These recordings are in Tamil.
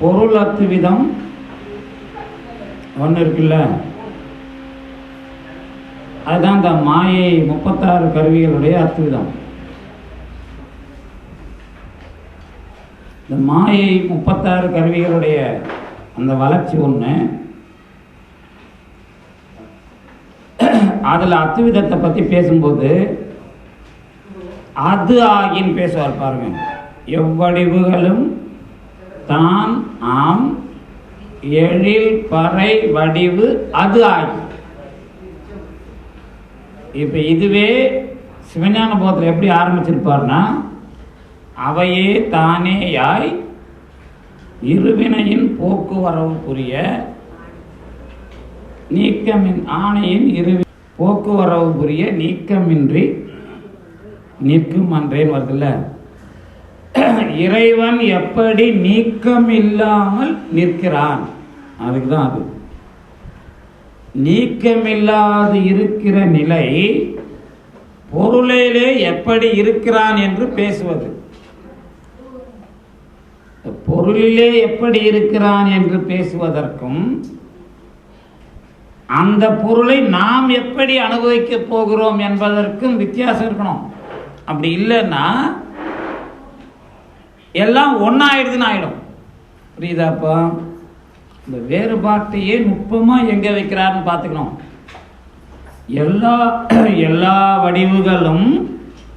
பொருள் அத்துவிதம் ஒன்று இருக்குல்ல, அதுதான் இந்த மாயை 36 கருவிகளுடைய அத்துவிதம். இந்த மாயை 36 கருவிகளுடைய அந்த வளர்ச்சி ஒன்று. அதில் அத்துவிதத்தை பற்றி பேசும்போது அது ஆகின்னு பேசுவார் பாருங்க. எவ்வடிவுகளும் தான் ஆம் எழில் பறை வடிவு அது ஆகி. இப்போ இதுவே சிவஞான போதத்தில் எப்படி ஆரம்பிச்சிருப்பார்னா, அவையே தானேயாய் இருவினையின் போக்குவரவுக்குரிய நீக்கமின் ஆணையின் போக்குவரவுக்குரிய நீக்கமின்றி நிற்கும் அன்றேன்னு வருதுல்ல. இறைவன் எப்படி நீக்கம் இல்லாமல் நிற்கிறான், அதுக்கு தான் அது. நீக்கமில்லாது இருக்கிற நிலை பொருளிலே எப்படி இருக்கிறான் என்று பேசுவது. பொருளிலே எப்படி இருக்கிறான் என்று பேசுவதற்கும் அந்த பொருளை நாம் எப்படி அனுபவிக்க போகிறோம் என்பதற்கும் வித்தியாசம் இருக்கணும். அப்படி இல்லைன்னா எல்லாம் ஒன்னாயிடுதுன்னு ஆயிடும். புரியுதாப்பா? இந்த வேறுபாட்டையே நுட்பமாக எங்கே வைக்கிறாருன்னு பார்த்துக்கணும். எல்லா வடிவுகளும்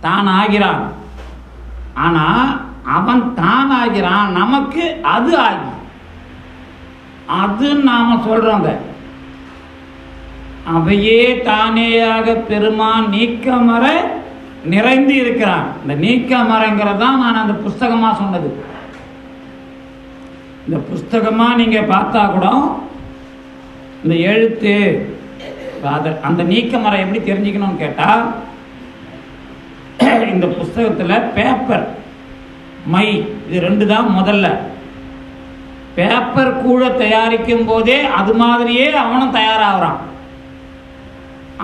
தான் ஆகிறான், ஆனால் அவன் தான் ஆகிறான், நமக்கு அது ஆகி. அது நாம சொல்றோங்க. அவையே தானேயாக பெருமான் நீக்கமர நிறைந்து இருக்கிறான். இந்த நீக்கமரங்கிறதான் நான் அந்த புஸ்தகமா சொன்னது. இந்த புஸ்தகமா நீங்க பார்த்தா கூட இந்த எழுத்து அந்த நீக்கமரம் எப்படி தெரிஞ்சுக்கணும்னு கேட்டா, இந்த புஸ்தகத்துல பேப்பர் மை இது ரெண்டு தான். முதல்ல பேப்பர் கூட தயாரிக்கும் போதே அது மாதிரியே அவனும் தயாராகிறான்.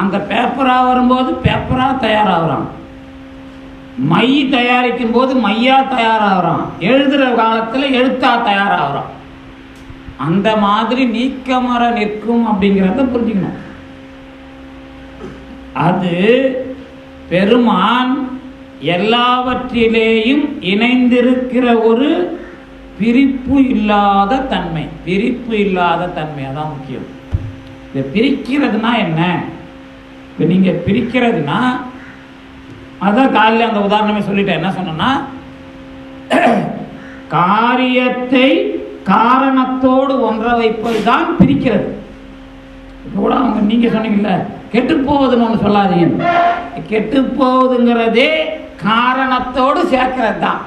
அந்த பேப்பரா வரும்போது பேப்பரா தயாராகிறான். மை தயாரிக்கும் போது மையா தயாராகிறான். எழுதுகிற காலத்தில் எழுத்தா தயாராகிறான். அந்த மாதிரி நீக்கமர நிற்கும் அப்படிங்கிறத புரிஞ்சுக்கணும். அது பெருமான் எல்லாவற்றிலேயும் இணைந்திருக்கிற ஒரு பிரிப்பு இல்லாத தன்மை. பிரிப்பு இல்லாத தன்மை அதான் முக்கியம். இதை பிரிக்கிறதுனா என்ன? இப்போ நீங்கள் பிரிக்கிறதுனா அதான் காலையில் அந்த உதாரணமே சொல்லிட்டேன். என்ன சொன்னா, காரியத்தை காரணத்தோடு ஒன்ற வைப்பது தான் பிரிக்கிறது. கூட அவங்க நீங்க சொன்னீங்கல்ல, கெட்டு போவதுன்னு ஒன்று சொல்லாதீங்க. கெட்டு போவதுங்கிறதே காரணத்தோடு சேர்க்கிறது தான்.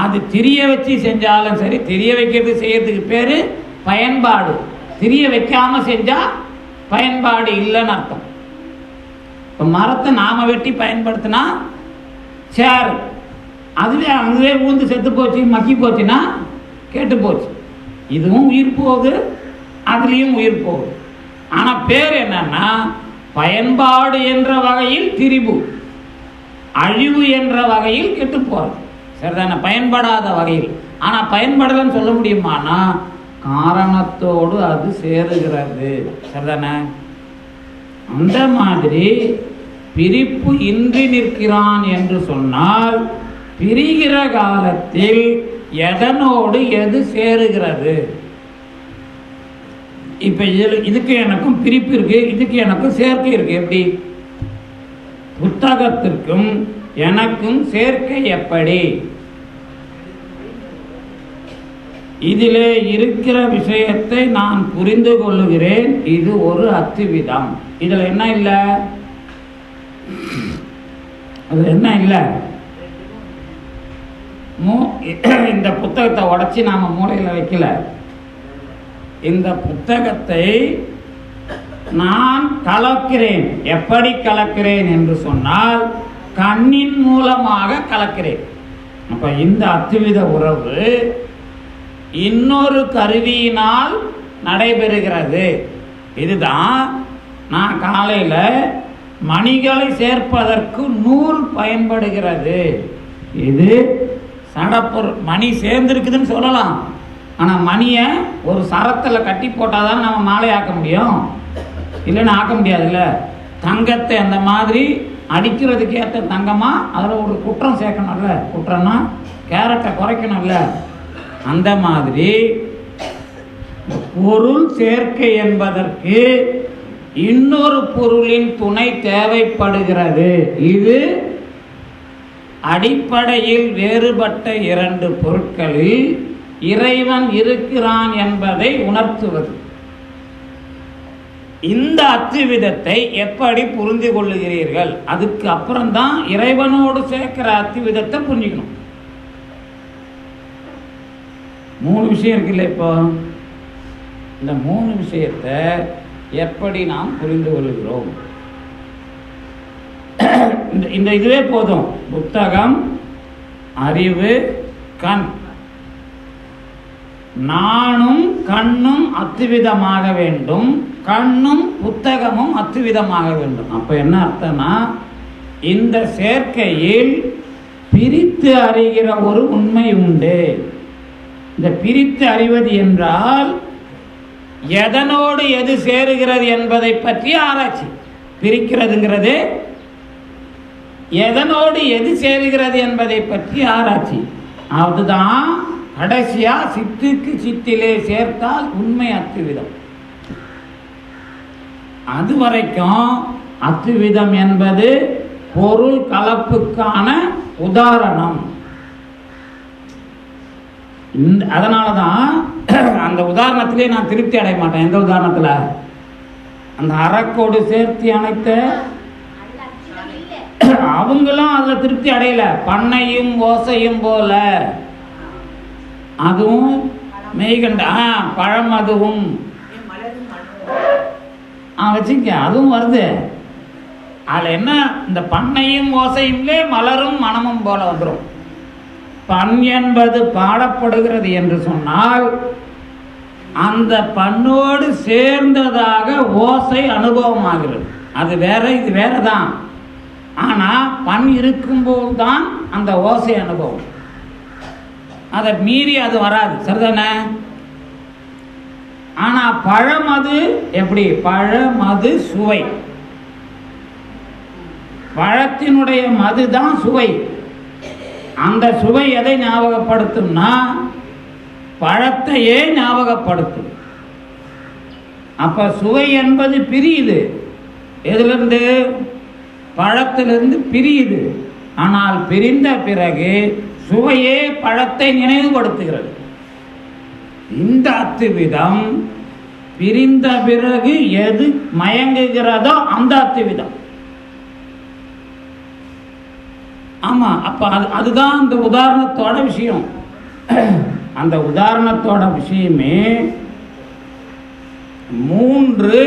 அது திரிய வச்சு செஞ்சாலும் சரி, திரிய வைக்கிறது செய்யறதுக்கு பேரு பயன்பாடு. திரிய வைக்காம செஞ்சா பயன்பாடு இல்லைன்னு அர்த்தம். இப்போ மரத்தை நாம வெட்டி பயன்படுத்தினா சேர், அதுவே ஊந்து செத்து போச்சு, மக்கி போச்சுன்னா கெட்டு போச்சு. இதுவும் உயிர் போகுது, அதுலேயும் உயிர் போகுது. ஆனால் பேர் என்னன்னா பயன்பாடு என்ற வகையில் திரிபு, அழிவு என்ற வகையில் கெட்டு போகிறது. சரிதானே? பயன்படாத வகையில். ஆனால் பயன்படலன்னு சொல்ல முடியுமானா காரணத்தோடு அது சேருகிறது. சரிதானே? அந்த மாதிரி பிரிப்பு இன்றி நிற்கிறான் என்று சொன்னால் பிரிகிற காலத்தில் எதனோடு எது சேருகிறது? இப்ப இதுக்கு எனக்கும் பிரிப்பு இருக்கு, இதுக்கு எனக்கும் சேர்க்கை இருக்கு. எப்படி? புத்தகத்திற்கும் எனக்கும் சேர்க்கை எப்படி? இதிலே இருக்கிற விஷயத்தை நான் புரிந்து கொள்ளுகிறேன். இது ஒரு அத்துவிதம். இதுல என்ன இல்லை? அது என்ன இல்லை? இந்த புத்தகத்தை உடைச்சி நாம மூளையில் வைக்கல. இந்த புத்தகத்தை நான் கலக்கிறேன். எப்படி கலக்கிறேன் என்று சொன்னால் கண்ணின் மூலமாக கலக்கிறேன். அப்ப இந்த அத்துவித உறவு இன்னொரு கருவியினால் நடைபெறுகிறது. இதுதான் நான் காலையில மணிகளை சேர்ப்பதற்கு நூல் பயன்படுகிறது. இது சடப்பொருள். மணி சேர்ந்திருக்குதுன்னு சொல்லலாம், ஆனால் மணியை ஒரு சரத்தில் கட்டி போட்டால் தான் நம்ம மாலை ஆக்க முடியும், இல்லைன்னு ஆக்க முடியாதுல்ல. தங்கத்தை அந்த மாதிரி அடிக்கிறதுக்கு ஏற்ற தங்கமாக அதில் ஒரு குற்றம் சேர்க்கணும்ல, குற்றம்னா கேரட்டை குறைக்கணும்ல. அந்த மாதிரி பொருள் சேர்க்கை என்பதற்கு இன்னொரு பொருளின் துணை தேவைப்படுகிறது. இது அடிப்படையில் வேறுபட்ட இரண்டு பொருட்களில் இறைவன் இருக்கிறான் என்பதை உணர்த்துவது. இந்த அத்துவிதத்தை எப்படி புரிந்து கொள்ளுகிறீர்கள்? அதுக்கு அப்புறம்தான் இறைவனோடு சேர்க்கிற அத்துவிதத்தை புரிஞ்சுக்கணும். 3 விஷயம் இருக்குல்ல. இப்போ இந்த 3 விஷயத்தை எப்படி நாம் புரிந்து கொள்கிறோம்? இந்த இதுவே போதும். புத்தகம், அறிவு, கண். நானும் கண்ணும் அத்துவிதமாக வேண்டும், கண்ணும் புத்தகமும் அத்துவிதமாக வேண்டும். அப்ப என்ன அர்த்தம்னா, இந்த சேர்க்கையில் பிரித்து அறிகிற ஒரு உண்மை உண்டு. இந்த பிரித்து அறிவது என்றால் எதனோடு எது சேருகிறது என்பதை பற்றி ஆராய்ச்சி. பிரிக்கிறதுங்கிறது எதனோடு எது சேருகிறது என்பதை பற்றி ஆராய்ச்சி. அதுதான் கடைசியா சித்துக்கு சித்திலே சேர்த்தால் உண்மை அத்துவிதம். அதுவரைக்கும் அத்துவிதம் என்பது பொருள் கலப்புக்கான உதாரணம். அதனாலதான் அந்த உதாரணத்திலே நான் திருப்தி அடைய மாட்டேன். எந்த உதாரணத்துல? அந்த அறக்கோடு சேர்த்து அணைத்த அவங்களும் அதுல திருப்தி அடையல. பண்ணையும் ஓசையும் போல, அதுவும் மெய்கண்ட பழம், அதுவும் வச்சுக்க, அதுவும் வருது. அதுல என்ன, இந்த பண்ணையும் ஓசையும்லே மலரும் மனமும் போல வந்துடும். பண் என்பது பாடப்படுகிறது என்று சொன்னால் அந்த பண்ணோடு சேர்ந்ததாக ஓசை அனுபவமாகிறது. அது வேற, இது வேறதான். ஆனா பண் இருக்கும்போது தான் அந்த ஓசை அனுபவம். அதை மீறி அது வராது, சரிதானே? ஆனா பழம் அது எப்படி? பழம் அது சுவை. பழத்தினுடைய மதுதான் சுவை. அந்த சுவை எதை ஞாபகப்படுத்தும்னா பழத்தையே ஞாபகப்படுத்தும். அப்ப சுவை என்பது பிரியுது. எதிலிருந்து? பழத்திலிருந்து பிரியுது. ஆனால் பிரிந்த பிறகு சுவையே பழத்தை நினைவுபடுத்துகிறது. இந்த அத்துவிதம் பிரிந்த பிறகு எது மயங்குகிறதோ அந்த அத்துவிதம். ஆமா, அப்ப அதுதான் அந்த உதாரணத்தோட விஷயம். அந்த உதாரணத்தோட விஷயமே 3,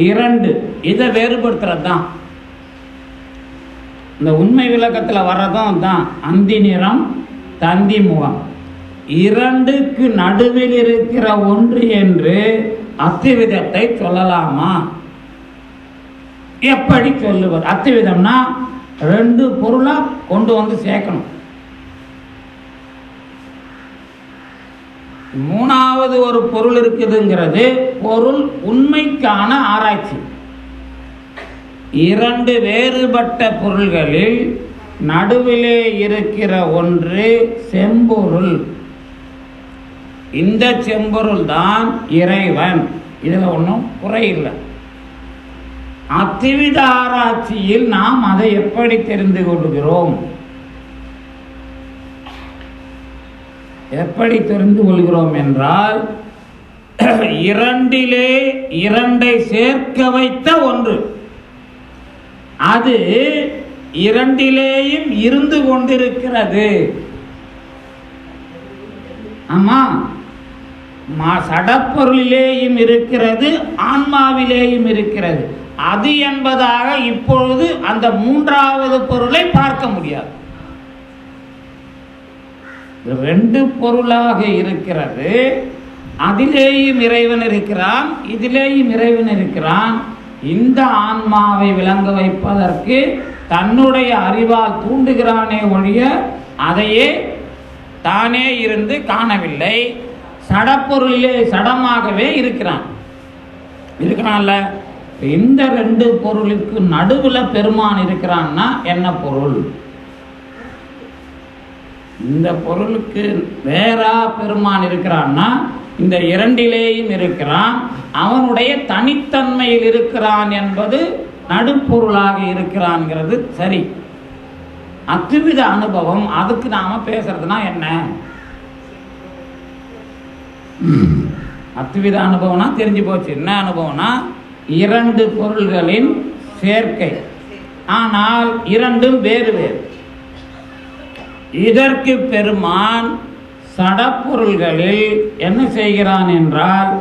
2 இதை வேறுபடுத்துறது தான். இந்த உண்மை விளக்கத்தில் வர்றதும் தான். அந்தி நிறம், தந்தி முகம், 2க்கு நடுவில் இருக்கிற ஒன்று என்று அத்துவிதத்தை சொல்லலாமா? எப்படி சொல்லுவது? அத்துவிதம்னா 2 பொருளா கொண்டு வந்து சேர்க்கணும். 3வது ஒரு பொருள் இருக்குதுங்கிறது பொருள் உண்மைக்கான ஆராய்ச்சி. 2 வேறுபட்ட பொருள்களில் நடுவிலே இருக்கிற ஒன்று செம்பொருள். இந்த செம்பொருள் தான் இறைவன். இதுல ஒன்றும் குறையில்லை. அத்துவித ஆராய்ச்சியில் நாம் அதை எப்படி தெரிந்து கொள்கிறோம்? எப்படி தெரிந்து கொள்கிறோம் என்றால் 2லே 2ஐ சேர்க்க வைத்த ஒன்று, அது 2லேயும் இருந்து கொண்டிருக்கிறது. ஆமா, சடப்பொருளிலேயும் இருக்கிறது, ஆன்மாவிலேயும் இருக்கிறது. அது என்பதாக இப்பொழுது அந்த 3வது பொருளை பார்க்க முடியாது. 2 பொருளாக இருக்கிறது. அதிலேயும் இறைவன் இருக்கிறான், இதிலேயும் இறைவன் இருக்கிறான். இந்த ஆன்மாவை விளங்க வைப்பதற்கு தன்னுடைய அறிவால் தூண்டுகிறானே ஒழிய அதையே தானே இருந்து காணவில்லை. சடப்பொருளிலே சடமாகவே இருக்கிறான்ல. இந்த ரெண்டு பொருளுக்கு நடுவில் பெருமான் இருக்கிறான்னா என்ன பொருள்? இந்த பொருளுக்கு வேறா பெருமான் இருக்கிறான்னா இந்த இரண்டிலேயும் இருக்கிறான், அவனுடைய தனித்தன்மையில் இருக்கிறான் என்பது நடுப்பொருளாக இருக்கிறான்ங்கிறது சரி. அத்வித அனுபவம், அதுக்கு நாம பேசுறதுனா என்ன? அத்வித அனுபவம்னா தெரிஞ்சு போச்சு. என்ன அனுபவம்னா இரண்டு பொருள்களின் சேர்க்கை, ஆனால் இரண்டும் வேறு வேறு. இதற்கு பெருமான் சடப்பொருள்களில் என்ன செய்கிறான் என்றால்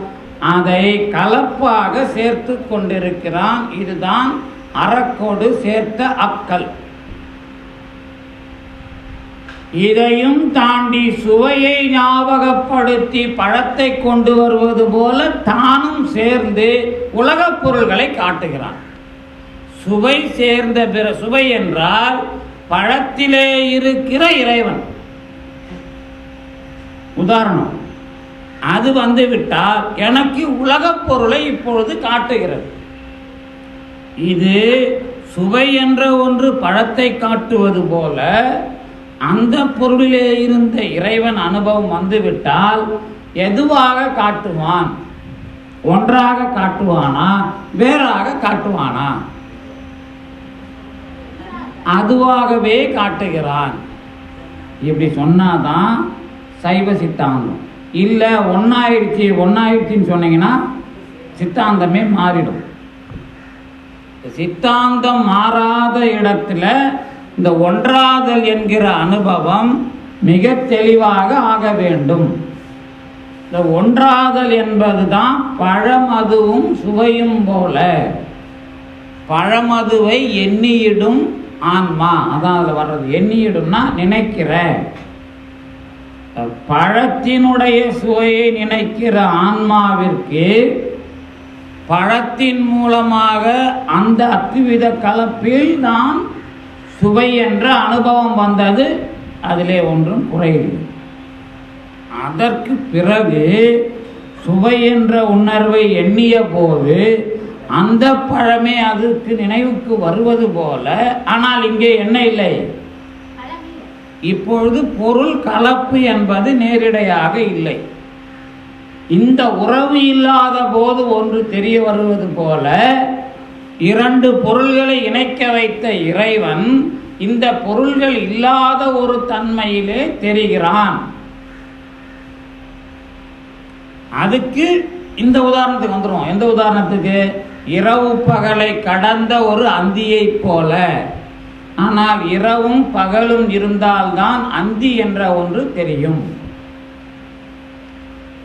அதை கலப்பாக சேர்த்து கொண்டிருக்கிறான். இதுதான் அறக்கோடு சேர்த்த அக்கல். இதையும் தாண்டி சுவையை ஞாபகப்படுத்தி பழத்தை கொண்டு வருவது போல தானும் சேர்ந்து உலகப் பொருள்களை காட்டுகிறான். சுவை சேர்ந்த பிற சுவை என்றால் பழத்திலே இருக்கிற இறைவன். உதாரணம், அது வந்து விட்டால் எனக்கு உலகப் பொருளை இப்பொழுது காட்டுகிறது. இது சுவை என்ற ஒன்று பழத்தை காட்டுவது போல அந்த பொருளிலே இருந்த இறைவன் அனுபவம் வந்துவிட்டால் எதுவாக காட்டுவான்? ஒன்றாக காட்டுவானா, வேறாக காட்டுவானா? அதுவாகவே காட்டுகிறான். இப்படி சொன்னாதான் சைவ சித்தாந்தம். இல்லை ஒன்னாயிடுச்சுன்னு சொன்னீங்கன்னா சித்தாந்தமே மாறிடும். சித்தாந்தம் மாறாத இடத்துல இந்த ஒன்றாதல் என்கிற அனுபவம் மிக தெளிவாக ஆக வேண்டும். இந்த ஒன்றாதல் என்பதுதான் பழமதுவும் சுவையும் போல. பழமதுவை எண்ணியிடும் ஆன்மா, அதான் அதில் வர்றது. எண்ணியிடும்னா நினைக்கிற. பழத்தினுடைய சுவையை நினைக்கிற ஆன்மாவிற்கு பழத்தின் மூலமாக அந்த அத்வித கலப்பில் தான் சுவை என்ற அனுபவம் வந்தது. அதிலே ஒன்றும் குறையில்லை. அதற்கு பிறகு சுவை என்ற உணர்வை எண்ணிய போது அந்த பழமே அதுக்கு நினைவுக்கு வருவது போல. ஆனால் இங்கே என்ன இல்லை? இப்பொழுது பொருள் கலப்பு என்பது நேரிடையாக இல்லை. இந்த உறவு இல்லாத போது ஒன்று தெரிய வருவது போல இரண்டு பொருள்களை இணைக்க வைத்த இறைவன் இந்த பொருள்கள் இல்லாத ஒரு தன்மையிலே தெரிகிறான். அதுக்கு இந்த உதாரணத்துக்கு வந்துடும். எந்த உதாரணத்துக்கு? இரவு பகலை கடந்த ஒரு அந்தியை போல. ஆனால் இரவும் பகலும் இருந்தால்தான் அந்தி என்ற ஒன்று தெரியும்.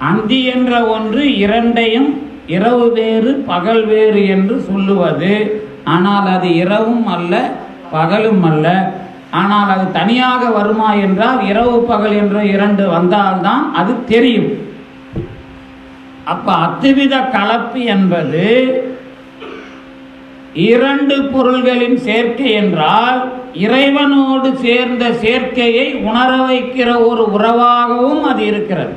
அந்தி என்ற ஒன்று இரண்டையும் இரவு வேறு பகல் வேறு என்று சொல்லுவது. ஆனால் அது இரவும் அல்ல பகலும் அல்ல. ஆனால் அது தனியாக வருமா என்றால் இரவு பகல் என்ற இரண்டு வந்தால்தான் அது தெரியும். அப்ப அத்வித கலப்பு என்பது இரண்டு பொருள்களின் சேர்க்கை என்றால் இறைவனோடு சேர்ந்த சேர்க்கையை உணர வைக்கிற ஒரு உறவாகவும் அது இருக்கிறது.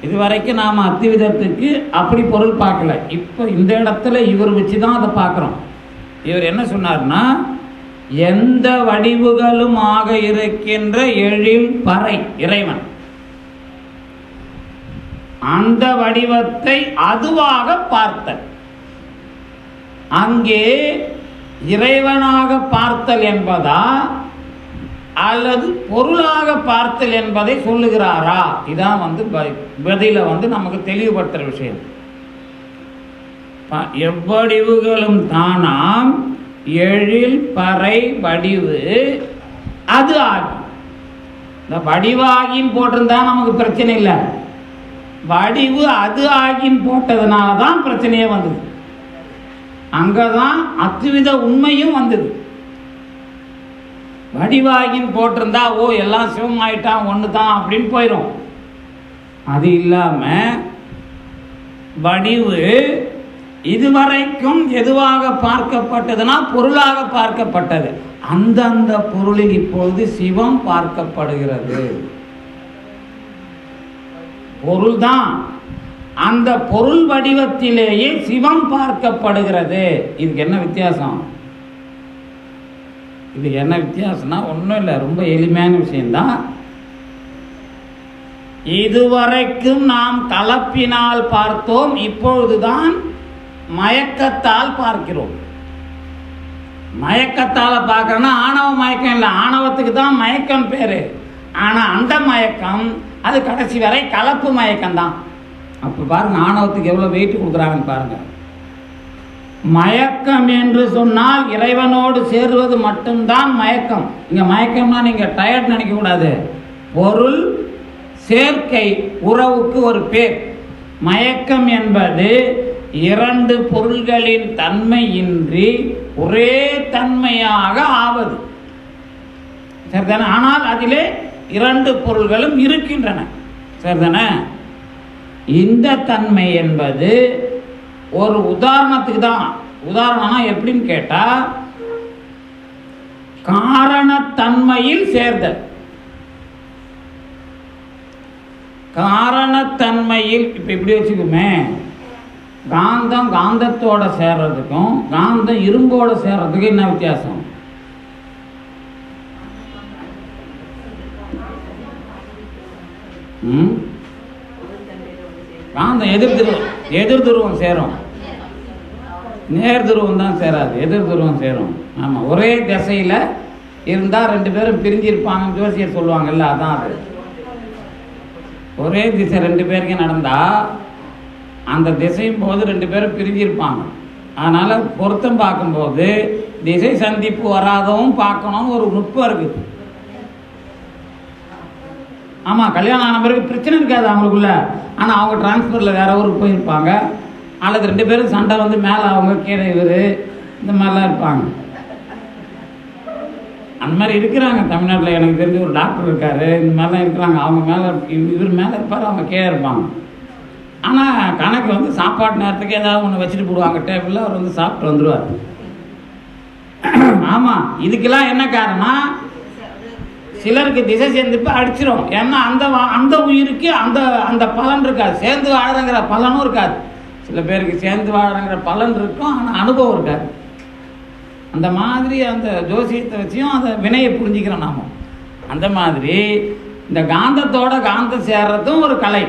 இதுவரைக்கும் நாம் அத்விதத்துக்கு அப்படி பொருள் பார்க்கல. இப்போ இந்த இடத்துல இவர் வச்சுதான் அதை பார்க்குறோம். இவர் என்ன சொன்னார்னா, எந்த வடிவுகளும் ஆக இருக்கின்ற எழில் பறை இறைவன், அந்த வடிவத்தை அதுவாக பார்த்தல். அங்கே இறைவனாக பார்த்தல் என்பதா அல்லது பொருளாக பார்த்தல் என்பதை சொல்லுகிறாரா? இதான் பதில நமக்கு தெளிவுபடுத்துற விஷயம். எவ்வடிவுகளும் தானாம் எழில் பறை வடிவு அது ஆகி. இந்த வடிவாகின்னு போட்டிருந்தா நமக்கு பிரச்சனை இல்லை. வடிவு அது ஆகின்னு போட்டதுனால தான் பிரச்சனையே வந்தது. அங்கதான் அத்வித உண்மையும் வந்தது. வடிவாகின்னு போட்டிருந்தா ஓ எல்லாம் சிவமாயிட்டான் ஒன்று தான் அப்படின்னு போயிடும். அது இல்லாம வடிவு இதுவரைக்கும் எதுவாக பார்க்கப்பட்டதுன்னா பொருளாக பார்க்கப்பட்டது. அந்தந்த பொருளில் இப்பொழுது சிவம் பார்க்கப்படுகிறது. பொருள் தான். அந்த பொருள் வடிவத்திலேயே சிவம் பார்க்கப்படுகிறது. இதுக்கு என்ன வித்தியாசம்? இது என்ன வித்தியாசம்னா ஒன்றும் இல்லை, ரொம்ப எளிமையான விஷயம்தான். இதுவரைக்கும் நாம் கலப்பினால் பார்த்தோம், இப்பொழுதுதான் மயக்கத்தால் பார்க்கிறோம். மயக்கத்தால் பார்க்கறோன்னா ஆணவ மயக்கம் இல்லை, ஆணவத்துக்கு தான் மயக்கம் பேரு. ஆனால் அந்த மயக்கம் அது கடைசி வரை கலப்பு மயக்கம் தான். அப்போ பாருங்க ஆணவத்துக்கு எவ்வளோ வெயிட் கொடுக்குறாங்கன்னு பாருங்க. மயக்கம் என்று சொன்னால் இறைவனோடு சேருவது மட்டும்தான் மயக்கம். இங்கே மயக்கம்னா நீங்கள் டயர்ட் நினைக்கக்கூடாது, பொருள் சேர்க்கை உறவுக்கு ஒரு பேர். மயக்கம் என்பது இரண்டு பொருள்களின் தன்மையின்றி ஒரே தன்மையாக ஆவது, சரிதானே? ஆனால் அதிலே இரண்டு பொருள்களும் இருக்கின்றன, சரிதானே? இந்த தன்மை என்பது ஒரு உதாரணத்துக்கு தான். உதாரணம்னா எப்படின்னு கேட்டா, காரணத்தன்மையில் சேர்தல். காரணத்தன்மையில் இப்ப இப்படி வச்சுக்குமே, காந்தம் காந்தத்தோட சேர்றதுக்கும் காந்தம் இரும்போட சேர்றதுக்கும் என்ன வித்தியாசம்? காந்தம் எதிர் துருவம் சேரும், நேர் துருவம் தான் சேராது, எதிர் துருவம் சேரும். ஆமாம், ஒரே திசையில் இருந்தால் ரெண்டு பேரும் பிரிஞ்சிருப்பாங்க ஜோசியர் சொல்லுவாங்கல்ல, அதான் அது. ஒரே திசை ரெண்டு பேருக்கு நடந்தால் அந்த திசையும் போது ரெண்டு பேரும் பிரிஞ்சிருப்பாங்க. அதனால் பொருத்தம் பார்க்கும்போது திசை சந்திப்பு வராதவும் பார்க்கணும்னு ஒரு நுட்பம் இருக்குது. ஆமாம், கல்யாணம் ஆன பிறகு பிரச்சனை இருக்காது அவங்களுக்குள்ள. ஆனால் அவங்க டிரான்ஸ்ஃபரில் வேற ஊருக்கு போயிருப்பாங்க, அல்லது ரெண்டு பேரும் சண்டை வந்து மேலே அவங்க கீழே இவர், இந்த மாதிரிலாம் இருப்பாங்க. அந்த மாதிரி இருக்கிறாங்க தமிழ்நாட்டில். எனக்கு தெரிஞ்ச ஒரு டாக்டர் இருக்கார், இந்த மாதிரிலாம் இருக்கிறாங்க. அவங்க மேலே இவர் மேலே இருப்பார், அவங்க கீழே இருப்பாங்க. ஆனால் கணக்கு வந்து சாப்பாட்டு நேரத்துக்கு ஏதாவது ஒன்று வச்சுட்டு போடுவாங்க டேபிளில், அவர் வந்து சாப்பிட்டு வந்துடுவார். ஆமாம், இதுக்கெல்லாம் என்ன காரணம்? சிலருக்கு திசை சேர்ந்துப்ப அடிச்சிடும். ஏன்னா அந்த உயிருக்கு அந்த அந்த பலன் இருக்காது, சேர்ந்து வாழறங்கிற பலனும் இருக்காது. சில பேருக்கு சேர்ந்து வாழறங்கிற பலன் இருக்கும், ஆனால் அனுபவம் இருக்காது. அந்த மாதிரி அந்த ஜோசியத்தை வச்சியும் அந்த வினையை புரிஞ்சுக்கிறோம் நாம. அந்த மாதிரி இந்த காந்தத்தோட காந்தம் சேர்றதும் ஒரு கலை.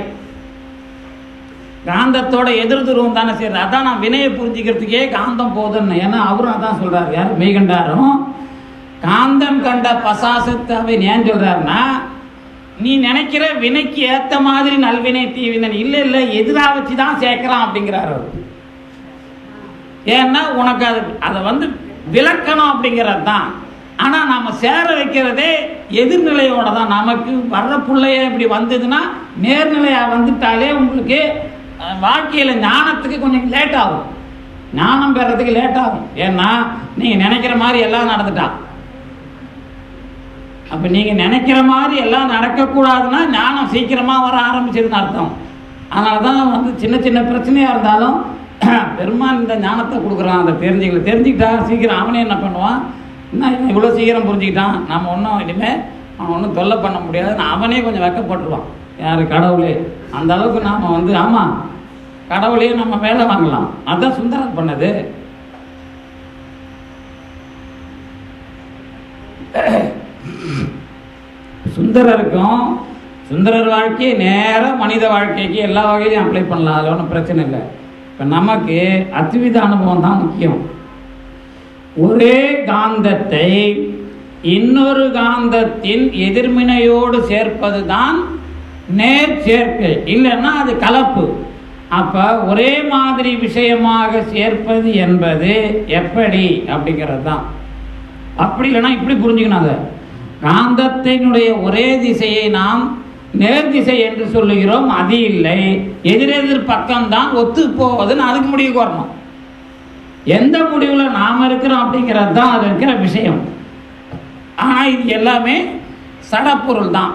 காந்தத்தோட எதிர் துருவம் தானே சேர்றது. அதான் நான் வினையை புரிஞ்சுக்கிறதுக்கே காந்தம் போதுன்னு. ஏன்னா அவரும் அதான் சொல்றாரு, யார் மெய்கண்டாரும். காந்தம் கண்ட பசாசத்தை ஏன் சொல்றாருன்னா, நீ நினைக்கிற வினைக்கு ஏற்ற மாதிரி நல்வினை தீவினை இல்லை இல்லை, எதிராக வச்சு தான் சேர்க்கிறான் அப்படிங்கிறார் அவர். ஏன்னா உனக்கு அதை வந்து விளக்கணும் அப்படிங்கிறது தான். ஆனால் நம்ம சேர வைக்கிறதே எதிர்நிலையோட தான். நமக்கு வர்ற பிள்ளைய இப்படி வந்ததுன்னா நேர்நிலையாக வந்துட்டாலே உங்களுக்கு வாழ்க்கையில் ஞானத்துக்கு கொஞ்சம் லேட் ஆகும், ஞானம் பெறதுக்கு லேட் ஆகும். ஏன்னா நீங்கள் நினைக்கிற மாதிரி எல்லாம் நடந்துட்டா. அப்போ நீங்கள் நினைக்கிற மாதிரி எல்லாம் நடக்கக்கூடாதுன்னா ஞானம் சீக்கிரமாக வர ஆரம்பிச்சதுன்னு அர்த்தம். அதனால தான் வந்து சின்ன சின்ன பிரச்சனையாக இருந்தாலும் பெருமான் இந்த ஞானத்தை கொடுக்குறான். அதை தெரிஞ்சுக்கிட்டா சீக்கிரம் அவனே என்ன பண்ணுவான், என்ன இவ்வளோ சீக்கிரம் புரிஞ்சுக்கிட்டான், நம்ம ஒன்றும் இனிமேல் அவன் ஒன்றும் தொல்லை பண்ண முடியாதுன்னு அவனே கொஞ்சம் வெக்கப்பட்டுருவான். யார்? கடவுளே. அந்த அளவுக்கு நாம் வந்து ஆமாம் கடவுளையே நம்ம வேலை வாங்கலாம். அதுதான் சுந்தரர் பண்ணது. சுந்தரர் வாழ்க்கையை நேராக மனித வாழ்க்கைக்கு எல்லா வகையிலையும் அப்ளை பண்ணலாம், அதில் ஒன்றும் பிரச்சனை இல்லை. இப்போ நமக்கு அத்வித அனுபவம் தான் முக்கியம். ஒரே காந்தத்தை இன்னொரு காந்தத்தின் எதிர்மினையோடு சேர்ப்பது தான் நேர் சேர்க்கை, இல்லைன்னா அது கலப்பு. அப்போ ஒரே மாதிரி விஷயமாக சேர்ப்பது என்பது எப்படி அப்படிங்கிறது தான். அப்படி இல்லைன்னா இப்படி புரிஞ்சுக்கணும். அதை காந்தத்தினுடைய ஒரே திசையை நாம் நேர் திசை என்று சொல்லுகிறோம், அது இல்லை. எதிரெதிர் பக்கம்தான் ஒத்து போவதுன்னு அதுக்கு முடிவுக்கு வரணும். எந்த முடிவில் நாம் இருக்கிறோம் அப்படிங்கிறது தான் அது இருக்கிற விஷயம். ஆனால் இது எல்லாமே சடப்பொருள் தான்.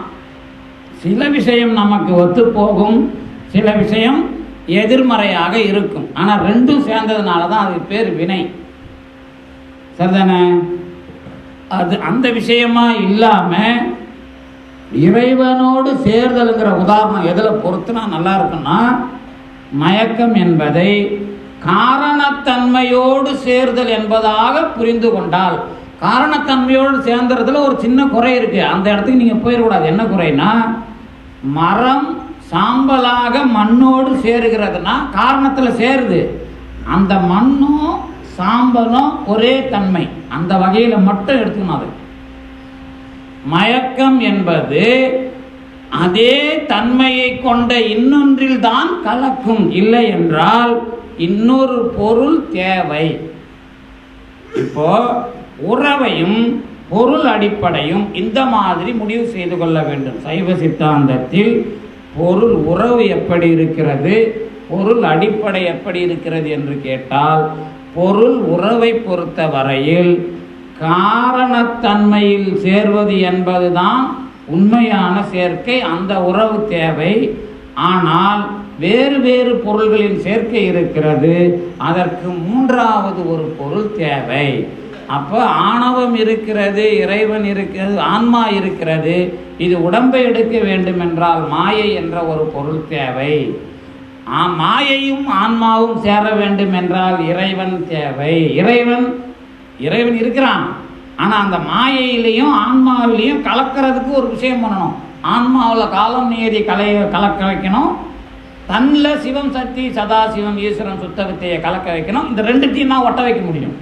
சில விஷயம் நமக்கு ஒத்து போகும், சில விஷயம் எதிர்மறையாக இருக்கும். ஆனால் ரெண்டும் சேர்ந்ததுனால தான் அது பேர் வினை, சரிதானே? அது அந்த விஷயமா இல்லாமல் இறைவனோடு சேர்தல்ங்கிற உதாரணம் எதில் பொறுத்துனா நல்லா இருக்குன்னா, மயக்கம் என்பதை காரணத்தன்மையோடு சேர்தல் என்பதாக புரிந்து கொண்டால், காரணத்தன்மையோடு சேர்ந்துறதுல ஒரு சின்ன குறை இருக்கு, அந்த இடத்துக்கு நீங்க போயிடக்கூடாது. என்ன குறைனா, மரம் சாம்பலாக மண்ணோடு சேருகிறதுனா காரணத்துல சேருது, அந்த மண்ணும் சாம்பலும் ஒரே தன்மை, அந்த வகையில மட்டும் எடுத்துக்கணும். அது மயக்கம் என்பது அதே தன்மையை கொண்ட இன்னொன்றில் தான் கலக்கும், இல்லை என்றால் இன்னொரு பொருள் தேவை. இப்போ உறவையும் பொருள் அடிப்படையும் இந்த மாதிரி முடிவு செய்து கொள்ள வேண்டும். சைவ சித்தாந்தத்தில் பொருள் உறவு எப்படி இருக்கிறது, பொருள் அடிப்படை எப்படி இருக்கிறது என்று கேட்டால், பொருள் உறவை பொறுத்த வரையில் காரணத்தன்மையில் சேர்வது என்பதுதான் உண்மையான சேர்க்கை, அந்த உறவு தேவை. ஆனால் வேறு வேறு பொருள்களின் சேர்க்கை இருக்கிறது, அதற்கு மூன்றாவது ஒரு பொருள் தேவை. அப்போ ஆணவம் இருக்கிறது, இறைவன் இருக்கிறது, ஆன்மா இருக்கிறது, இது உடம்பை எடுக்க வேண்டும் என்றால் மாயை என்ற ஒரு பொருள் தேவை. மாயையும் ஆன்மாவும் சேர வேண்டும் என்றால் இறைவன் தேவை. இறைவன் இருக்கிறான், ஆனால் அந்த மாயையிலையும் ஆன்மாவிலையும் கலக்கிறதுக்கு ஒரு விஷயம் பண்ணணும். ஆன்மாவில் காலம் நியதி கலக்க வைக்கணும், தன்னில் சிவம் சக்தி சதாசிவம் ஈஸ்வரன் சுத்த வித்தையை கலக்க வைக்கணும். இந்த ரெண்டுத்தையும் தான் ஒட்ட வைக்க முடியும்.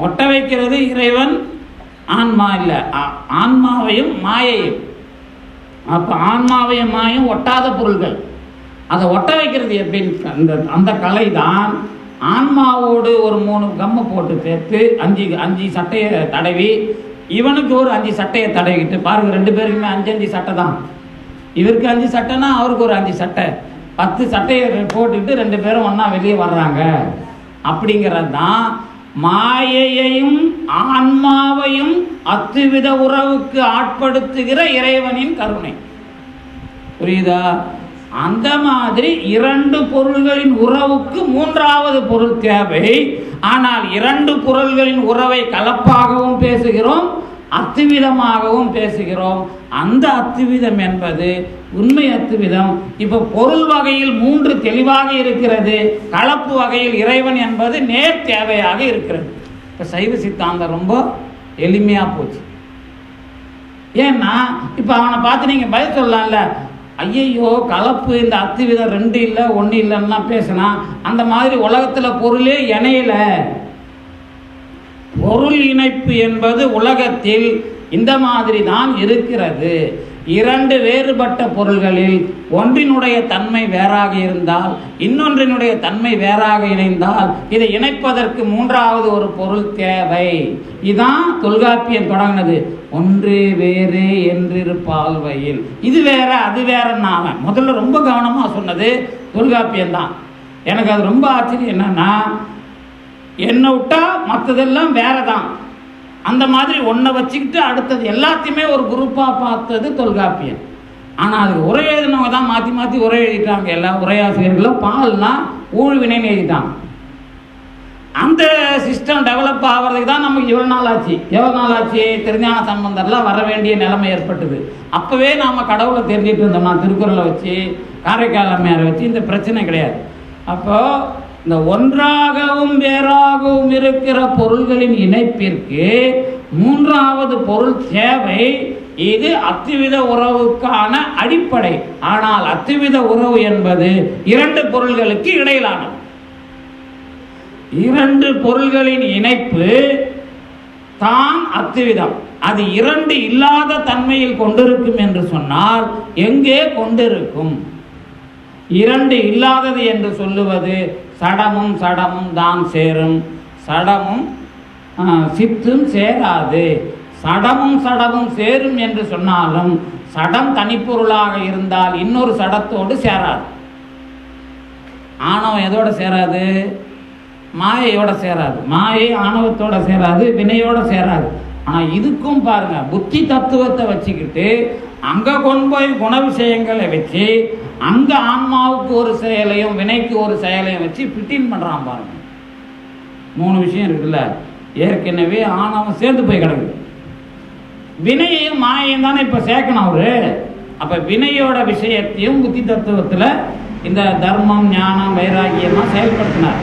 ஒட்ட வைக்கிறது இறைவன், ஆன்மா இல்லை, ஆன்மாவையும் மாயையும். அப்போ ஆன்மாவையும் மாயும் ஒட்டாத பொருள்கள், அதை ஒட்ட வைக்கிறது எப்படின்னு அந்த கலை தான். ஆன்மாவோடு ஒரு 3 கம்மை போட்டு சேர்த்து 5 சட்டையை தடவி, இவனுக்கு ஒரு 5 சட்டையை தடவிக்கிட்டு பாருங்க, 2 பேருக்குமே 5 சட்டை தான். இவருக்கு 5 சட்டைனா அவருக்கு ஒரு 5 சட்டை, 10 சட்டையை போட்டுக்கிட்டு 2 பேரும் ஒன்றா வெளியே வர்றாங்க. அப்படிங்கிறது தான் மாயையையும் ஆன்மாவையும் அத்துவித உறவுக்கு ஆட்படுத்துகிற இறைவனின் கருணை. புரியுதா? அந்த மாதிரி 2 பொருள்களின் உறவுக்கு மூன்றாவது பொருள் தேவை. ஆனால் 2 பொருள்களின் உறவை கலப்பாகவும் பேசுகிறோம், அத்துவிதமாகவும் பேசுகிறோம். அந்த அத்துவிதம் என்பது உண்மை அத்துவிதம். இப்போ பொருள் வகையில் 3 தெளிவாக இருக்கிறது, கலப்பு வகையில் இறைவன் என்பது நேர் தேவையாக இருக்கிறது. இப்போ சைவ சித்தாந்தம் ரொம்ப எளிமையாக போச்சு. ஏன்னா இப்போ அவனை பார்த்து நீங்கள் பதில் சொல்லலாம்ல, ஐயையோ கலப்பு இந்த அத்துவிதம் 2 இல்லை 1 இல்லைன்னா பேசினா, அந்த மாதிரி உலகத்தில் பொருளே இணையல. பொருள் இணைப்பு என்பது உலகத்தில் இந்த மாதிரி தான் இருக்கிறது. 2 வேறுபட்ட பொருள்களில் ஒன்றினுடைய தன்மை வேறாக இருந்தால் இன்னொன்றினுடைய தன்மை வேறாக இணைந்தால் இதை இணைப்பதற்கு மூன்றாவது ஒரு பொருள் தேவை. இதான் தொல்காப்பியம் தொடங்கினது. ஒன்று வேறு என்றிருப்பால் வயில், இது வேற அது வேறன்னா முதல்ல ரொம்ப கவனமாக சொன்னது தொல்காப்பியம் தான். எனக்கு அது ரொம்ப ஆச்சரியம். என்னன்னா, என்னை விட்டா மற்றதெல்லாம் வேற தான், அந்த மாதிரி ஒன்றை வச்சுக்கிட்டு அடுத்தது எல்லாத்தையுமே ஒரு குரூப்பாக பார்த்தது தொல்காப்பியம். ஆனால் அதுக்கு உரை எழுதினவங்க தான் மாற்றி மாற்றி உரை எழுதிட்டாங்க. எல்லா உரையாசிரியர்களும் பால்னா ஊழ்வினைன்னு எழுதிட்டாங்க. அந்த சிஸ்டம் டெவலப் ஆகிறதுக்கு தான் நமக்கு எவ்வளோ நாள் ஆச்சு. திருஞான சம்பந்தர்லாம் வர வேண்டிய நிலைமை ஏற்பட்டது. அப்போவே நாம் கடவுளை தெரிஞ்சிட்டு இருந்தோம்னா திருக்குறளை வச்சு, காரைக்கால் அம்மையாரை வச்சு இந்த பிரச்சனை கிடையாது. அப்போது இந்த ஒன்றாகவும் வேறாகவும் இருக்கிற பொருள்களின் இணைப்பிற்கு மூன்றாவது பொருள் தேவை. இது அத்துவித உறவுக்கான அடிப்படை. ஆனால் அத்துவித உறவு என்பது 2 பொருள்களுக்கு இடையிலானது. 2 பொருள்களின் இணைப்பு தான் அத்துவிதம். அது 2 இல்லாத தன்மையில் கொண்டிருக்கும் என்று சொன்னால் எங்கே கொண்டிருக்கும்? 2 இல்லாதது என்று சொல்லுவது சடமும் தான் சேரும், சடமும் சித்தும் சேராது. சடமும் சேரும் என்று சொன்னாலும் சடம் தனிப்பொருளாக இருந்தால் இன்னொரு சடத்தோடு சேராது. ஆணவம் எதோட சேராது? மாயையோட சேராது. மாயை ஆணவத்தோட சேராது, வினையோட சேராது. ஆனால் இதுக்கும் பாருங்க, புத்தி தத்துவத்தை வச்சுக்கிட்டு அங்கே கொண்டு போய் குண விஷயங்களை வச்சு அங்கே ஆன்மாவுக்கு ஒரு செயலையும் வினைக்கு ஒரு செயலையும் வச்சு ஃபிட்டின் பண்ணுறான் பாருங்க. 3 விஷயம் இருக்குல்ல, ஏற்கனவே ஆணவம் சேர்ந்து போய் கிடக்குது. வினையையும் மாயையும் தானே இப்போ சேர்க்கணும் அவரு. அப்போ வினையோட விஷயத்தையும் புத்தி தத்துவத்தில் இந்த தர்மம் ஞானம் வைராகியமாக செயல்படுத்தினார்.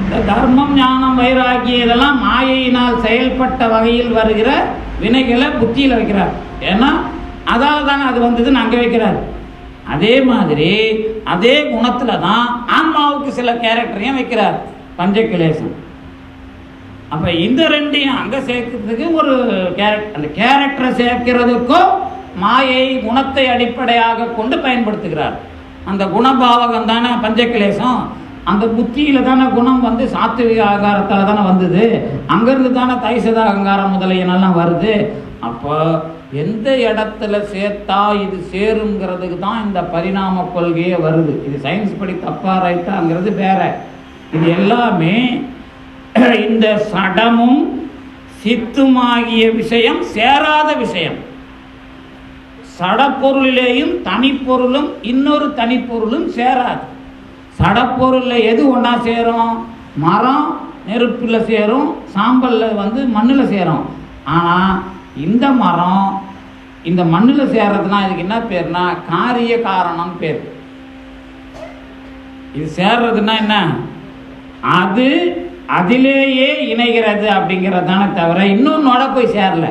இந்த தர்மம் ஞானம் வைராகியம் இதெல்லாம் மாயையினால் செயல்பட்ட வகையில் வருகிற வினைகளை புத்தியில் வைக்கிறார். ஏன்னா அதால் தானே அது வந்ததுன்னு அங்கே வைக்கிறார். அதே மாதிரி அதே குணத்தில் தான் ஆன்மாவுக்கு சில கேரக்டரையும் வைக்கிறார், பஞ்சகிலேசம். அப்போ இந்த ரெண்டையும் அங்கே சேர்க்கறதுக்கு ஒரு கேரக்டர், அந்த கேரக்டரை சேர்க்கிறதுக்கும் மாயை குணத்தை அடிப்படையாக கொண்டு பயன்படுத்துகிறார். அந்த குணபாவகம் தானே பஞ்சகிலேசம். அந்த புத்தியில் தானே குணம் வந்து சாத்விக ஆகாரத்தால் தானே வந்தது. அங்கேருந்து தானே தைசத அகங்காரம் முதலியனெல்லாம் வருது. அப்போ எந்த இடத்துல சேர்த்தா இது சேருங்கிறதுக்கு தான் இந்த பரிணாம கொள்கையே வருது. இது சயின்ஸ் படி தப்பா ரைட்டாங்கிறது வேற. இது எல்லாமே இந்த சடமும் சித்துமாகிய விஷயம் சேராத விஷயம். சடப்பொருளிலேயும் தனிப்பொருளும் இன்னொரு தனிப்பொருளும் சேராது. சடப்பொருளில் எது ஒன்றா சேரும்? மரம் நெருப்பில் சேரும், சாம்பலில் வந்து மண்ணில் சேரும். ஆனால் இந்த மரம் இந்த மண்ணில் சேர்றதுனா இதுக்கு என்ன பேர்னா காரிய காரணம் பேர். இது சேர்றதுன்னா என்ன? அது அதிலேயே இணைகிறது அப்படிங்கிறது தானே தவிர இன்னொன்னோட போய் சேரல.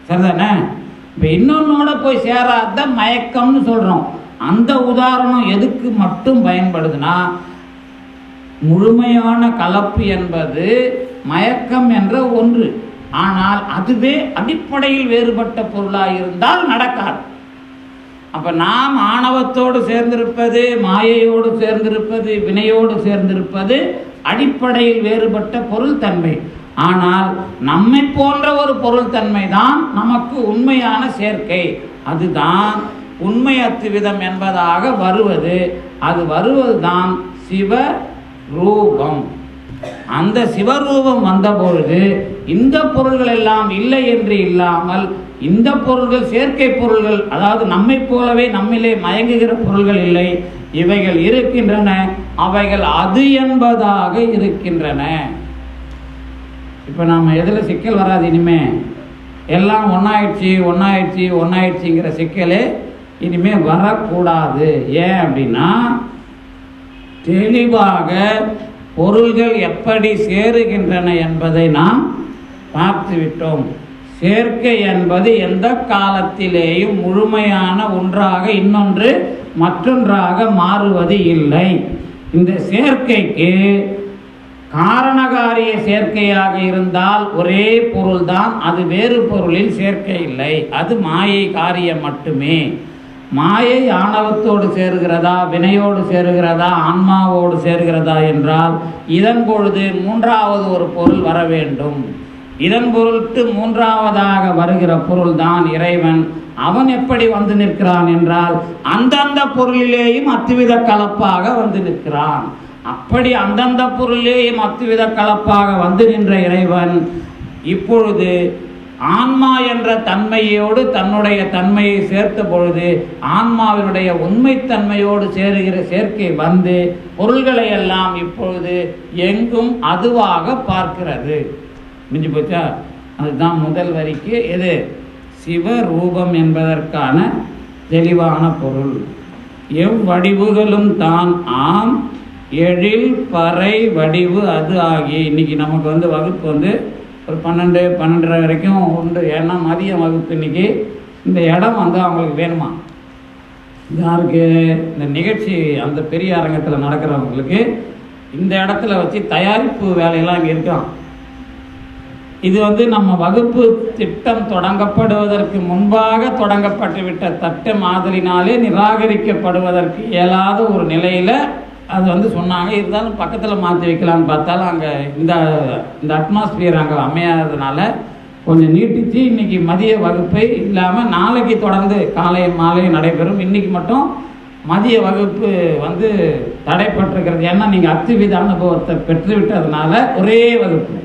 சரிதானே? இப்போ இன்னொன்னோட போய் சேராத மயக்கம்னு சொல்கிறோம். அந்த உதாரணம் எதுக்கு மட்டும் பயன்படுதுன்னா, முழுமையான கலப்பு என்பது மயக்கம் என்ற ஒன்று. ஆனால் அதுவே அடிப்படையில் வேறுபட்ட பொருளாக இருந்தால் நடக்காது. அப்போ நாம் ஆணவத்தோடு சேர்ந்திருப்பது, மாயையோடு சேர்ந்திருப்பது, வினையோடு சேர்ந்திருப்பது அடிப்படையில் வேறுபட்ட பொருள் தன்மை. ஆனால் நம்மை போன்ற ஒரு பொருள் தன்மை தான் நமக்கு உண்மையான சேர்க்கை. அதுதான் உண்மை அத்துவிதம் என்பதாக வருவது. அது வருவதுதான் சிவ ரூபம். அந்த சிவரூபம் வந்த பொழுது இந்த பொருள்கள் எல்லாம் இல்லை என்று இல்லாமல் இந்த பொருள்கள் சேர்க்கை பொருள்கள், அதாவது நம்மை போலவே நம்மிலே மயங்குகிற பொருள்கள் இல்லை, இவைகள் இருக்கின்றன. அவைகள் அது என்பதாக இருக்கின்றன. இப்போ நாம் எதில் சிக்கல் வராது. இனிமே எல்லாம் ஒன்றாயிடுச்சிங்கிற சிக்கலே இனிமே வரக்கூடாது. ஏன் அப்படின்னா, தெளிவாக பொருள்கள் எப்படி சேருகின்றன என்பதை நாம் பார்த்து விட்டோம். சேர்க்கை என்பது எந்த காலத்திலேயும் முழுமையான ஒன்றாக இன்னொன்று மற்றொன்றாக மாறுவது இல்லை. இந்த சேர்க்கைக்கு காரணகாரிய சேர்க்கையாக இருந்தால் ஒரே பொருள்தான், அது வேறு பொருளில் சேர்க்கை இல்லை. அது மாயை காரியம் மட்டுமே. மாயை ஆணவத்தோடு சேருகிறதா, வினையோடு சேருகிறதா, ஆன்மாவோடு சேருகிறதா என்றால் இதன் பொழுது மூன்றாவது ஒரு பொருள் வர வேண்டும். இதன் பொருட்டு மூன்றாவதாக வருகிற பொருள் தான் இறைவன். அவன் எப்படி வந்து நிற்கிறான் என்றால் அந்தந்த பொருளிலேயும் அத்துவித கலப்பாக வந்து நிற்கிறான். அப்படி அந்தந்த பொருளிலேயும் அத்துவித கலப்பாக வந்து நின்ற இறைவன் இப்பொழுது ஆன்மா என்ற தன்மையோடு தன்னுடைய தன்மையை சேர்த்த பொழுது ஆன்மாவினுடைய உண்மைத்தன்மையோடு சேருகிற சேர்க்கை வந்து பொருள்களை எல்லாம் இப்பொழுது எங்கும் அதுவாக பார்க்கிறது. முடிஞ்சு போச்சா? அதுதான் முதல் வரிக்கு எது சிவரூபம் என்பதற்கான தெளிவான பொருள். எவ்வடிவுகளும் தான் ஆம் எழில் பறை வடிவு அது ஆகிய. இன்னைக்கு நமக்கு வந்து வகுப்பு வந்து ஒரு 12-12:30 வரைக்கும் உண்டு. ஏன்னா மதிய வகுப்பு இன்னைக்கு. இந்த இடம் வந்து அவங்களுக்கு வேணுமா? யாருக்கு? இந்த நிகழ்ச்சி அந்த பெரிய அரங்கத்தில் நடக்கிறவங்களுக்கு இந்த இடத்துல வச்சு தயாரிப்பு வேலையெல்லாம் இங்கே இருக்கலாம். இது வந்து நம்ம வகுப்பு திட்டம் தொடங்கப்படுவதற்கு முன்பாக தொடங்கப்பட்டுவிட்ட தட்ட மாதிரினாலே நிராகரிக்கப்படுவதற்கு இயலாத ஒரு நிலையில் அது வந்து சொன்னாங்க. இருந்தாலும் பக்கத்தில் மாற்றி வைக்கலான்னு பார்த்தாலும் அங்கே இந்த அட்மாஸ்பியர் அங்கே அமையாததுனால கொஞ்சம் நீட்டிச்சு இன்றைக்கி மதிய வகுப்பை இல்லாமல் நாளைக்கு தொடர்ந்து காலை மாலை நடைபெறும். இன்றைக்கி மட்டும் மதிய வகுப்பு வந்து தடைப்பட்டிருக்கிறது. ஏன்னா நீங்கள் அத்துவித அனுபவத்தை பெற்றுவிட்டதுனால ஒரே வகுப்பு.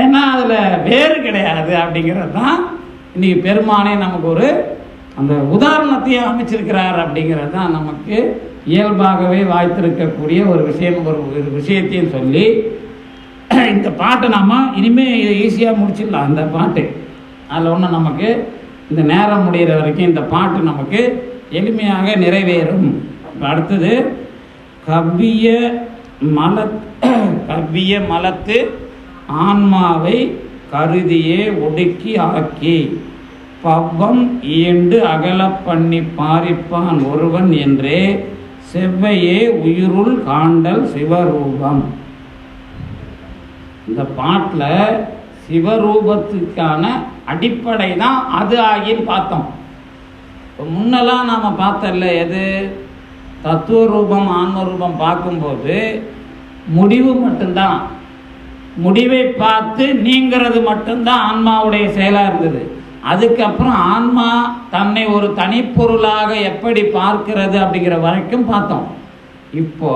ஏன்னா அதில் வேறு கிடையாது அப்படிங்கிறது தான் இன்றைக்கி பெருமானே நமக்கு ஒரு அந்த உதாரணத்தையும் அமைச்சிருக்கிறார். அப்படிங்கிறது தான் நமக்கு இயல்பாகவே வாய்த்திருக்கக்கூடிய ஒரு விஷயம். ஒரு விஷயத்தையும் சொல்லி இந்த இந்த பாட்டை நம்ம இனிமேல் ஈஸியாக முடிச்சிடலாம். இந்த பாட்டு அதில் ஒன்று நமக்கு இந்த நேரம் முடிகிற வரைக்கும் இந்த பாட்டு நமக்கு எளிமையாக நிறைவேறும். அடுத்தது கவ்விய மலத்து ஆன்மாவை கருதியே ஒடுக்கி ஆக்கி பவ்வம் ஈண்டு அகல பண்ணி பாரிப்பான் ஒருவன் என்றே செவ்வையே உயிருள் காண்டல் சிவரூபம். இந்த பாட்டில் சிவரூபத்துக்கான அடிப்படை தான் அது ஆகின்னு பார்த்தோம். இப்போ முன்னெல்லாம் நாம் பார்த்தல எது தத்துவ ரூபம் ஆன்ம ரூபம் பார்க்கும்போது முடிவு மட்டும்தான், முடிவை பார்த்து நீங்கிறது மட்டும்தான் ஆன்மாவுடைய செயலாக இருந்தது. அதுக்கப்புறம் ஆன்மா தன்னை ஒரு தனிப்பொருளாக எப்படி பார்க்கிறது அப்படிங்கிற வரைக்கும் பார்த்தோம். இப்போ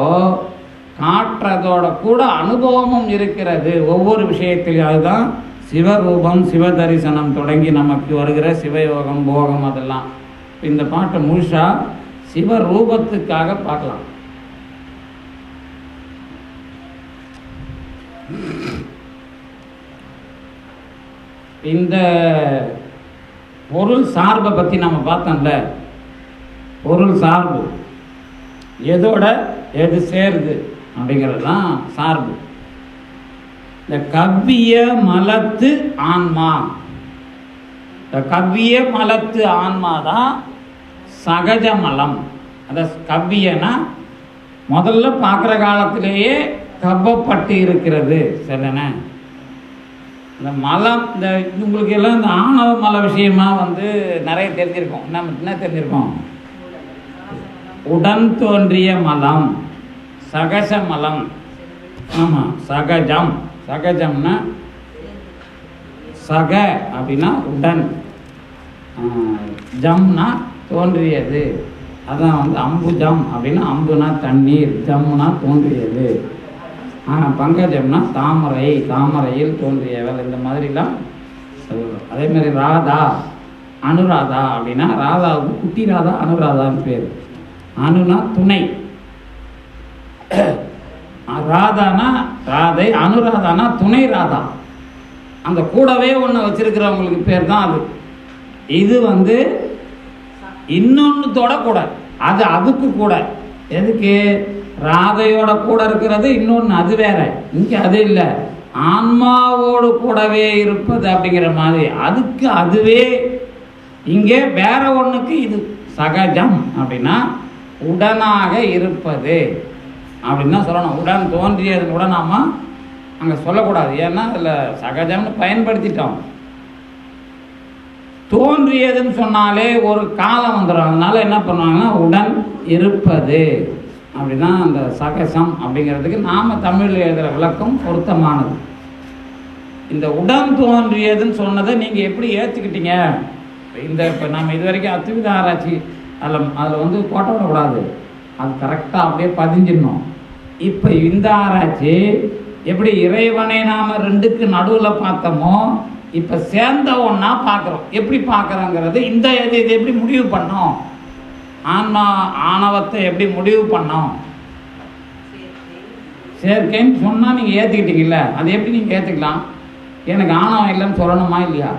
காட்டுறதோட கூட அனுபவமும் இருக்கிறது ஒவ்வொரு விஷயத்திலையும். அதுதான் சிவரூபம் சிவ தரிசனம் தொடங்கி நமக்கு வருகிற சிவயோகம் போகம் அதெல்லாம். இந்த பாட்டை முழுசா சிவரூபத்துக்காக பார்க்கலாம். இந்த பொருள் சார்பை பற்றி நம்ம பார்த்தோம்ல, பொருள் சார்பு எதோட எது சேருது அப்படிங்கிறது தான் சார்பு. இந்த கவ்விய மலத்து ஆன்மா, இந்த கவ்விய மலத்து ஆன்மா தான் சகஜ மலம். அந்த கவ்வியனா முதல்ல பார்க்குற காலத்திலேயே கவ்வப்பட்டு இருக்கிறது சரிதானே. இந்த மலம் இந்த உங்களுக்கு எல்லாம் இந்த ஆணவ மல விஷயமா நிறைய தெரிஞ்சிருக்கோம். என்ன தெரிஞ்சிருக்கோம்? உடன் தோன்றிய மலம், சகஜ மலம். ஆமாம், சகஜம். சகஜம்னா சக அப்படின்னா உடன், ஜம்னா தோன்றியது. அதான் அம்புஜம் அப்படின்னா அம்புனா தண்ணீர், ஜம்னா தோன்றியது. பங்கஜம்னா தாமரை, தாமரையில் தோன்றியவள். இந்த மாதிரிலாம் சொல்லுவோம். அதே மாதிரி ராதா, அனுராதா அப்படின்னா ராதாவுக்கு குட்டி ராதா அனுராதான்னு பேர். அனுனா துணை, ராதானா ராதை, அனுராதானா துணை ராதா. அந்த கூடவே ஒன்று வச்சிருக்கிறவங்களுக்கு பேர் தான் அது. இது இன்னொன்னுத்தோட கூட, அது அதுக்கு கூட. எதுக்கு? ராதையோட கூட இருக்கிறது இன்னொன்று, அது வேற. இங்கே அது இல்லை, ஆன்மாவோடு கூடவே இருப்பது அப்படிங்கிற மாதிரி. அதுக்கு அதுவே இங்கே வேற ஒன்றுக்கு இது சகஜம் அப்படின்னா உடனாக இருப்பது அப்படின்னு தான் சொல்லணும். உடன் தோன்றியது கூட நாம் அங்கே சொல்லக்கூடாது. ஏன்னா அதில் சகஜம்னு பயன்படுத்திட்டோம். தோன்றியதுன்னு சொன்னாலே ஒரு காலம் வந்துடும். அதனால என்ன பண்ணுவாங்கன்னா உடன் இருப்பது அப்படின்னா அந்த சகசம் அப்படிங்கிறதுக்கு நாம் தமிழில் எழுதுகிற விளக்கம் பொருத்தமானது. இந்த உடன் தோன்றியதுன்னு சொன்னதை நீங்கள் எப்படி ஏற்றுக்கிட்டீங்க? இப்போ நாம் இது வரைக்கும் அத்வித ஆராய்ச்சி அதில் கோட்டை விடக்கூடாது, அது கரெக்டாக அப்படியே பதிஞ்சிடணும். இப்போ இந்த ஆராய்ச்சி எப்படி இறைவனை நாம் ரெண்டுக்கு நடுவில் பார்த்தோமோ, இப்போ சேர்ந்த ஒன்றா பார்க்குறோம். எப்படி பார்க்குறோங்கிறது இந்த இது எப்படி முடிவு பண்ணோம்? ஆணவத்தை எப்படி முடிவு பண்ணோம்? சேர்க்கைன்னு சொன்னால் நீங்கள் ஏற்றுக்கிட்டீங்கல்ல, அது எப்படி நீங்கள் ஏற்றுக்கலாம்? எனக்கு ஆணவம் இல்லைன்னு சொல்லணுமா இல்லையா?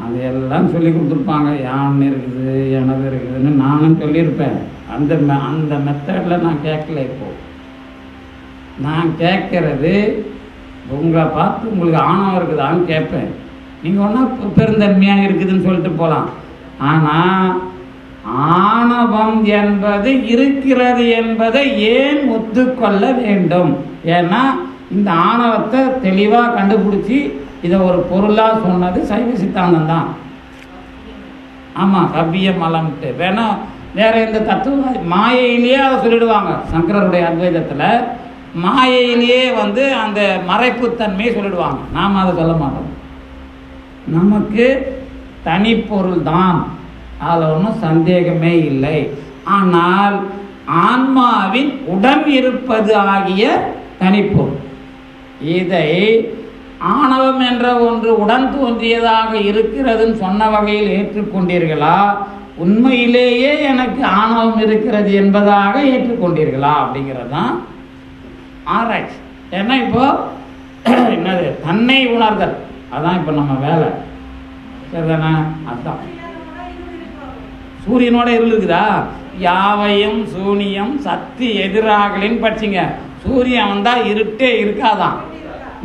அதையெல்லாம் சொல்லி கொடுத்துருப்பாங்க. யான் இருக்குது, எனது இருக்குதுன்னு நானும் சொல்லியிருப்பேன். அந்த மெத்தடில் நான் கேட்கல. இப்போது நான் கேட்கறது உங்களை பார்த்து உங்களுக்கு ஆணவம் இருக்குதான்னு கேட்பேன். நீங்கள் ஒன்றா பெருந்தன்மையாக இருக்குதுன்னு சொல்லிட்டு போகலாம். ஆனால் ஆணவம் என்பது இருக்கிறது என்பதை ஏன் ஒத்துக்கொள்ள வேண்டும்? ஏன்னா இந்த ஆணவத்தை தெளிவாக கண்டுபிடிச்சி இதை ஒரு பொருளாக சொன்னது சைவ சித்தாந்தம் தான். ஆமாம், கவ்விய மலம்ட்டு வேணா வேற எந்த தத்துவ மாயையிலேயே அதை சொல்லிடுவாங்க. சங்கரருடைய அத்வைதத்தில் மாயையிலேயே அந்த மறைப்புத்தன்மையை சொல்லிடுவாங்க. நாம் அதை சொல்ல மாட்டோம். நமக்கு தனிப்பொருள் தான், அதில் ஒன்றும் சந்தேகமே இல்லை. ஆனால் ஆன்மாவின் உடன் இருப்பது ஆகிய தனிப்பொருள், இதை ஆணவம் என்ற ஒன்று உடன் தோன்றியதாக இருக்கிறதுன்னு சொன்ன வகையில் ஏற்றுக்கொண்டீர்களா, உண்மையிலேயே எனக்கு ஆணவம் இருக்கிறது என்பதாக ஏற்றுக்கொண்டீர்களா அப்படிங்கிறது தான் ஆராய்ச்சி. ஏன்னா இப்போ என்னது தன்னை உணர்தல், அதான் இப்போ நம்ம வேலை. சரிதானே? அதுதான் சூரியனோட இருள் இருக்குதா? யாவையும் சூனியம் சக்தி எதிராகலின்னு படிச்சிங்க. சூரியன் வந்தா இருட்டே இருக்காதான்.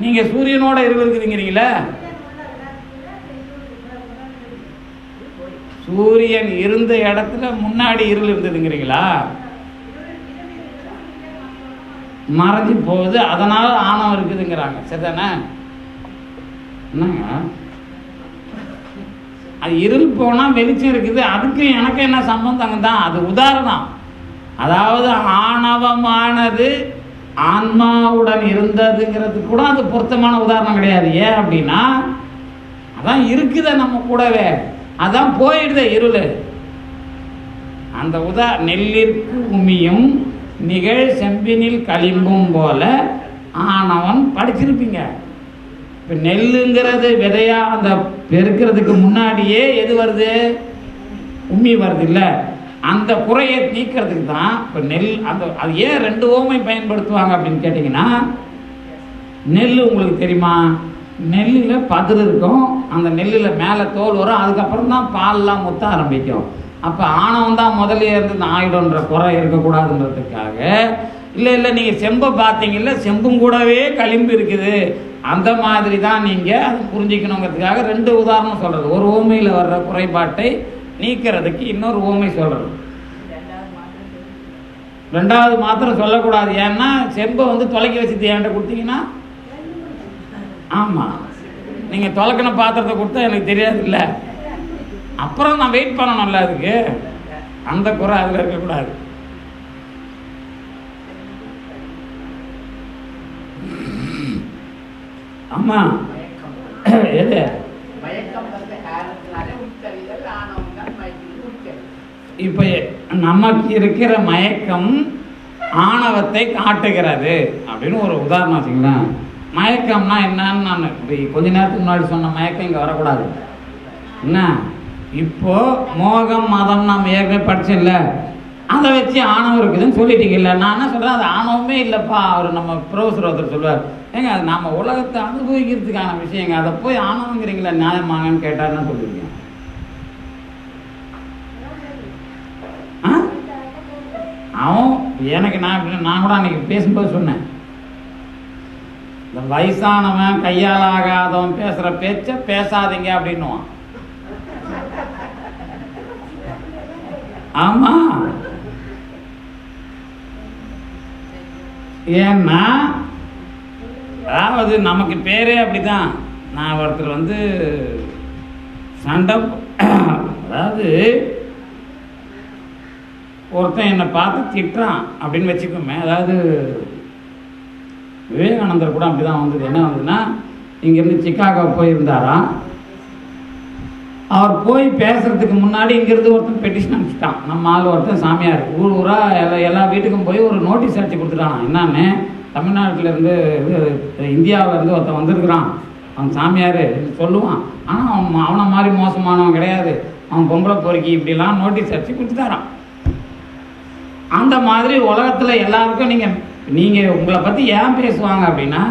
நீங்க சூரியனோட இருள் இருக்குதுங்கிறீங்களே. சூரியன் இருந்த இடத்துல முன்னாடி இருள் இருந்ததுங்கிறீங்களா? மறைஞ்சு போகுது, அதனால ஆணவம் இருக்குதுங்கிறாங்க. சரிதானே? என்னங்க அது இருள் போனா வெளிச்சம் இருக்குது, அதுக்கு எனக்கு என்ன சம்பந்தம் தான்? அது உதாரணம். அதாவது ஆணவமானது ஆன்மாவுடன் இருந்ததுங்கிறது கூட அது பொருத்தமான உதாரணம் கிடையாது. ஏன் அப்படின்னா அதான் இருக்குத நம்ம கூடவே, அதான் போயிடுத இருள். அந்த நெல்லிற்கு உமியும் நிகழ் செம்பினில் களிம்பும் போல ஆணவன் படிச்சிருப்பீங்க. இப்போ நெல்லுங்கிறது விதையா அந்த பெருக்கிறதுக்கு முன்னாடியே எது வருது? உம்மி வருது இல்லை? அந்த குறையை நீக்கிறதுக்கு தான் இப்போ நெல். அந்த அது ஏன் 2 ஓமை பயன்படுத்துவாங்க அப்படின்னு கேட்டிங்கன்னா, நெல் உங்களுக்கு தெரியுமா? நெல்லில் பதிர் இருக்கும், அந்த நெல்லில் மேலே தோல் வரும், அதுக்கப்புறம் தான் பால்லாம் முத்த ஆரம்பிக்கும். அப்போ ஆணவம் தான் முதல்ல இருந்து ஆயிடும்ன்ற குறை இருக்கக்கூடாதுன்றதுக்காக. இல்லை நீங்கள் செம்பை பார்த்தீங்கல்ல, செம்பும் கூடவே களிம்பு இருக்குது, அந்த மாதிரி தான் நீங்கள் அது புரிஞ்சிக்கணுங்கிறதுக்காக 2 உதாரணம் சொல்கிறது. ஒரு ஓமையில் வர்ற குறைபாட்டை நீக்கிறதுக்கு இன்னொரு ஓமை சொல்கிறது. 2வது மாத்திரம் சொல்லக்கூடாது. ஏன்னா செம்பை தொலைக்க வச்சுட்டு என்கிட்ட கொடுத்தீங்கன்னா, ஆமாம் நீங்கள் தொலைக்கின பாத்திரத்தை கொடுத்தா எனக்கு தெரியாது இல்லை, அப்புறம் நான் வெயிட் பண்ணணும்ல, அதுக்கு அந்த குறை அதில் இருக்கக்கூடாது. ஆமா எது இப்ப நமக்கு இருக்கிற மயக்கம் ஆணவத்தை காட்டுகிறது அப்படின்னு ஒரு உதாரணம் வச்சுங்களேன். மயக்கம்னா என்னன்னு நான் கொஞ்ச நேரத்துக்கு முன்னாடி சொன்ன மயக்கம் இங்கே வரக்கூடாது. என்ன இப்போ மோகம் மதம் நம்ம ஏற்கனவே படிச்சோம்ல, அதை வச்சு ஆணவம் இருக்குதுன்னு சொல்லிட்டீங்கல்ல. நான் என்ன சொல்கிறேன், அது ஆணவமே இல்லைப்பா. அவர் நம்ம ப்ரொஃபஸர் ஒருத்தர் சொல்லுவார், ஏங்க அது நம்ம உலகத்தை அனுபவிக்கிறதுக்கான விஷயங்க, அதை போய் ஆணவங்கிறீங்களா நியாயமாங்கன்னு கேட்டாருன்னு சொல்லியிருக்கேன். அவன் எனக்கு நான் கூட அன்னைக்கு பேசும்போது சொன்னேன், இந்த வயசானவன் கையால் ஆகாதவன் பேசுகிற பேச்ச பேசாதீங்க அப்படின்னுவான். ஆமா, ஏன்னா அதாவது நமக்கு பேரே அப்படிதான். நான் ஒருத்தர் சண்டை, அதாவது ஒருத்தன் என்னை பார்த்து திட்டுறான் அப்படின்னு வச்சுக்கோமே. அதாவது விவேகானந்தர் கூட அப்படிதான் வந்தது. என்ன வந்ததுன்னா, இங்கேருந்து சிக்காகோ போயிருந்தாராம். அவர் போய் பேசுறதுக்கு முன்னாடி இங்கிருந்து ஒருத்தன் பெட்டிஷன் அனுப்பிச்சிட்டான். நம்ம ஆள் ஒருத்தன் சாமியார் ஊராக எல்லா வீட்டுக்கும் போய் ஒரு நோட்டீஸ் அடிச்சு கொடுத்துட்டான். என்னன்னு, தமிழ்நாட்டிலேருந்து இந்தியாவிலேருந்து ஒருத்தன் வந்திருக்கிறான், அவன் சாமியார் சொல்லுவான், ஆனால் அவனை மாதிரி மோசமானவன் கிடையாது, அவன் பொம்பளை பொறுக்கி இப்படிலாம் நோட்டீஸ் அடிச்சு கொடுத்துட்டாரான். அந்த மாதிரி உலகத்தில் எல்லாருக்கும் நீங்கள் உங்களை பற்றி ஏன் பேசுவாங்க அப்படின்னா,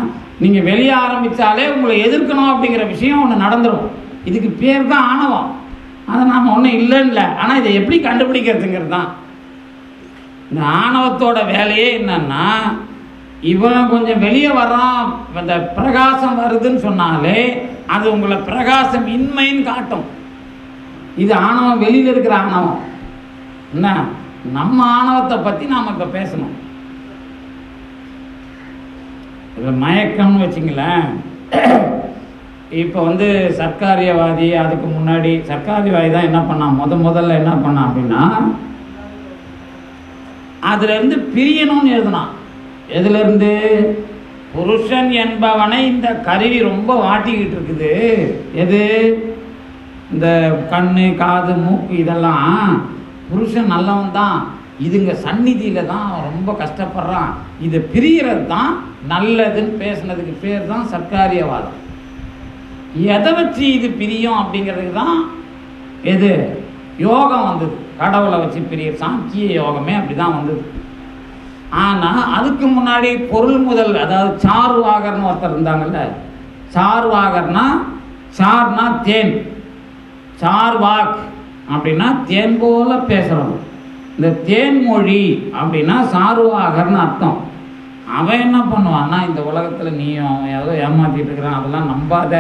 நீங்கள் வெளியே ஆரம்பித்தாலே உங்களை எதிர்க்கணும் அப்படிங்கிற விஷயம் ஒன்று நடந்துடும். இதுக்கு பேர் தான் ஆணவம். அதை நாம் ஒன்றும் இல்லைன்னு, ஆனால் இதை எப்படி கண்டுபிடிக்கிறதுங்கிறது தான். இந்த ஆணவத்தோட வேலையே என்னன்னா, இவன் கொஞ்சம் வெளியே வர்றான், இந்த பிரகாசம் வருதுன்னு சொன்னாலே அது உங்களை பிரகாசம் இன்மைன்னு காட்டும். இது ஆணவம், வெளியில் இருக்கிற ஆணவம். என்ன, நம்ம ஆணவத்தை பற்றி நாம் இப்போ பேசணும். இதில் மயக்கம்னு வச்சிங்களேன். இப்போ சர்க்காரியவாதி, அதுக்கு முன்னாடி சர்க்காரியவாதி தான் என்ன பண்ணான், முதல்ல என்ன பண்ணான் அப்படின்னா, அதுலேருந்து பிரியணும்னு எழுதுனான். எதுலேருந்து? புருஷன் என்பவனை இந்த கருவி ரொம்ப வாட்டிக்கிட்டு இருக்குது. எது? இந்த கண்ணு காது மூக்கு இதெல்லாம். புருஷன் நல்லவன் தான், இதுங்க சந்நிதியில் தான் ரொம்ப கஷ்டப்படுறான், இதை பிரியறது தான் நல்லதுன்னு பேசுனதுக்கு பேர் தான் சர்க்காரியவாதம். எதை வச்சு இது பிரியும் அப்படிங்கிறதுக்கு தான் எது யோகம் வந்தது, கடவுளை வச்சு பெரிய சாங்கிய யோகமே அப்படி தான் வந்தது. ஆனால் அதுக்கு முன்னாடி பொருள் முதல், அதாவது சார்வாகர்னு ஒருத்தர் இருந்தாங்கல்ல. சார்வாகர்னா, சார்னா தேன், சார்வாக் அப்படின்னா தேன் போல பேசுகிறோம். இந்த தேன்மொழி அப்படின்னா சார்வாகர்னு அர்த்தம். அவன் என்ன பண்ணுவான்னா, இந்த உலகத்தில் நீயும் ஏதோ ஏமாற்றிட்டு இருக்கிறான், அதெல்லாம் நம்பாத.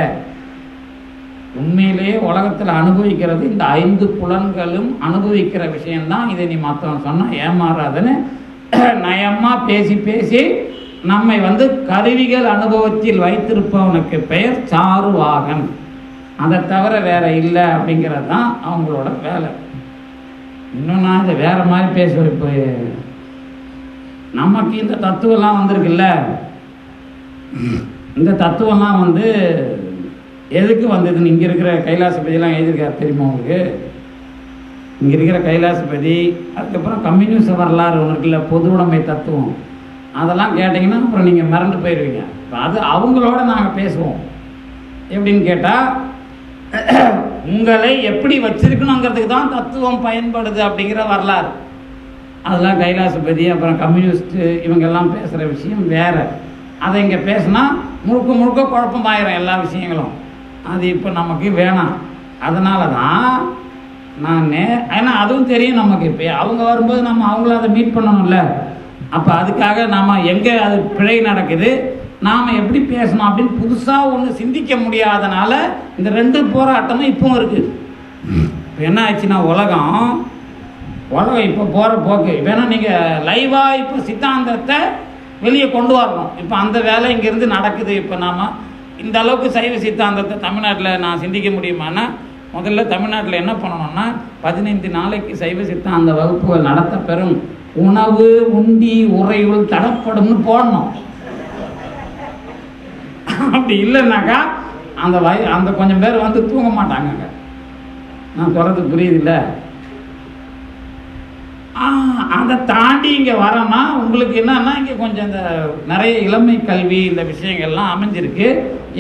உண்மையிலேயே உலகத்தில் அனுபவிக்கிறது இந்த 5 புலன்களும் அனுபவிக்கிற விஷயந்தான். இதை நீ மற்றவன் சொன்னால் ஏமாறாதுன்னு நயமாக பேசி பேசி நம்மை கருவிகள் அனுபவத்தில் வைத்திருப்பவனுக்கு பெயர் சாருவாகன். அதை தவிர வேற இல்லை அப்படிங்கிறது தான் அவங்களோட வேலை. இன்னும் நான் இதை வேற மாதிரி பேசுவேன். இப்போ நமக்கு இந்த தத்துவம்லாம் வந்திருக்குல்ல, இந்த தத்துவம்லாம் எதுக்கு வந்ததுன்னு இங்கே இருக்கிற கைலாசபதியெல்லாம் எழுதியிருக்காரு தெரியுமா உங்களுக்கு? இங்கே இருக்கிற கைலாசபதி, அதுக்கப்புறம் கம்யூனிஸ்ட் வரலாறு ஒன்று இருக்குல்ல, பொது உடைமை தத்துவம், அதெல்லாம் கேட்டிங்கன்னா அப்புறம் நீங்கள் மறந்து போயிடுவீங்க. அது அவங்களோட நாங்கள் பேசுவோம். எப்படின்னு கேட்டால், உங்களை எப்படி வச்சிருக்கணுங்கிறதுக்கு தான் தத்துவம் பயன்படுது அப்படிங்கிற வரலாறு. அதெல்லாம் கைலாசபதி அப்புறம் கம்யூனிஸ்ட்டு இவங்கெல்லாம் பேசுகிற விஷயம் வேறு. அதை இங்கே பேசினா முழுக்க முழுக்க குழப்பமாயிரும் எல்லா விஷயங்களும். அது இப்போ நமக்கு வேணாம். அதனால தான் நான் ஏன்னா அதுவும் தெரியும் நமக்கு. இப்போ அவங்க வரும்போது நம்ம அவங்கள அதை மீட் பண்ணணும்ல. அப்போ அதுக்காக நாம் எங்கே அது பிழை நடக்குது, நாம் எப்படி பேசணும் அப்படின்னு புதுசாக ஒன்று சிந்திக்க முடியாதனால இந்த 2 போராட்டமும் இப்பவும் இருக்குது. இப்போ என்ன ஆச்சுன்னா, உலகம் இப்போ போகிற போக்கு. வேணா நீங்கள் லைவாக இப்போ சித்தாந்தத்தை வெளியே கொண்டு வரணும். இப்போ அந்த வேலை இங்கேருந்து நடக்குது. இப்போ நாம் இந்த அளவுக்கு சைவ சித்தாந்தத்தை தமிழ்நாட்டில் நான் சிந்திக்க முடியுமானா, முதல்ல தமிழ்நாட்டில் என்ன பண்ணணும்னா, 15 நாளைக்கு சைவ சித்தாந்த வகுப்புகள் நடத்த பெறும், உணவு உண்டி உறையுள் தடப்படும்னு போடணும். அப்படி இல்லைன்னாக்கா அந்த கொஞ்சம் பேர் தூங்க மாட்டாங்க. நான் சொல்கிறது புரியுதில்ல? அதை தாண்டி இங்கே வரோன்னா உங்களுக்கு என்னன்னா, இங்கே கொஞ்சம் இந்த நிறைய இளமை கல்வி இந்த விஷயங்கள்லாம் அமைஞ்சிருக்கு.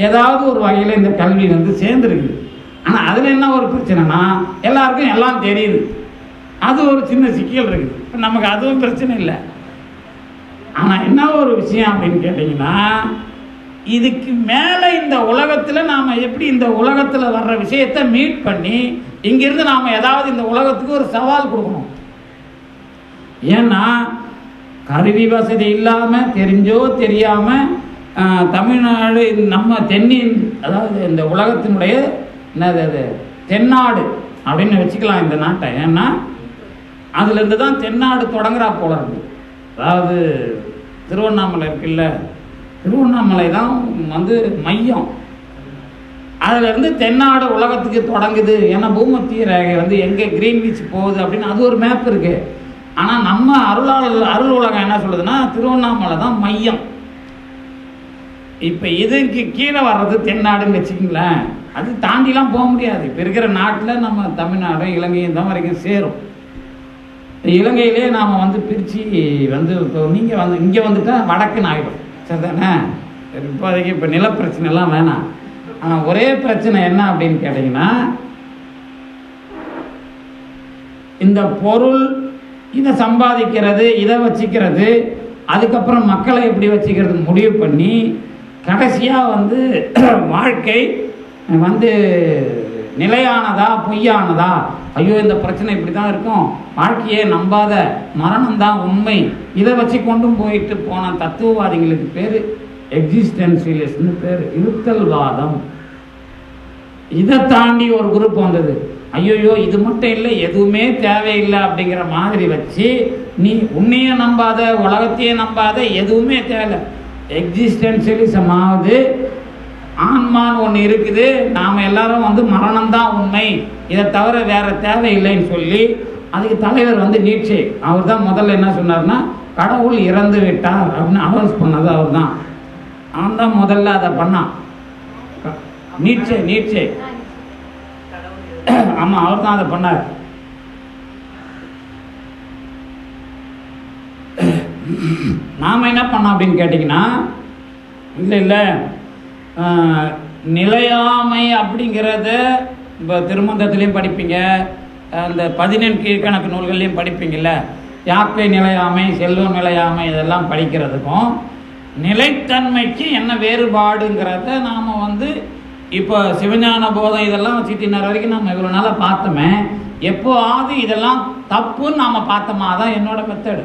ஏதாவது ஒரு வகையில் இந்த கல்வி சேர்ந்துருக்கு. ஆனால் அதில் என்ன ஒரு பிரச்சனைனா, எல்லாருக்கும் எல்லாம் தெரியுது. அது ஒரு சின்ன சிக்கல் இருக்குது. இப்போ நமக்கு அதுவும் பிரச்சனை இல்லை. ஆனால் என்ன ஒரு விஷயம் அப்படின்னு கேட்டிங்கன்னா, இதுக்கு மேலே இந்த உலகத்தில் நாம் எப்படி இந்த உலகத்தில் வர்ற விஷயத்தை மீட் பண்ணி இங்கிருந்து நாம் ஏதாவது இந்த உலகத்துக்கு ஒரு சவால் கொடுக்கணும். ஏன்னா கருவி வசதி இல்லாமல், தெரிஞ்சோ தெரியாமல், தமிழ்நாடு நம்ம தென்னின், அதாவது இந்த உலகத்தினுடைய என்னது அது தென்னாடு அப்படின்னு வச்சுக்கலாம் இந்த நாட்டை. ஏன்னா அதுலேருந்து தான் தென்னாடு தொடங்குறா போல இருக்கு. அதாவது திருவண்ணாமலை இருக்குல்ல, திருவண்ணாமலை தான் மையம். அதுலேருந்து தென்னாடு உலகத்துக்கு தொடங்குது. ஏன்னா பூமத்திய ரேகை எங்கே கிரீன்விச் போகுது அப்படின்னு அது ஒரு மேப் இருக்குது. ஆனால் நம்ம அருள் உலகம் என்ன சொல்லுதுன்னா, திருவண்ணாமலை தான் மையம். இப்போ இதுக்கு கீழே வர்றது தென்னாடுன்னு வச்சுக்கிங்களேன். அது தாண்டிலாம் போக முடியாது. இப்போ இருக்கிற நாட்டில் நம்ம தமிழ்நாடு இலங்கையும் தான் வரைக்கும் சேரும். இலங்கையிலே நாம் பிரித்து இப்போ நீங்கள் இங்கே வந்துட்டால் வடக்குன்னு ஆகிடும். சரி தானே? இப்போதைக்கு இப்போ நிலப்பிரச்சனைலாம் வேணாம். ஆனால் ஒரே பிரச்சனை என்ன அப்படின்னு கேட்டிங்கன்னா, இந்த பொருள் இதை சம்பாதிக்கிறது, இதை வச்சுக்கிறது, அதுக்கப்புறம் மக்களை எப்படி வச்சுக்கிறது முடிவு பண்ணி கடைசியாக வாழ்க்கை நிலையானதா பொய்யானதா, ஐயோ இந்த பிரச்சனை இப்படி தான் இருக்கும், வாழ்க்கையே நம்பாத, மரணம் தான் உண்மை, இதை வச்சு கொண்டும் போயிட்டு போன தத்துவவாதிகளுக்கு பேர் எக்ஸிஸ்டென்சியலிஸ்ட்னு பேர், இருத்தல்வாதம். இதை தாண்டி ஒரு குரூப் வந்தது, ஐயோயோ இது மட்டும் இல்லை எதுவுமே தேவையில்லை அப்படிங்கிற மாதிரி வச்சு, நீ உன்னையும் நம்பாத உலகத்தையும் நம்பாத எதுவுமே தேவை, எக்ஸிஸ்டென்சியலிசம் ஆகுது, ஆன்மான்னு ஒன்று இருக்குது, நாம் எல்லாரும் மரணம்தான் உண்மை, இதை தவிர வேற தேவையில்லைன்னு சொல்லி அதுக்கு தலைவர் நீட்சே. அவர் தான் முதல்ல என்ன சொன்னார்னா, கடவுள் இறந்து விட்டார் அப்படின்னு அனௌன்ஸ் பண்ணது அவர் தான். அவன் தான் முதல்ல அதை பண்ணான். நீட்சே ஆமாம், அவர் தான் அதை பண்ணார். நாம் என்ன பண்ணோம் அப்படின்னு கேட்டிங்கன்னா, இல்லை நிலையாமை அப்படிங்கிறத இப்போ திருமந்தத்துலேயும் படிப்பீங்க, அந்த 14 கீழ்கணக்கு நூல்கள்லையும் படிப்பீங்கள்ல, யாக்கை நிலையாமை, செல்வம் நிலையாமை, இதெல்லாம் படிக்கிறதுக்கும் நிலைத்தன்மைக்கு என்ன வேறுபாடுங்கிறத நாம் வந்து இப்போ சிவஞான போதம் இதெல்லாம் வச்சுட்டு வரைக்கும் நம்ம இவ்வளோ நாளாக பார்த்தோமே, எப்போவாவது இதெல்லாம் தப்புன்னு நாம் பார்த்தோமா? தான் என்னோட மெத்தடு.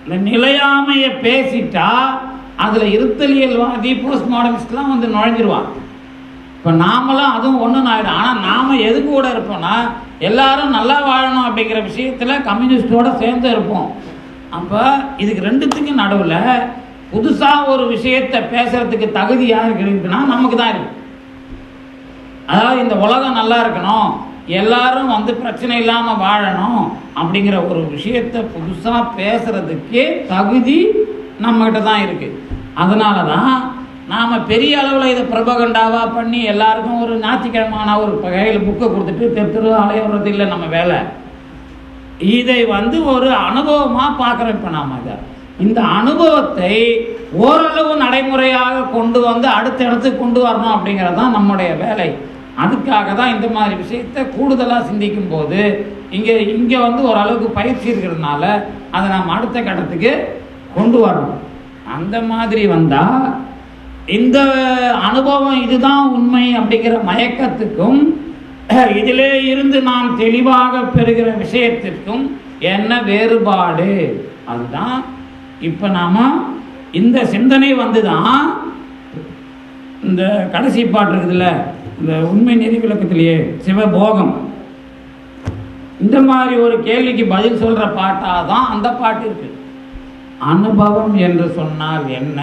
இந்த நிலையாமையை பேசிட்டா அதில் இருத்தலியல்வாதி போஸ்ட் மாடர்னிஸ்ட்லாம் வந்து நுழைஞ்சிருவான். இப்போ நாமளும் அதுவும் ஒன்றுன்னு ஆகிடும். ஆனால் நாம் எது கூட இருப்போம்னா எல்லாரும் நல்லா வாழணும் அப்படிங்கிற விஷயத்தில் கம்யூனிஸ்டோடு சேர்ந்து இருப்போம். அப்போ இதுக்கு ரெண்டுத்துக்கும் நடுவில் புதுசாக ஒரு விஷயத்தை பேசுகிறதுக்கு தகுதி யாருக்கு இருக்குன்னா நமக்கு தான் இருக்கு. அதாவது இந்த உலகம் நல்லா இருக்கணும், எல்லாரும் வந்து பிரச்சனை இல்லாமல் வாழணும் அப்படிங்கிற ஒரு விஷயத்தை புதுசாக பேசுகிறதுக்கே தகுதி நம்மக்கிட்ட தான் இருக்குது. அதனால தான் நாம் பெரிய அளவில் இதை பிரபகண்டாவாக பண்ணி எல்லாருக்கும் ஒரு ஞாயிற்றுக்கிழமான ஒரு கையில் புக்கை கொடுத்துட்டு தெரு அலைய வர்றது இல்லை நம்ம வேலை. இதை வந்து ஒரு அனுபவமாக பார்க்குறோம். இப்போ நாம் இதை இந்த அனுபவத்தை ஓரளவு நடைமுறையாக கொண்டு வந்து அடுத்த இடத்துக்கு கொண்டு வரணும் அப்படிங்கிறது தான் நம்முடைய வேலை. அதுக்காக தான் இந்த மாதிரி விஷயத்தை கூடுதலாக சிந்திக்கும் போது இங்கே வந்து ஓரளவுக்கு பயிற்சி இருக்கிறதுனால அதை நாம் அடுத்த கட்டத்துக்கு கொண்டு வரணும். அந்த மாதிரி வந்தால் இந்த அனுபவம் இதுதான் உண்மை அப்படிங்கிற மயக்கத்துக்கும் இதிலே இருந்து நாம் தெளிவாக பெறுகிற விஷயத்திற்கும் என்ன வேறுபாடு? அதுதான் இப்போ நாம் இந்த சிந்தனை வந்து தான் இந்த கடைசி பாட்டு இருக்குதுல்ல, இந்த உண்மை நெறி விளக்கத்திலேயே சிவபோகம், இந்த மாதிரி ஒரு கேள்விக்கு பதில் சொல்கிற பாட்டாக தான் அந்த பாட்டு இருக்கு. அனுபவம் என்று சொன்னால் என்ன?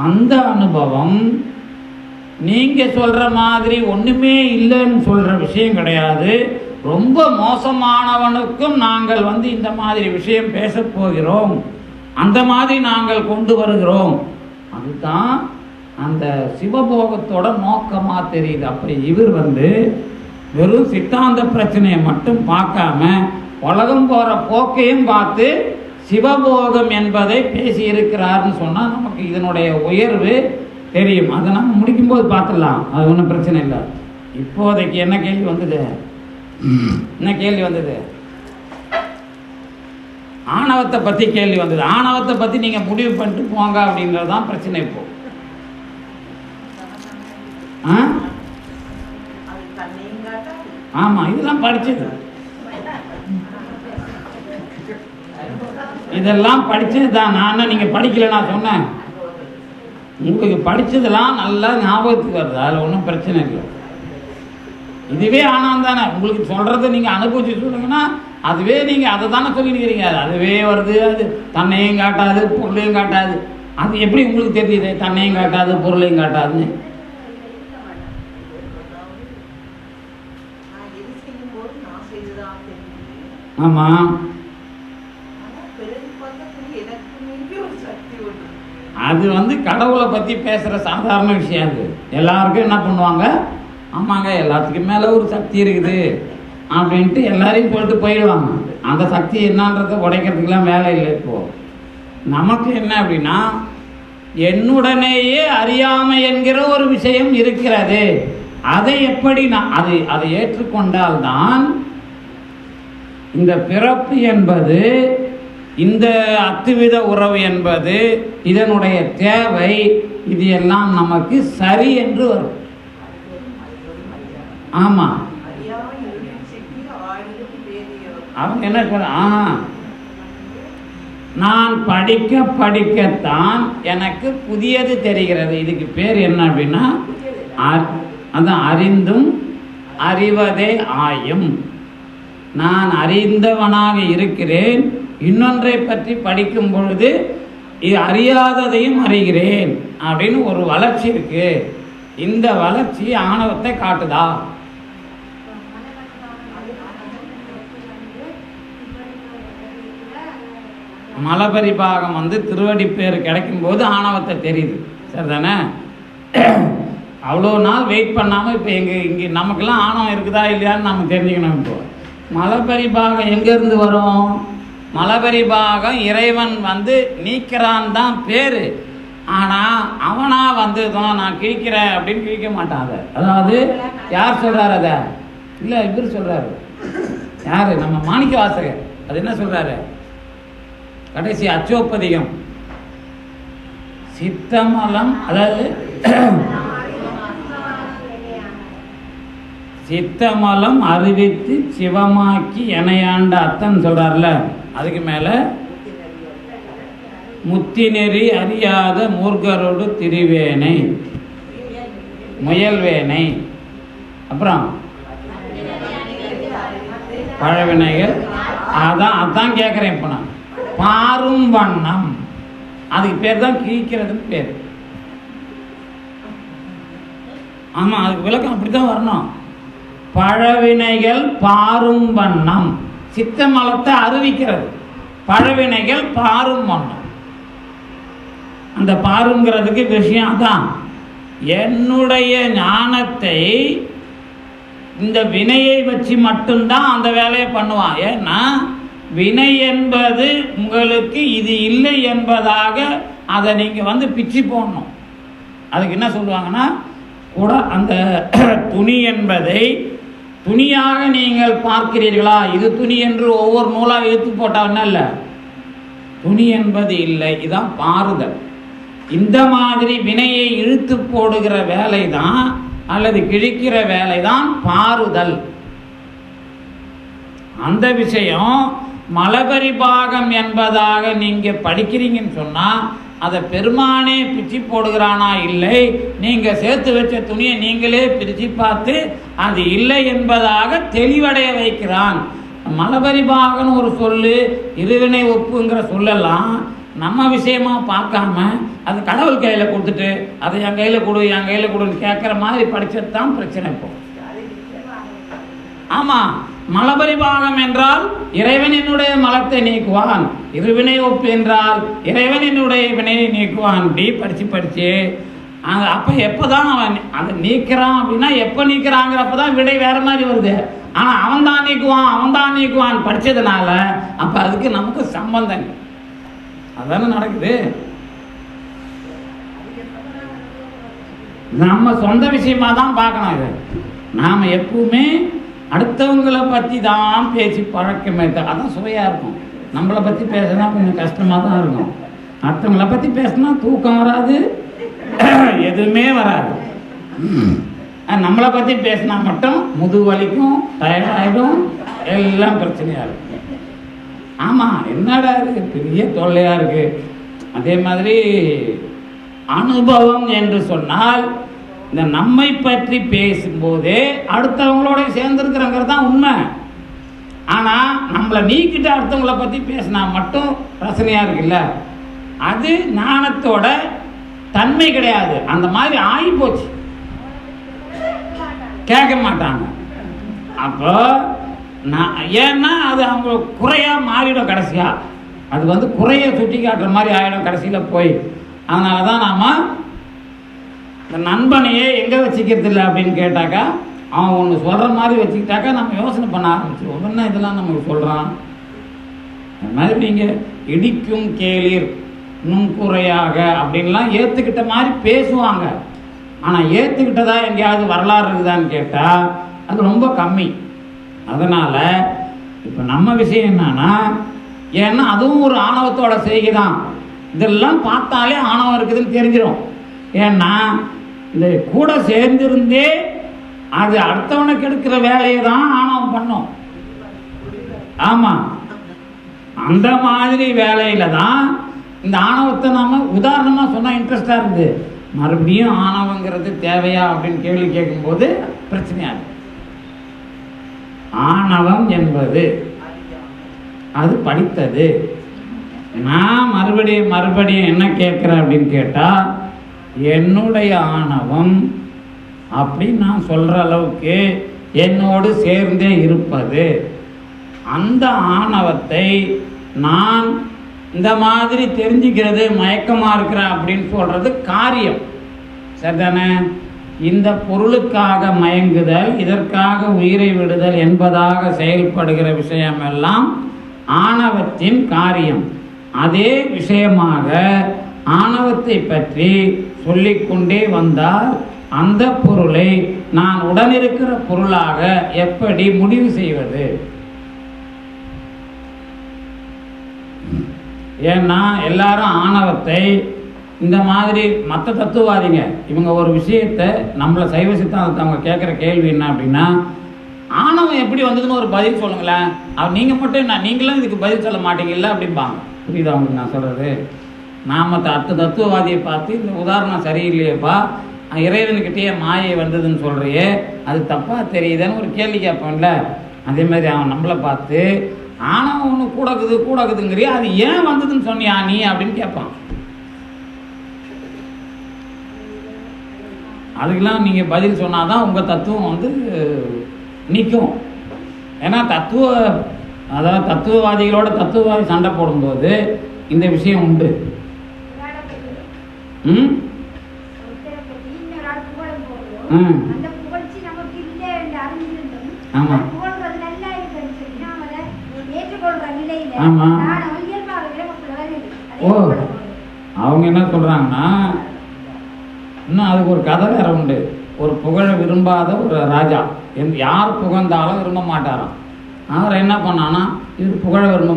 அந்த அனுபவம் நீங்கள் சொல்கிற மாதிரி ஒன்றுமே இல்லைன்னு சொல்கிற விஷயம் கிடையாது. ரொம்ப மோசமானவனுக்கும் நாங்கள் வந்து இந்த மாதிரி விஷயம் பேச போகிறோம், அந்த மாதிரி நாங்கள் கொண்டு வருகிறோம். அதுதான் அந்த சிவபோகத்தோட நோக்கமாக தெரியுது. அப்படி இவர் வந்து வெறும் சித்தாந்த பிரச்சனையை மட்டும் பார்க்காம உலகம் போகிற போக்கையும் பார்த்து சிவபோகம் என்பதை பேசியிருக்கிறார்னு சொன்னால் நமக்கு இதனுடைய உயர்வு தெரியும். அதை நம்ம முடிக்கும்போது பார்த்துடலாம், அது ஒன்றும் பிரச்சனை இல்லை. இப்போதைக்கு என்ன கேள்வி வந்தது? ஆணவத்தை பற்றி கேள்வி வந்தது. ஆணவத்தை பற்றி நீங்கள் முடிவு பண்ணிட்டு போங்க அப்படின்றது தான் பிரச்சனை. இப்போ ஆமாம், இதெல்லாம் படிச்சது, இதெல்லாம் படிச்சது தான். நான் நீங்கள் படிக்கல, நான் சொன்னேன். உங்களுக்கு படித்ததெல்லாம் நல்லா ஞாபகத்துக்கு வருது, அதில் ஒன்றும் பிரச்சனை இல்லை. இதுவே ஆனாம் தானே. உங்களுக்கு சொல்கிறத நீங்கள் அனுபவிச்சு சொல்லுங்கன்னா அதுவே நீங்கள் அதை தானே சொல்லிக்கிறீங்க. அதுவே வருது, அது தன்னையும் காட்டாது பொருளையும் காட்டாது. அது எப்படி உங்களுக்கு தெரியுது தன்னையும் காட்டாது பொருளையும் காட்டாதுன்னு? ஆமாம், அது வந்து கடவுளை பற்றி பேசுகிற சாதாரண விஷயம். அது எல்லாருக்கும் என்ன பண்ணுவாங்க, ஆமாங்க எல்லாத்துக்கும் மேலே ஒரு சக்தி இருக்குது அப்படின்ட்டு எல்லாரையும் போட்டு போயிடுவாங்க. அந்த சக்தி என்னன்றதை உடைக்கிறதுக்கெல்லாம் வேலை இல்லை. இப்போது நமக்கு என்ன அப்படின்னா, என்னுடனேயே அறியாமை என்கிற ஒரு விஷயம் இருக்கிறது. அதை எப்படி அதை ஏற்றுக்கொண்டால்தான் இந்த பிறப்பு என்பது, இந்த அத்துவித உறவு என்பது, இதனுடைய தேவை, இது எல்லாம் நமக்கு சரி என்று வரும். ஆமாம், அவங்க என்ன சொல்ற, நான் படிக்க படிக்கத்தான் எனக்கு புதியது தெரிகிறது. இதுக்கு பேர் என்ன அப்படின்னா, அதான் அறிந்தும் அறிவதே ஆயும். நான் அறிந்தவனாக இருக்கிறேன், இன்னொன்றை பற்றி படிக்கும் பொழுது இது அறியாததையும் அறிகிறேன் அப்படின்னு ஒரு வளர்ச்சி இருக்கு. இந்த வளர்ச்சி ஆணவத்தை காட்டுதா? மலபரிபாகம் வந்து திருவடி பேர் கிடைக்கும் போது ஆணவத்தை தெரியுது, சரிதானே? அவ்வளோ நாள் வெயிட் பண்ணாமல் இப்போ இங்கே நமக்கெல்லாம் ஆணவம் இருக்குதா இல்லையான்னு நம்ம தெரிஞ்சுக்கணும். இப்போ மலபரிபாகம் எங்கேருந்து வரும்? மலபரிபாகம் இறைவன் வந்து நீக்கிறான் தான் பேர். ஆனால் அவனாக வந்து நான் கிழிக்கிறேன் அப்படின்னு கிழிக்க மாட்டான். அதை அதாவது யார் சொல்கிறார்? அதை இல்லை இவர் சொல்றாரு, யாரு? நம்ம மாணிக்க வாசகர். அது என்ன சொல்றாரு? கடைசி அச்சோப்பதிகம் சித்தமலம், அதாவது சித்தமலம் அறிவித்து சிவமாக்கி எனையாண்ட அத்தன் சொல்றாருல, அதுக்கு மேல முத்தி நெறி அறியாத மூர்க்கரோடு திரிவேனை முயல்வேனை, அப்புறம் பழவினைகள். அதான் கேட்குறேன் இப்போ நான். பாரும் வண்ணம், அதுக்கு பேர் தான் கிழிக்கிறதுன்னு பேர். ஆமாம், அதுக்கு விளக்கம் அப்படி தான் வரணும். பழவினைகள் பாரும் வண்ணம், சித்தமலத்தை அறிவிக்கிறது. பழவினைகள் பாரும் வண்ணம். அந்த பாருங்கிறதுக்கு விஷயம் தான், என்னுடைய ஞானத்தை இந்த வினையை வச்சு மட்டும்தான் அந்த வேலையை பண்ணுவான். ஏன்னா வினை என்பது உங்களுக்கு இது இல்லை என்பதாக அதை நீங்கள் பிச்சு போடணும். அதுக்கு என்ன சொல்லுவாங்கன்னா, கூட அந்த துணி என்பதை துணியாக நீங்கள் பார்க்கிறீர்களா, இது துணி என்று ஒவ்வொரு நூலாக இழுத்து போட்டால் இல்லை, துணி என்பது இல்லை, இதுதான் பாருதல். இந்த மாதிரி வினையை இழுத்து போடுகிற வேலை தான் அல்லது கிழிக்கிற வேலை தான் பாருதல். அந்த விஷயம் மலபரிபாகம் என்பதாக நீங்க படிக்கிறீங்கன்னு சொன்னா அதை பெருமானே பிச்சு போடுகிறானா இல்லை, நீங்க சேர்த்து வச்ச துணியை நீங்களே பிரிச்சு பார்த்து அது இல்லை என்பதாக தெளிவடைய வைக்கிறான். மலபரிபாகன்னு ஒரு சொல்லு, இருவினை ஒப்புங்கிற சொல்லலாம் நம்ம விஷயமா பார்க்காம அது கடவுள் கையில் கொடுத்துட்டு அதை என் கையில் கொடு என் கையில் கொடுன்னு கேட்குற மாதிரி படித்தது தான் பிரச்சனை. இப்போ ஆமாம், மலபரிபாகம் என்றால் இறைவன் என்னுடைய மலத்தை நீக்குவான், இருவினை ஒப்பு என்றால் இறைவன் என்னுடைய வினையை நீக்குவான். இப்படி படித்து அப்போ எப்போ தான் அவன் அதை நீக்கிறான் அப்படின்னா, எப்போ நீக்கிறாங்கிறப்ப தான் விடை வேற மாதிரி வருது. ஆனால் அவன் தான் நீக்குவான் படித்ததுனால அப்போ அதுக்கு நமக்கு சம்பந்தம் அதானே நடக்குது. நம்ம சொந்த விஷயமா தான் பார்க்கணும். இது நாம் எப்பவுமே அடுத்தவங்களை பற்றி தான் பேசி பழக்கமே, அதான் சுவையாக இருக்கும். நம்மளை பற்றி பேசினா கொஞ்சம் கஷ்டமாக தான் இருக்கும். அடுத்தவங்களை பற்றி பேசினா தூக்கம் வராது, எதுவுமே வராது. நம்மளை பற்றி பேசினா மட்டும் முதுகு வலிக்கும், டயர்டாகிடும், எல்லாம் பிரச்சனையாக இருக்கும். ஆமாம், என்னடா இது பெரிய தொல்லையாக இருக்குது. அதே மாதிரி அனுபவம் என்று சொன்னால் இந்த நம்மை பற்றி பேசும்போதே அடுத்தவங்களோட சேர்ந்துருக்கிறங்கிறது தான் உண்மை. ஆனால் நம்மளை நீக்கிட்டு அடுத்தவங்களை பற்றி பேசினா மட்டும் ரசனையாக இருக்குல்ல, அது ஞானத்தோட தன்மை கிடையாது. அந்த மாதிரி ஆகி போச்சு, கேட்க மாட்டாங்க. அப்போ ஏன்னா அது அவங்க குறையாக மாறிடும். கடைசியாக அது குறைய சுட்டி காட்டுற மாதிரி ஆகிடும் கடைசியில் போய். அதனால தான் நாம் இந்த நண்பனையே எங்கே வச்சுக்கிறது இல்லை அப்படின்னு கேட்டாக்கா, அவன் ஒன்று சொல்கிற மாதிரி வச்சுக்கிட்டாக்கா நம்ம யோசனை பண்ண ஆரம்பிச்சிடுவோம். என்ன இதெல்லாம் நமக்கு சொல்கிறான். அது மாதிரி நீங்கள் இடிக்கும் கேளீர் நுண்குறையாக அப்படின்லாம் ஏற்றுக்கிட்ட மாதிரி பேசுவாங்க. ஆனால் ஏற்றுக்கிட்டதா எங்கேயாவது வரலாறு இருக்குதான்னு கேட்டால் அது ரொம்ப கம்மி. அதனால் இப்போ நம்ம விஷயம் என்னன்னா, ஏன்னா அதுவும் ஒரு ஆணவத்தோட செய்கை தான். இதெல்லாம் பார்த்தாலே ஆணவம் இருக்குதுன்னு தெரிஞ்சிடும். ஏன்னா இந்த கூட சேர்ந்திருந்தே அது அடுத்தவனுக்கு எடுக்கிற வேலையை தான் ஆணவம் பண்ணும். ஆமாம், அந்த மாதிரி வேலையில தான் இந்த ஆணவத்தை நாம உதாரணமாக சொன்னால் இன்ட்ரெஸ்டாக இருக்குது. மறுபடியும் ஆணவங்கிறது தேவையா அப்படின்னு கேள்வி கேட்கும்போது பிரச்சனையாக இருக்கு. ஆணவம் என்பது அது படித்தது. நான் மறுபடியும் என்ன கேட்குறேன் அப்படின்னு கேட்டால், என்னுடைய ஆணவம் அப்படின்னு நான் சொல்கிற அளவுக்கு என்னோடு சேர்ந்தே இருப்பது, அந்த ஆணவத்தை நான் இந்த மாதிரி தெரிஞ்சுக்கிறது மயக்கமாக இருக்கிறேன் அப்படின்னு சொல்கிறது காரியம். சரிதானே? இந்த பொருளுக்காக மயங்குதல், இதற்காக உயிரை விடுதல் என்பதாக செயல்படுகிற விஷயமெல்லாம் ஆணவத்தின் காரியம். அதே விஷயமாக ஆணவத்தை பற்றி சொல்லிக்கொண்டே வந்தால் அந்த பொருளை நான் உடனிருக்கிற பொருளாக எப்படி முடிவு செய்வது? ஏன்னா எல்லாரும் ஆணவத்தை இந்த மாதிரி மற்ற தத்துவவாதிங்க இவங்க ஒரு விஷயத்தை நம்மளை சைவ சித்தாந்தத்தை அவங்க கேட்குற கேள்வி என்ன அப்படின்னா, ஆணவம் எப்படி வந்ததுன்னு ஒரு பதில் சொல்லுங்களேன். நீங்கள் மட்டும் என்ன நீங்களும் இதுக்கு பதில் சொல்ல மாட்டீங்கல்ல அப்படிம்பாங்க. புரியுதா உங்களுக்கு நான் சொல்கிறது? நாம் தத்துவவாதியை பார்த்து இந்த உதாரணம் சரியில்லையேப்பா, இறைவனுக்கிட்டே மாயை வந்ததுன்னு சொல்கிறியே, அது தப்பாக தெரியுதுன்னு ஒரு கேள்வி கேட்போம்ல. அதே மாதிரி அவன் நம்மளை பார்த்து ஆணவம் ஒன்று கூடக்குதுங்கிறியா, அது ஏன் வந்ததுன்னு சொன்னியா நீ அப்படின்னு கேட்பான். அதுக்கெல்லாம் நீங்கள் பதில் சொன்னால் தான் உங்கள் தத்துவம் வந்து நிற்கும். ஏன்னா தத்துவவாதிகளோட தத்துவவாதி சண்டை போடும்போது இந்த விஷயம் உண்டு. ஆமாம் ஆமாம். ஓ, அவங்க என்ன சொல்கிறாங்கன்னா, இன்னும் அதுக்கு ஒரு கதை வேற உண்டு. ஒரு புகழ விரும்பாத ஒரு ராஜா யார் புகழ்ந்தாலும் விரும்ப மாட்டாராம். அவர் என்ன பண்ணான்னா, இவர் புகழ விரும்ப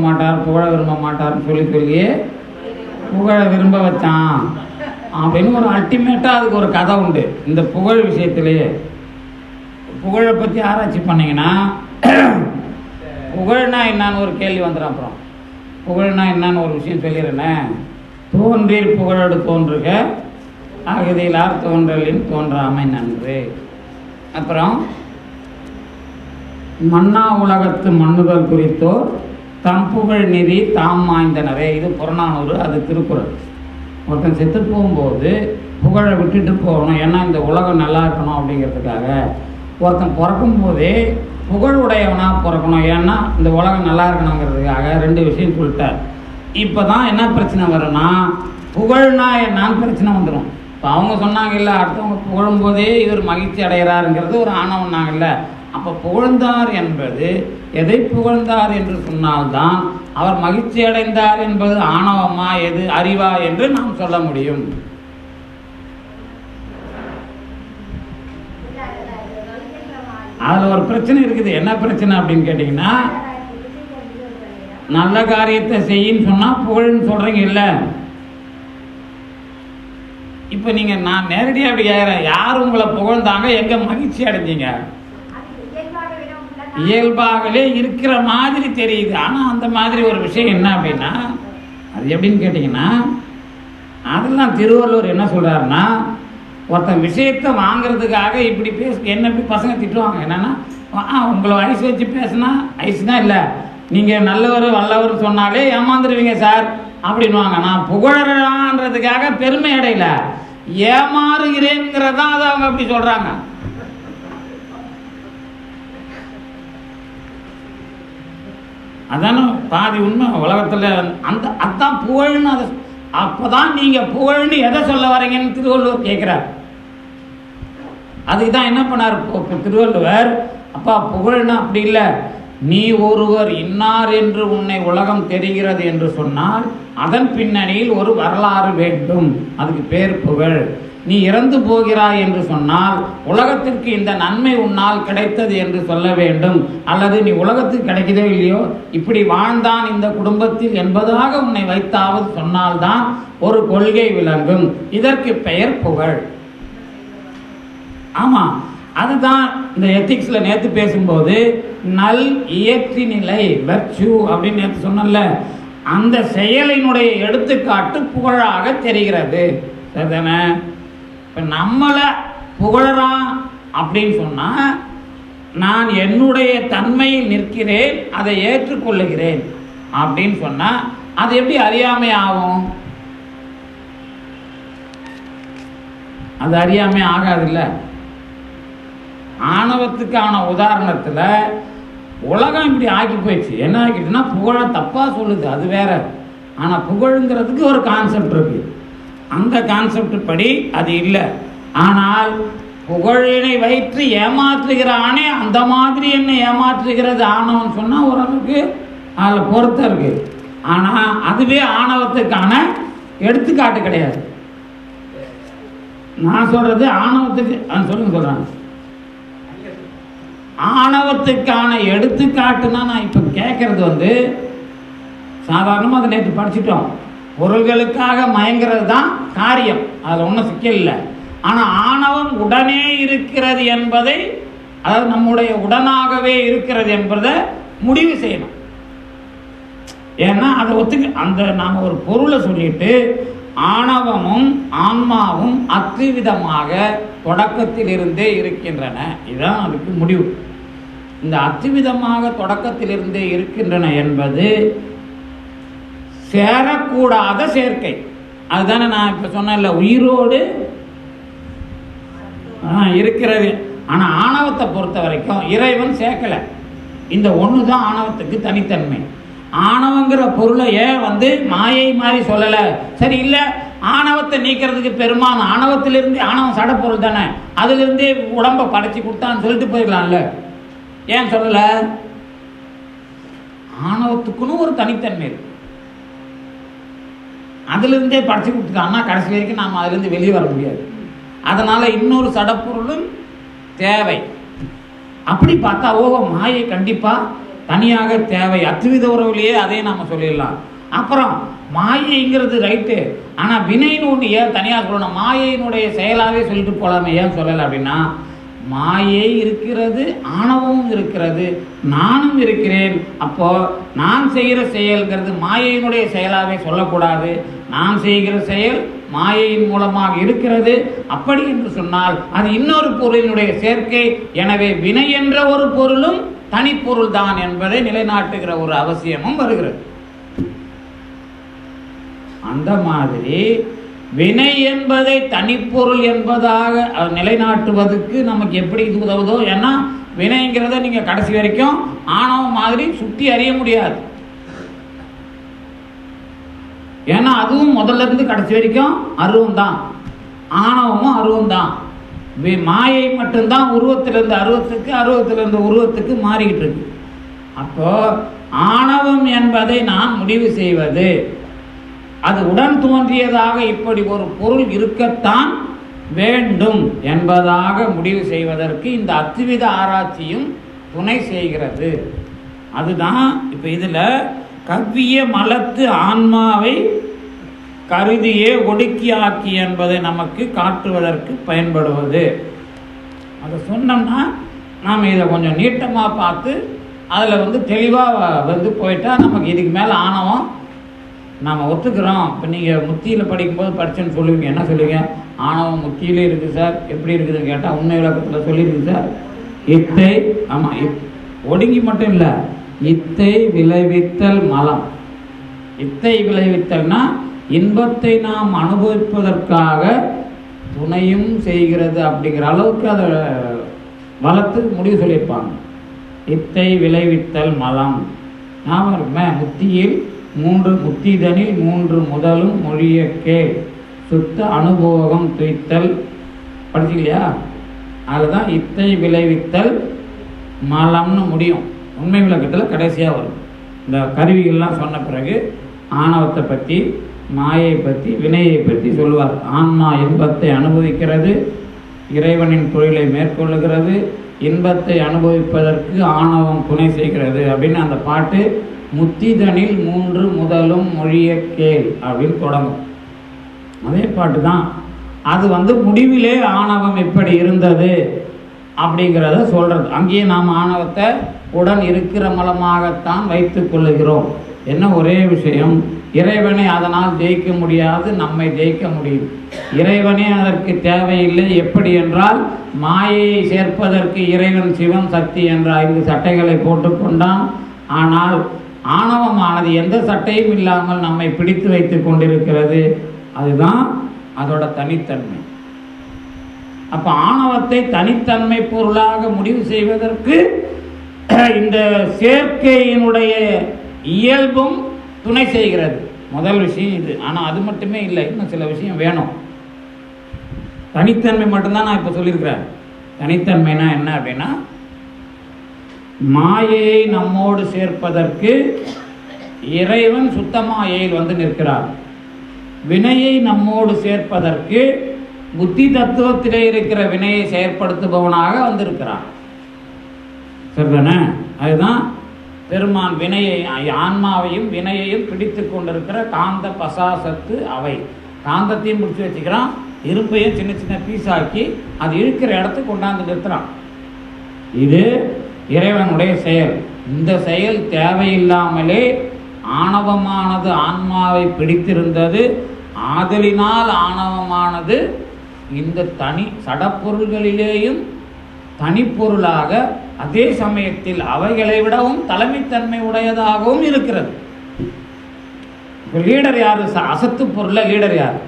மாட்டார்னு சொல்லியே புகழ விரும்ப வச்சான் அப்படின்னு ஒரு அல்டிமேட்டாக அதுக்கு ஒரு கதை உண்டு. இந்த புகழ் விஷயத்திலேயே புகழை பற்றி ஆராய்ச்சி பண்ணிங்கன்னா புகழ்னா என்னான்னு ஒரு கேள்வி வந்துடும். அப்புறம் புகழ்னா என்னான்னு ஒரு விஷயம் சொல்லிடுறேனே. தோன்றீர் புகழோடு தோன்றுக அகதியிலார் தோன்றலின் தோன்றாமை நன்று. அப்புறம் மன்னா உலகத்து மண்ணுதல் குறித்தோர் தம் புகழ் நிதி தாம் வாய்ந்தனரே. இது புறநானூறு, அது திருக்குறள். ஒருத்தன் செத்து போகும்போது புகழை விட்டுட்டு போகணும், ஏன்னா இந்த உலகம் நல்லா இருக்கணும் அப்படிங்கிறதுக்காக. ஒருத்தன் பிறக்கும் போதே புகழ் உடையவனாக பிறக்கணும், ஏன்னா இந்த உலகம் நல்லா இருக்கணுங்கிறதுக்காக. ரெண்டு விஷயம் சொல்லிட்டார். இப்போ தான் என்ன பிரச்சனை வரும்னா, புகழ்னா என்னான்னு பிரச்சனை வந்துடும். இப்போ அவங்க சொன்னாங்கல்ல, அடுத்தவங்க புகழும்போதே இவர் மகிழ்ச்சி அடைகிறாருங்கிறது ஒரு ஆணவம்னாங்கல்ல. அப்போ புகழ்ந்தார் என்பது எதை புகழ்ந்தார் என்று சொன்னால்தான் அவர் மகிழ்ச்சி அடைந்தார் என்பது ஆணவமா எது அறிவா என்று நாம் சொல்ல முடியும். அதில் ஒரு பிரச்சனை இருக்குது. என்ன பிரச்சனை அப்படின்னு கேட்டிங்கன்னா, நல்ல காரியத்தை செய்யின்னு சொன்னால் புகழ்ன்னு சொல்கிறீங்க இல்லை. இப்போ நீங்கள் நான் நேரடியாக அப்படி கேட்குறேன், யார் உங்களை புகழ்ந்தாங்க, எங்கே மகிழ்ச்சி அடைஞ்சிங்க? இயல்பாகவே இருக்கிற மாதிரி தெரியுது. ஆனால் அந்த மாதிரி ஒரு விஷயம் என்ன அப்படின்னா, அது எப்படின்னு கேட்டிங்கன்னா, அதெல்லாம் திருவள்ளுவர் என்ன சொல்கிறாருன்னா, ஒருத்தன் விஷயத்தை வாங்கிறதுக்காக இப்படி என்ன இப்படி பசங்க திட்டுவாங்க. என்னென்னா, உங்களை ஐஸ் வச்சு பேசுனா ஐஸ் தான் இல்லை, நீங்கள் நல்லவர் வல்லவர் சொன்னாலே ஏமாந்துருவீங்க சார் அப்படின்வாங்க. நான் புகழறான்றதுக்காக பெருமை அடையல, ஏமாறுகிறேங்கிறதான் அதை அவங்க அப்படி சொல்கிறாங்க. அதான பாதி உண்மை உலகத்தில். அதான் புகழ்னு. அதை அப்போதான் நீங்கள் புகழ்னு எதை சொல்ல வரீங்கன்னு திருவள்ளுவர் கேட்குறார். அதுதான் என்ன பண்ணார் திருவள்ளுவர், அப்பா புகழ்னா அப்படி இல்லை, நீ ஒருவர் இன்னார் என்று உன்னை உலகம் தெரிகிறது என்று சொன்னால் அதன் பின்னணியில் ஒரு வரலாறு வேண்டும், அதுக்கு பேர் புகழ். நீ இறந்து போகிறாய் என்று சொன்னால் உலகத்திற்கு இந்த நன்மை உன்னால் கிடைத்தது என்று சொல்ல வேண்டும், அல்லது நீ உலகத்துக்கு கிடைக்கதோ இல்லையோ இப்படி வாழ்ந்தான் இந்த குடும்பத்தில் என்பதாக உன்னை வைத்தாவது சொன்னால்தான் ஒரு கொள்கை விளங்கும். இதற்கு பெயர் புகழ். ஆமாம், அதுதான் இந்த எத்திக்ஸில் நேற்று பேசும்போது நல் இயற்றி நிலை வெர்ச்சு அப்படின்னு நேற்று சொன்னல, அந்த செயலினுடைய எடுத்துக்காட்டு புகழாக தெரிகிறது. சரிதானே? இப்போ நம்மளை புகழறான் அப்படின்னு சொன்னால், நான் என்னுடைய தன்மையில் நிற்கிறேன், அதை ஏற்றுக்கொள்ளுகிறேன் அப்படின்னு சொன்னால் அது எப்படி அறியாமை ஆகும்? அது அறியாமை ஆகாதில்ல. ஆணவத்துக்கான உதாரணத்தில் உலகம் இப்படி ஆக்கி போயிடுச்சு. என்ன ஆக்கிட்டுன்னா, புகழை தப்பாக சொல்லுது, அது வேற. ஆனால் புகழுங்கிறதுக்கு ஒரு கான்செப்ட் இருக்கு. அந்த கான்செப்ட் படி அது இல்லை. ஆனால் புகழினை வைத்து ஏமாற்றுகிறானே, அந்த மாதிரி என்ன ஏமாற்றுகிறது ஆணவம் சொன்னால் ஓரளவுக்கு அதில் பொறுத்த இருக்கு. ஆனால் அதுவே ஆணவத்துக்கான எடுத்துக்காட்டு கிடையாது. நான் சொல்றது ஆணவத்துக்கு சொல்லுங்க சொல்றாங்க. ஆணவத்துக்கான எடுத்துக்காட்டுன்னா நான் இப்போ கேட்கறது சாதாரணமாக அதை நேற்று படிச்சுட்டோம். பொருள்களுக்காக மயங்கிறது தான் காரியம், அதில் ஒன்றும் சிக்கல் இல்லை. ஆனால் ஆணவம் உடனே இருக்கிறது என்பதை, அதாவது நம்முடைய உடனாகவே இருக்கிறது என்பதை முடிவு செய்யணும். ஏன்னா அதை அந்த நாம் ஒரு பொருளை சொல்லிட்டு ஆணவமும் ஆன்மாவும் அத்துவிதமாக தொடக்கத்தில் இருந்தே இருக்கின்றன, இதுதான் அதுக்கு முடிவு. இந்த அத்துவிதமாக தொடக்கத்தில் இருந்தே இருக்கின்றன என்பது சேரக்கூடாத சேர்க்கை. அதுதானே நான் இப்ப சொன்னேன்ல, உயிரோடு இருக்கிறது. ஆனா ஆணவத்தை பொறுத்த வரைக்கும் இறைவன் சேர்க்கல. இந்த ஒன்று தான் ஆணவத்துக்கு தனித்தன்மை. ஆணவங்கிற பொருளை ஏன் மாயை மாதிரி சொல்லலை? சரி, இல்லை, ஆணவத்தை நீக்கிறதுக்கு பெருமான் ஆணவத்திலிருந்து, ஆணவம் சட பொருள் தானே, அதிலிருந்தே உடம்பை படைச்சி கொடுத்தான்னு சொல்லிட்டு போயிடலாம்ல. ஏன் சொல்லல? ஆணவத்துக்குன்னு ஒரு தனித்தன்மை இருக்கு. அதிலிருந்தே படைச்சி கொடுத்துட்டான்னா கடைசி வரைக்கும் நாம் அதிலிருந்து வெளியே வர முடியாது. அதனால இன்னொரு சடப்பொருளும் தேவை. அப்படி பார்த்தா மாயை கண்டிப்பா தனியாக தேவை. அத்வித உறவுலேயே அதையும் நாம சொல்லிடலாம். அப்புறம் மாயைங்கிறது ரைட்டு, ஆனால் வினைன்னு ஒன்று ஏன் தனியாக சொல்லணும்? மாயையினுடைய செயலாகவே சொல்லிட்டு போகலாமே, ஏன் சொல்லலை அப்படின்னா, மாயை இருக்கிறது, ஆணவமும் இருக்கிறது, நானும் இருக்கிறேன். அப்போ நான் செய்கிற செயல்கிறது மாயையினுடைய செயலாகவே சொல்லக்கூடாது. நான் செய்கிற செயல் மாயையின் மூலமாக இருக்கிறது. அப்படி என்று சொன்னால் அது இன்னொரு பொருளினுடைய சேர்க்கை. எனவே வினை என்ற ஒரு பொருளும் தனிப்பொருள் தான் என்பதை நிலைநாட்டுகிற ஒரு அவசியமும் வருகிறது. அந்த மாதிரி வினை என்பதை தனிப்பொருள் என்பதாக நிலைநாட்டுவதற்கு நமக்கு எப்படி இது உதவுதோ. ஏன்னா வினைங்கிறத நீங்க கடைசி வரைக்கும் ஆணவம் மாதிரி சுட்டி அறிய முடியாது. ஏன்னா அதுவும் முதல்ல இருந்து கடைசி வரைக்கும் அருவம் தான், ஆணவமும் அருவம் தான். மாயை மட்டும்தான் உருவத்திலிருந்து அருவத்துக்கு, அருவத்திலிருந்து உருவத்துக்கு மாறிக்கிட்டு இருக்கு. அப்போ ஆணவம் என்பதை நான் முடிவு செய்வது, அது உடன் தோன்றியதாக இப்படி ஒரு பொருள் இருக்கத்தான் வேண்டும் என்பதாக முடிவு செய்வதற்கு இந்த அத்வித ஆராய்ச்சியும் துணை செய்கிறது. அதுதான் இப்போ இதில் கவ்விய மலத்து ஆன்மாவை கருதியே ஒடுக்கி ஆக்கி என்பதை நமக்கு காட்டுவதற்கு பயன்படுவது. அதை சொன்னோம்னா நாம் இதை கொஞ்சம் நீட்டமாக பார்த்து அதில் தெளிவாக போயிட்டா நமக்கு இதுக்கு மேலே ஆணவம் நாம் ஒத்துக்கிறோம். இப்போ நீங்கள் முத்தியில் படிக்கும்போது படித்தேன்னு சொல்லுவீங்க, என்ன சொல்லுவீங்க? ஆணவம் முத்தியிலே இருக்குது சார், எப்படி இருக்குதுன்னு கேட்டால் உண்மை விளக்கத்தில் சொல்லியிருக்கு சார். இத்தை, ஆமாம், ஒடுங்கி மட்டும் இல்லை, இத்தை விளைவித்தல் மலம். இத்தை விளைவித்தல்னா இன்பத்தை நாம் அனுபவிப்பதற்காக துணையும் செய்கிறது அப்படிங்கிற அளவுக்கு அதை வளர்த்து முடிவு சொல்லியிருப்பாங்க. இத்தை விளைவித்தல் மலம். ஞாபகம் இருக்குமே, முத்தியில் 3 முத்திதனில் 3 முதலும் மொழிய கேள் சுத்த அனுபோகம் துய்த்தல் படிச்சிக்கலையா? அதில் தான் இத்தை விளைவித்தல் மலம்னு முடியும். உண்மை விளக்கத்தில் கடைசியாக வரும். இந்த கருவிகள்லாம் சொன்ன பிறகு ஆணவத்தை பற்றி, மாயை பற்றி, வினையை பற்றி சொல்லுவார். ஆன்மா இன்பத்தை அனுபவிக்கிறது, இறைவனின் தொழிலை மேற்கொள்ளுகிறது, இன்பத்தை அனுபவிப்பதற்கு ஆணவம் துணை செய்கிறது அப்படின்னு அந்த பாட்டு முத்திதனில் 3 முதலும் மொழிய கேள் அப்படின்னு தொடங்கும். அதே பாட்டு தான் அது முடிவிலே ஆணவம் எப்படி இருந்தது அப்படிங்கிறத சொல்றது. அங்கேயே நாம் ஆணவத்தை உடன் இருக்கிற மலமாகத்தான் வைத்துக் கொள்ளுகிறோம். என்ன ஒரே விஷயம், இறைவனை அதனால் ஜெயிக்க முடியாது, நம்மை ஜெயிக்க முடியும். இறைவனே அதற்கு தேவையில்லை. எப்படி என்றால், மாயையை சேர்ப்பதற்கு இறைவன் சிவன் சக்தி என்ற 5 சட்டைகளை போட்டுக்கொண்டான். ஆனால் ஆணவமானது எந்த சட்டையும் இல்லாமல் நம்மை பிடித்து வைத்து கொண்டிருக்கிறது. அதுதான் அதோட தனித்தன்மை. அப்ப ஆணவத்தை தனித்தன்மை பொருளாக முடிவு செய்வதற்கு இந்த சேர்க்கையினுடைய இயல்பும் துணை செய்கிறது. முதல் விஷயம் இது. ஆனால் அது மட்டுமே இல்லை, இன்னும் சில விஷயம் வேணும். தனித்தன்மை மட்டும்தான் நான் இப்போ சொல்லியிருக்கிறேன். தனித்தன்மைனா என்ன அப்படின்னா, மாயையை நம்மோடு சேர்ப்பதற்கு இறைவன் சுத்த மாயையில் நிற்கிறார். வினையை நம்மோடு சேர்ப்பதற்கு புத்தி தத்துவத்திலே இருக்கிற வினையை செயற்படுத்துபவனாக வந்திருக்கிறான். சரிதானே? அதுதான் பெருமான் வினையை ஆன்மாவையும் வினையையும் பிடித்து கொண்டிருக்கிற காந்த பசாசத்து அவை. காந்தத்தையும் பிடிச்சி வச்சுக்கிறான், இரும்பையும் சின்ன சின்ன பீஸாக்கி அது இழுக்கிற இடத்துக்கு கொண்டாந்து நிறுத்துறான். இது இறைவனுடைய செயல். இந்த செயல் தேவையில்லாமலே ஆணவமானது ஆன்மாவை பிடித்திருந்தது. ஆதலினால் ஆணவமானது இந்த தனி சடப்பொருள்களிலேயும் தனிப்பொருளாக அதே சமயத்தில் அவைகளை விடவும் தலைமைத்தன்மை உடையதாகவும் இருக்கிறது. இப்போ லீடர் யாரு? அசத்து பொருள லீடர் யார்?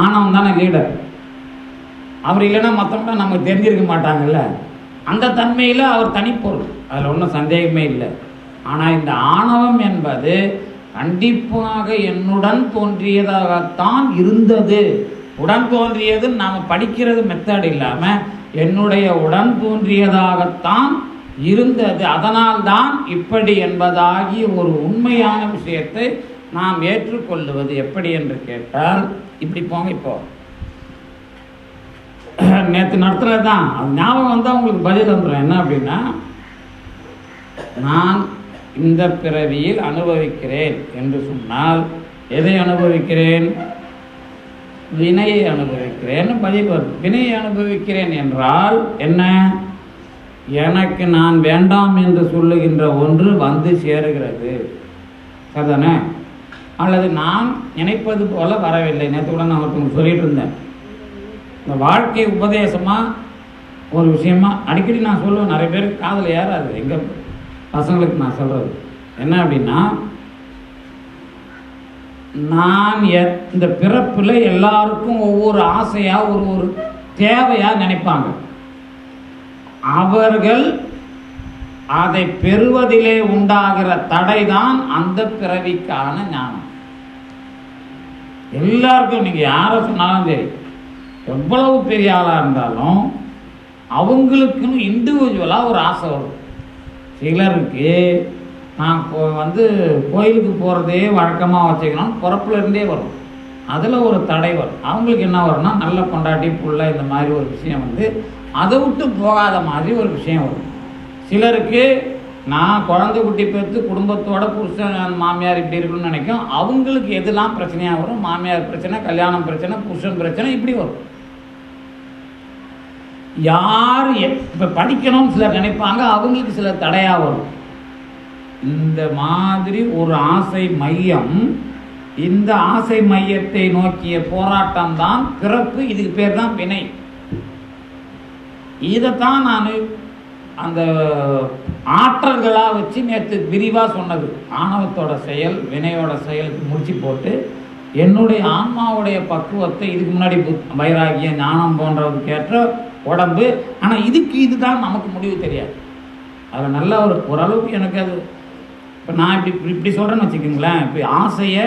ஆணவம் தானே லீடர். அவர் இல்லைன்னா மற்றவங்க நமக்கு தெரிஞ்சிருக்க மாட்டாங்கல்ல. அந்த தன்மையில் அவர் தனிப்பொருள், அதில் ஒன்றும் சந்தேகமே இல்லை. ஆனால் இந்த ஆணவம் என்பது கண்டிப்பாக என்னுடன் தோன்றியதாகத்தான் இருந்தது. உடன் தோன்றியது நாம் படிக்கிறது மெத்தட் இல்லாமல் என்னுடைய உடன் தோன்றியதாகத்தான் இருந்தது. அதனால்தான் இப்படி என்பதாகி ஒரு உண்மையான விஷயத்தை நாம் ஏற்றுக்கொள்ளுவது எப்படி என்று கேட்டால், இப்படி போங்க. இப்போ நேற்று நடத்துறது தான் அது ஞாபகம் வந்தால் உங்களுக்கு பதில் வந்துடும். என்ன அப்படின்னா, நான் இந்த பிறவியில் அனுபவிக்கிறேன் என்று சொன்னால் எதை அனுபவிக்கிறேன்? வினையை அனுபவிக்கிறேன். பதில் வரும். வினையை அனுபவிக்கிறேன் என்றால் என்ன? எனக்கு நான் வேண்டாம் என்று சொல்லுகின்ற ஒன்று வந்து சேருகிறது, சரிதானே? அல்லது நான் நினைப்பது போல வரவில்லை. நேற்று கூட நான் ஒருத்தவங்க சொல்லிட்டு இருந்தேன். இந்த வாழ்க்கை உபதேசமாக ஒரு விஷயமா அடிக்கடி நான் சொல்லுவேன். நிறைய பேருக்கு காதில் ஏறாது. எங்கள் பசங்களுக்கு நான் சொல்கிறது என்ன அப்படின்னா, நான் இந்த பிறப்பில் எல்லாருக்கும் ஒவ்வொரு ஆசையாக ஒரு தேவையாக நினைப்பாங்க. அவர்கள் அதை பெறுவதிலே உண்டாகிற தடை தான் அந்த பிறவிக்கான ஞானம். எல்லாருக்கும் நீங்கள் யாரை சொன்னாலும் சரி, எவ்வளவு பெரிய ஆளாக இருந்தாலும் அவங்களுக்குன்னு இண்டிவிஜுவலாக ஒரு ஆசை வரும். சிலருக்கு நான் கோயிலுக்கு போகிறதே வழக்கமாக வச்சுக்கணும், பிறப்புலேருந்தே வரும். அதில் ஒரு தடை வரும். அவங்களுக்கு என்ன வரும்னா, நல்ல கொண்டாட்டி புள்ள இந்த மாதிரி ஒரு விஷயம் அதை விட்டு போகாத மாதிரி ஒரு விஷயம் வரும். சிலருக்கு நான் குழந்தை குட்டி பெற்று குடும்பத்தோட புருஷன் மாமியார் இப்படி இருக்கணும்னு நினைக்கும். அவங்களுக்கு எதெல்லாம் பிரச்சனையாக வரும்? மாமியார் பிரச்சனை, கல்யாணம் பிரச்சனை, புருஷன் பிரச்சனை, இப்படி வரும். யார் இப்போ படிக்கணும்னு சிலர் நினைப்பாங்க, அவங்களுக்கு சில தடையாக வரும். இந்த மாதிரி ஒரு ஆசை மையம், இந்த ஆசை மையத்தை நோக்கிய போராட்டம் தான் பிறப்பு. இதுக்கு பேர் தான் வினை. இதைத்தான் நான் அந்த ஆற்றல்களாக வச்சு நேற்று விரிவாக சொன்னது. ஆணவத்தோட செயல் வினையோட செயலுக்கு முடிச்சு போட்டு என்னுடைய ஆன்மாவுடைய பக்குவத்தை, இதுக்கு முன்னாடி வைராகியம் ஞானம் போன்றதுக்கு ஏற்ற உடம்பு. ஆனால் இதுதான் நமக்கு முடிவு தெரியாது. அதில் நல்ல ஓரளவுக்கு எனக்கு அது இப்போ நான் இப்படி சொல்கிறேன்னு வச்சுக்கோங்களேன். இப்போ ஆசையை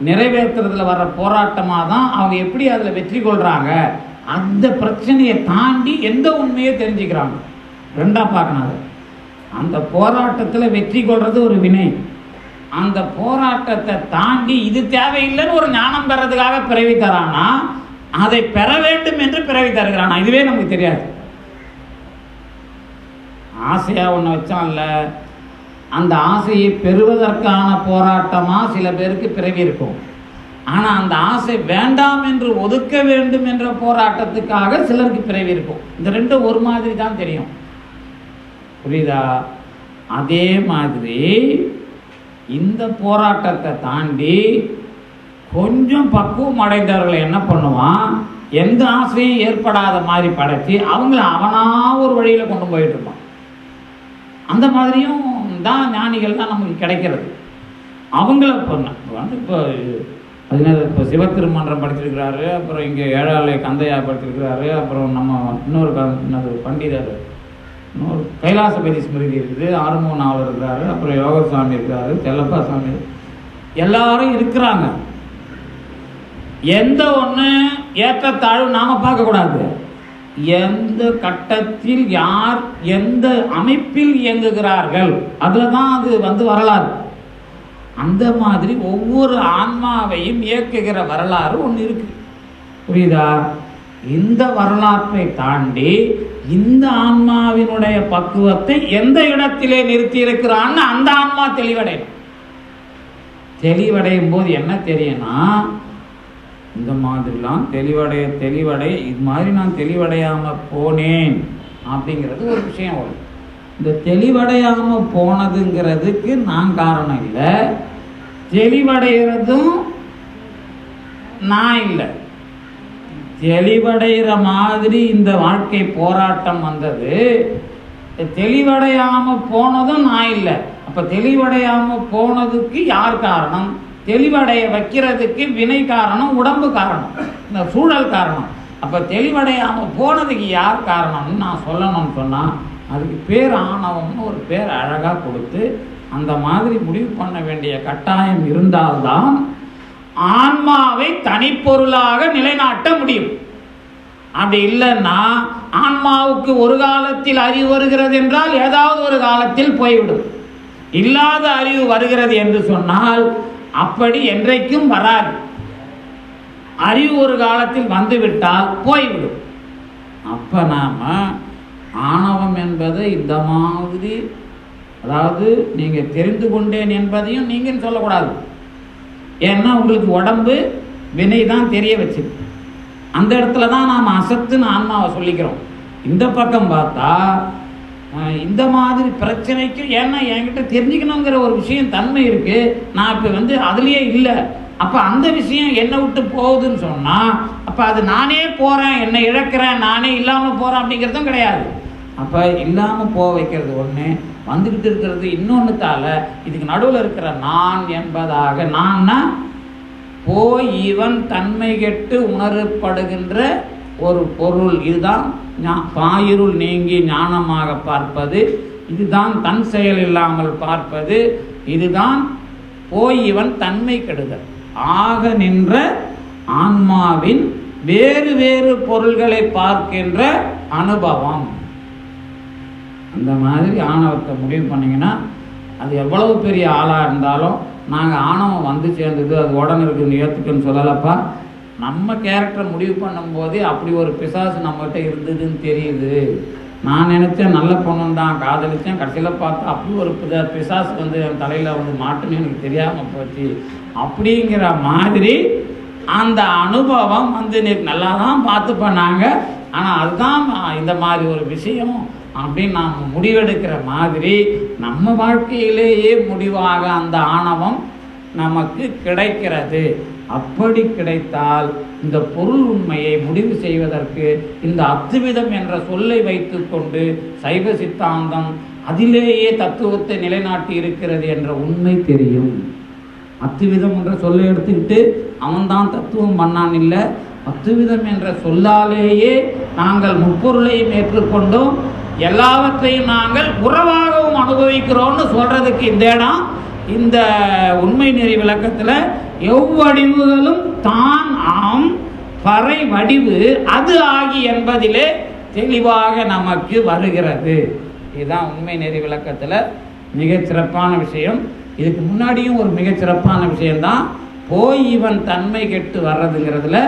நிறைவேற்றுறதுல வர்ற போராட்டமாக தான் அவங்க எப்படி அதில் வெற்றி கொள்கிறாங்க, அந்த பிரச்சனையை தாண்டி எந்த உண்மையை தெரிஞ்சுக்கிறாங்க. ரெண்டாக பார்க்கணும். அது அந்த போராட்டத்தில் வெற்றி கொள்வது ஒரு வினை. அந்த போராட்டத்தை தாண்டி இது தேவையில்லைன்னு ஒரு ஞானம் பெறதுக்காக பிறவி தரானா, அதை பெற வேண்டும் என்று பிறவி தருகிறானா, இதுவே நமக்கு தெரியாது. ஆசையாக ஒன்று வச்சான்ல, அந்த ஆசையை பெறுவதற்கான போராட்டமாக சில பேருக்கு பிறவி இருக்கும். ஆனால் அந்த ஆசை வேண்டாம் என்று ஒதுக்க வேண்டும் என்ற போராட்டத்துக்காக சிலருக்கு பிறவி இருக்கும். இந்த ரெண்டும் ஒரு மாதிரி தான் தெரியும். புரியுதா? அதே மாதிரி இந்த போராட்டத்தை தாண்டி கொஞ்சம் பக்குவம் அடைந்தவர்களை என்ன பண்ணுவான், எந்த ஆசையும் ஏற்படாத மாதிரி படைச்சி அவங்கள அவனா ஒரு வழியில் கொண்டு போயிட்டு இருப்பான். அந்த மாதிரியும் தான் ஞானிகள் தான் நமக்கு கிடைக்கிறது. அவங்கள இப்போ சிவத்திருமன்றம் படிச்சிருக்கிறாரு, அப்புறம் இங்கே ஏழாலை கந்தையா படிச்சிருக்கிறாரு, அப்புறம் நம்ம இன்னொரு பண்டிதர், இன்னொரு கைலாசபதி ஸ்மிருதி இருக்குது, ஆறுமுக நாவலர் இருக்கிறாரு, அப்புறம் யோகசாமி இருக்கிறாரு, செல்லப்பா சாமி, எல்லாரும் இருக்கிறாங்க. எந்த ஒன்று ஏற்றத்தாழ்வு நாம் பார்க்கக்கூடாது. எந்த கட்டத்தில் யார் எந்த அமைப்பில் இயங்குகிறார்கள் அதில் தான் அது வரலாறு. அந்த மாதிரி ஒவ்வொரு ஆன்மாவையும் இயக்குகிற வரலாறு ஒன்று இருக்கு. புரியுதா? இந்த வரலாற்றை தாண்டி இந்த ஆன்மாவினுடைய பக்குவத்தை எந்த இடத்திலே நிறுத்தி இருக்கிறான்னு அந்த ஆன்மா தெளிவடையும். தெளிவடையும் போது என்ன தெரியும்னா, இந்த மாதிரிலாம் தெளிவடைய இது மாதிரி நான் தெளிவடையாம போனேன் அப்படிங்கிறது ஒரு விஷயம் வரும். இந்த தெளிவடையாம போனதுங்கிறதுக்கு நான் காரணம் இல்லை, தெளிவடைகிறதும் நான் இல்லை. தெளிவடைகிற மாதிரி இந்த வாழ்க்கை போராட்டம் வந்தது, தெளிவடையாம போனதும் நான் இல்லை. அப்ப தெளிவடையாம போனதுக்கு யார் காரணம்? தெளிவடைய வைக்கிறதுக்கு வினை காரணம், உடம்பு காரணம், இந்த சூழல் காரணம். அப்ப தெளிவடையாம போனதுக்கு யார் காரணம்னு நான் சொல்லணும்னு சொன்னா, அதுக்கு பேர் ஆணவம்னு ஒரு பேர் அழகா கொடுத்து அந்த மாதிரி முடிவு பண்ண வேண்டிய கட்டாயம் இருந்தால்தான் ஆன்மாவை தனிப்பொருளாக நிலைநாட்ட முடியும். அப்படி இல்லைன்னா ஆன்மாவுக்கு ஒரு காலத்தில் அறிவு வருகிறது என்றால் ஏதாவது ஒரு காலத்தில் போய்விடும். இல்லாத அறிவு வருகிறது என்று சொன்னால் அப்படி என்றைக்கும் வராது. அறிவு ஒரு காலத்தில் வந்துவிட்டால் போய்விடும். அப்ப நாம ஆணவம் என்பது இந்த மாதிரி, அதாவது நீங்க தெரிந்து கொண்டேன் என்பதையும் நீங்க சொல்லக்கூடாது. ஏன்னா உங்களுக்கு உடம்பு வினை தான் தெரிய வச்சிருக்கு. அந்த இடத்துல தான் நாம் அசத்துன்னு ஆன்மாவை சொல்லிக்கிறோம். இந்த பக்கம் பார்த்தா இந்த மாதிரி பிரச்சனைக்கு, ஏன்னா என்கிட்ட தெரிஞ்சுக்கணுங்கிற ஒரு விஷயம் தன்மை இருக்கு, நான் இப்போ அதுலேயே இல்லை. அப்போ அந்த விஷயம் என்னை விட்டு போகுதுன்னு சொன்னால் அப்போ அது நானே போகிறேன், என்னை இழக்கிறேன், நானே இல்லாமல் போகிறேன் அப்படிங்கிறதும் கிடையாது. அப்போ இல்லாமல் போக வைக்கிறது ஒன்று, வந்துக்கிட்டு இருக்கிறது இன்னொன்றுத்தால இதுக்கு நடுவில் இருக்கிற நான் என்பதாக, நான்னா போய் இவன் தன்மை கெட்டு உணரப்படுகின்ற ஒரு பொருள். இதுதான் பாயிருள் நீங்கி ஞானமாக பார்ப்பது, இதுதான் தன் செயல் இல்லாமல் பார்ப்பது, இதுதான் போய் இவன் தன்மை கெடுதல் ஆக நின்ற ஆன்மாவின் வேறு வேறு பொருள்களை பார்க்கின்ற அனுபவம். அந்த மாதிரி ஆணவத்தை முடிவு பண்ணிங்கன்னா அது எவ்வளவு பெரிய ஆளாக இருந்தாலும், நாங்கள் ஆணவம் வந்து சேர்ந்தது அது உடனே இருக்குன்னு ஏற்றுக்குன்னு சொல்லலப்பா. நம்ம கேரக்டரை முடிவு பண்ணும்போதே அப்படி ஒரு பிசாசு நம்மகிட்ட இருந்ததுன்னு தெரியுது. நான் நினச்சேன் நல்ல பொண்ணுன்னு தான் காதலிச்சேன், கடைசியில் பார்த்தா அப்படி ஒரு பிசாசு என் தலையில் மாட்டுன்னு எனக்கு தெரியாமல் போச்சு அப்படிங்கிற மாதிரி அந்த அனுபவம் நல்லா தான் பார்த்து பண்ணாங்க. ஆனால் அதுதான் இந்த மாதிரி ஒரு விஷயம் அப்படின்னு நாம் முடிவெடுக்கிற மாதிரி நம்ம வாழ்க்கையிலேயே முடிவாக அந்த ஆணவம் நமக்கு கிடைக்கிறது. அப்படி கிடைத்தால் இந்த பொருள் உண்மையை முடிவு செய்வதற்கு இந்த அத்துவிதம் என்ற சொல்லை வைத்து கொண்டு சைவ சித்தாந்தம் அதிலேயே தத்துவத்தை நிலைநாட்டி இருக்கிறது என்ற உண்மை தெரியும். அத்துவிதம் என்ற சொல்லை எடுத்துக்கிட்டு அவன்தான் தத்துவம் பண்ணான் இல்லை, அத்துவிதம் என்ற சொல்லாலேயே நாங்கள் முப்பொருளையும் ஏற்றுக்கொண்டோம், எல்லாவற்றையும் நாங்கள் உறவாகவும் அனுபவிக்கிறோம்னு சொல்றதுக்கு இந்த இடம். இந்த உண்மை நெறி விளக்கத்தில் எவ்வடிவுகளும் தான் ஆம் பறை வடிவு அது ஆகி என்பதிலே தெளிவாக நமக்கு வருகிறது. இதுதான் உண்மை நெறி விளக்கத்தில் மிகச்சிறப்பான விஷயம். இதுக்கு முன்னாடியும் ஒரு மிகச்சிறப்பான விஷயம்தான் போய் இவன் தன்மை கெட்டு வர்றதுங்கிறதுல